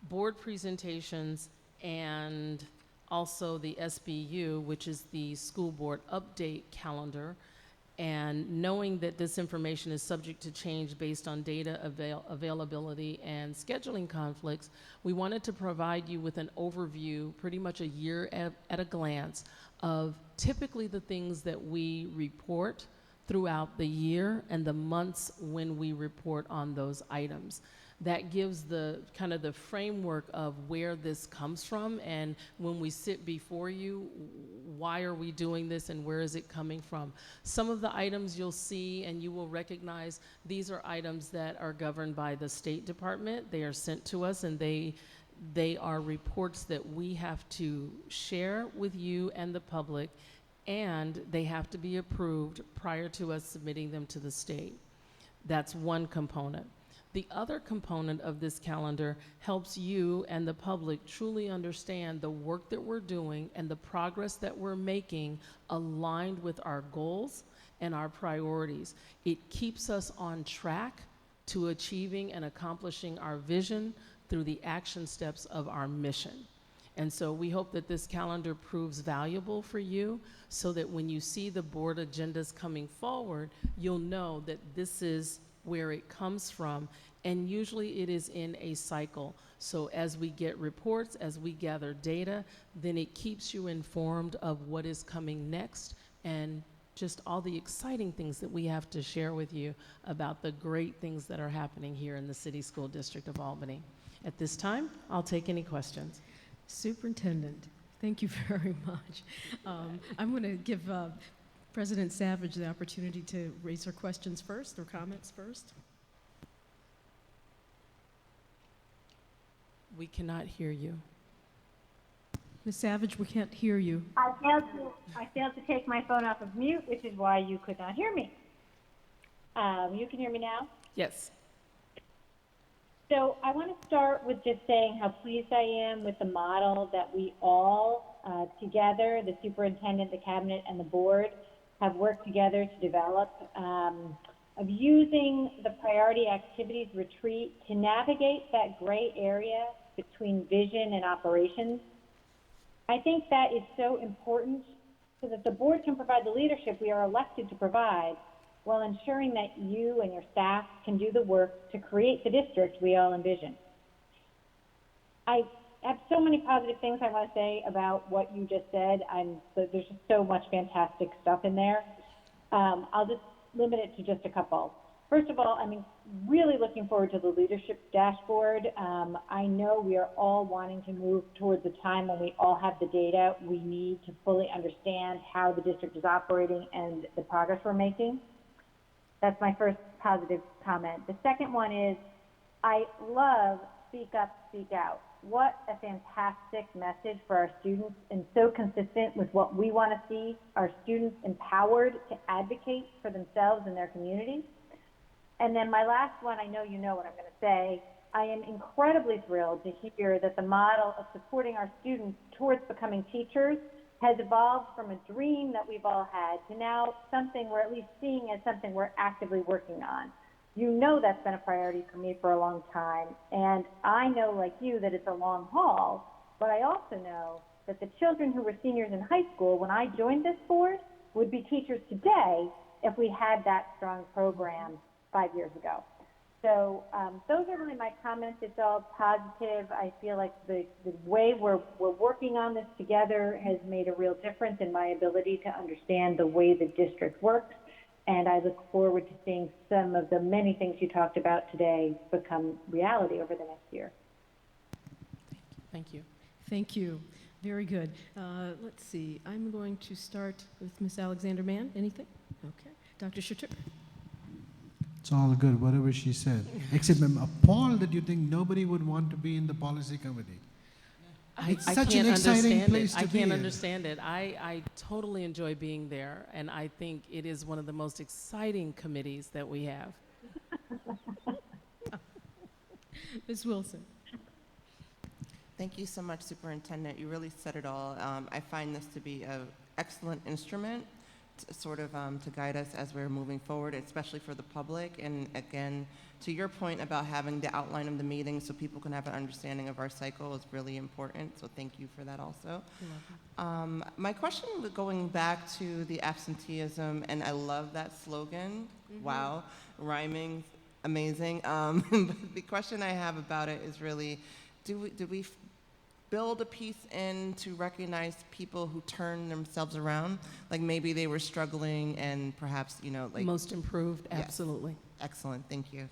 board presentations and also the SBU, which is the school board update calendar. And knowing that this information is subject to change based on data availability and scheduling conflicts, we wanted to provide you with an overview, pretty much a year at a glance, of typically the things that we report throughout the year and the months when we report on those items. That gives the kind of the framework of where this comes from, and when we sit before you, why are we doing this and where is it coming from? Some of the items you'll see and you will recognize, these are items that are governed by the State Department. They are sent to us, and they are reports that we have to share with you and the public, and they have to be approved prior to us submitting them to the state. That's one component. The other component of this calendar helps you and the public truly understand the work that we're doing and the progress that we're making aligned with our goals and our priorities. It keeps us on track to achieving and accomplishing our vision through the action steps of our mission. And so we hope that this calendar proves valuable for you, so that when you see the board agendas coming forward, you'll know that this is where it comes from, and usually it is in a cycle. So as we get reports, as we gather data, then it keeps you informed of what is coming next and just all the exciting things that we have to share with you about the great things that are happening here in the City School District of Albany. At this time, I'll take any questions. Superintendent, thank you very much. I'm going to give President Savage the opportunity to raise her questions first or comments first. We cannot hear you. Ms. Savage, we can't hear you. I failed to take my phone off of mute, which is why you could not hear me. You can hear me now? Yes. So I want to start with just saying how pleased I am with the model that we all together, the superintendent, the cabinet, and the board, have worked together to develop, of using the priority activities retreat to navigate that gray area between vision and operations. I think that is so important so that the board can provide the leadership we are elected to provide, while ensuring that you and your staff can do the work to create the district we all envision. I have so many positive things I want to say about what you just said. There's just so much fantastic stuff in there. I'll just limit it to just a couple. First of all, I'm really looking forward to the leadership dashboard. I know we are all wanting to move towards a time when we all have the data we need to fully understand how the district is operating and the progress we're making. That's my first positive comment. The second one is, I love Speak Up, Speak Out. What a fantastic message for our students, and so consistent with what we want to see our students empowered to advocate for themselves and their communities. And then my last one, I know you know what I'm going to say. I am incredibly thrilled to hear that the model of supporting our students towards becoming teachers has evolved from a dream that we've all had to now something we're at least seeing as something we're actively working on. You know that's been a priority for me for a long time, and I know, like you, that it's a long haul, but I also know that the children who were seniors in high school when I joined this board would be teachers today if we had that strong program 5 years ago. So those are really my comments. It's all positive. I feel like the way we're working on this together has made a real difference in my ability to understand the way the district works. And I look forward to seeing some of the many things you talked about today become reality over the next year. Thank you. Thank you. Very good. Let's see. I'm going to start with Ms. Alexander-Mann. Anything? Okay. Dr. Chatur. It's all good, whatever she said. Except I'm appalled that you think nobody would want to be in the policy committee. It's such an exciting place to be I can't in. understand it. I totally enjoy being there, and I think it is one of the most exciting committees that we have. Ms. Wilson. Thank you so much, Superintendent. You really said it all. I find this to be an excellent instrument to guide us as we're moving forward, especially for the public. And again, to your point about having the outline of the meeting so people can have an understanding of our cycle is really important. So thank you for that also. My question going back to the absenteeism, and I love that slogan. Wow, rhyming, amazing. But the question I have about it is really, do we build a piece in to recognize people who turn themselves around? Like maybe they were struggling and perhaps, like... Most improved, Yes. absolutely. Excellent, thank you.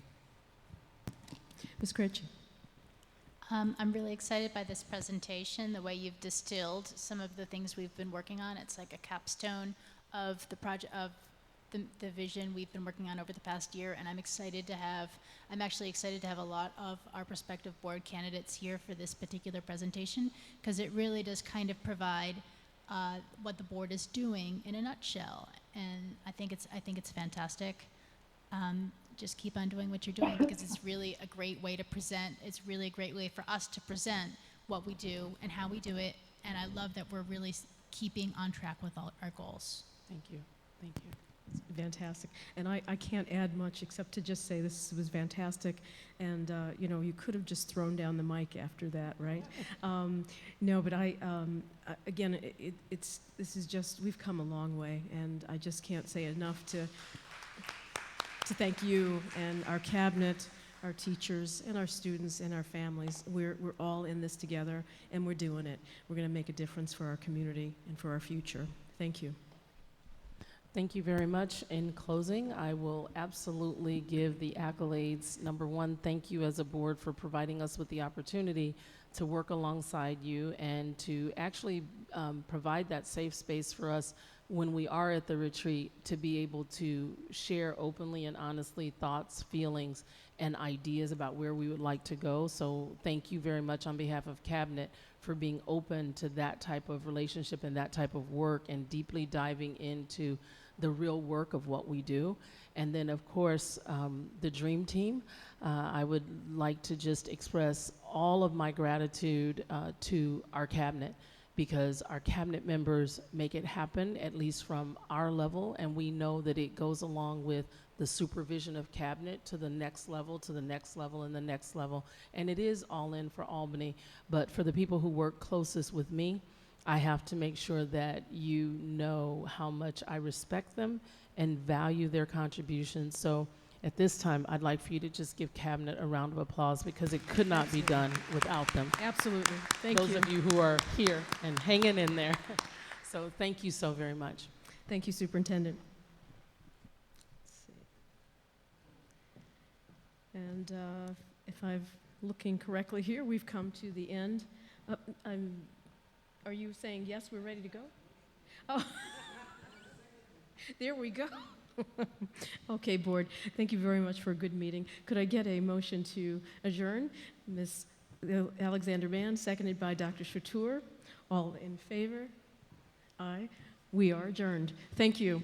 Ms. Krejci. I'm really excited by this presentation, the way you've distilled some of the things we've been working on. It's like a capstone of the project, of the vision we've been working on over the past year, and I'm actually excited to have a lot of our prospective board candidates here for this particular presentation, because it really does kind of provide what the board is doing in a nutshell, and I think it's fantastic. Just keep on doing what you're doing, because it's really a great way to present. It's really a great way for us to present what we do and how we do it, and I love that we're really keeping on track with all our goals. Thank you. Thank you. Fantastic. And I can't add much except to just say this was fantastic. And, you could have just thrown down the mic after that, right? No, but again, this is just, we've come a long way. And I just can't say enough to thank you and our cabinet, our teachers, and our students, and our families. We're all in this together, and we're doing it. We're going to make a difference for our community and for our future. Thank you. Thank you very much. In closing, I will absolutely give the accolades. Number one, thank you as a board for providing us with the opportunity to work alongside you and to actually provide that safe space for us when we are at the retreat to be able to share openly and honestly thoughts, feelings, and ideas about where we would like to go. So thank you very much on behalf of Cabinet for being open to that type of relationship and that type of work and deeply diving into the real work of what we do. And then, of course, the Dream Team. I would like to just express all of my gratitude to our cabinet, because our cabinet members make it happen, at least from our level, and we know that it goes along with the supervision of cabinet to the next level, to the next level, and the next level. And it is all in for Albany. But for the people who work closest with me, I have to make sure that you know how much I respect them and value their contributions. So at this time, I'd like for you to just give Cabinet a round of applause, because it could not be done without them. Absolutely. Thank you. Those of you who are here and hanging in there. So thank you so very much. Thank you, Superintendent. Let's see. And if I'm looking correctly here, we've come to the end. Are you saying yes, we're ready to go? Oh, there we go. Okay, board, thank you very much for a good meeting. Could I get a motion to adjourn? Ms. Alexander-Mann, seconded by Dr. Chatur. All in favor? Aye. We are adjourned. Thank you.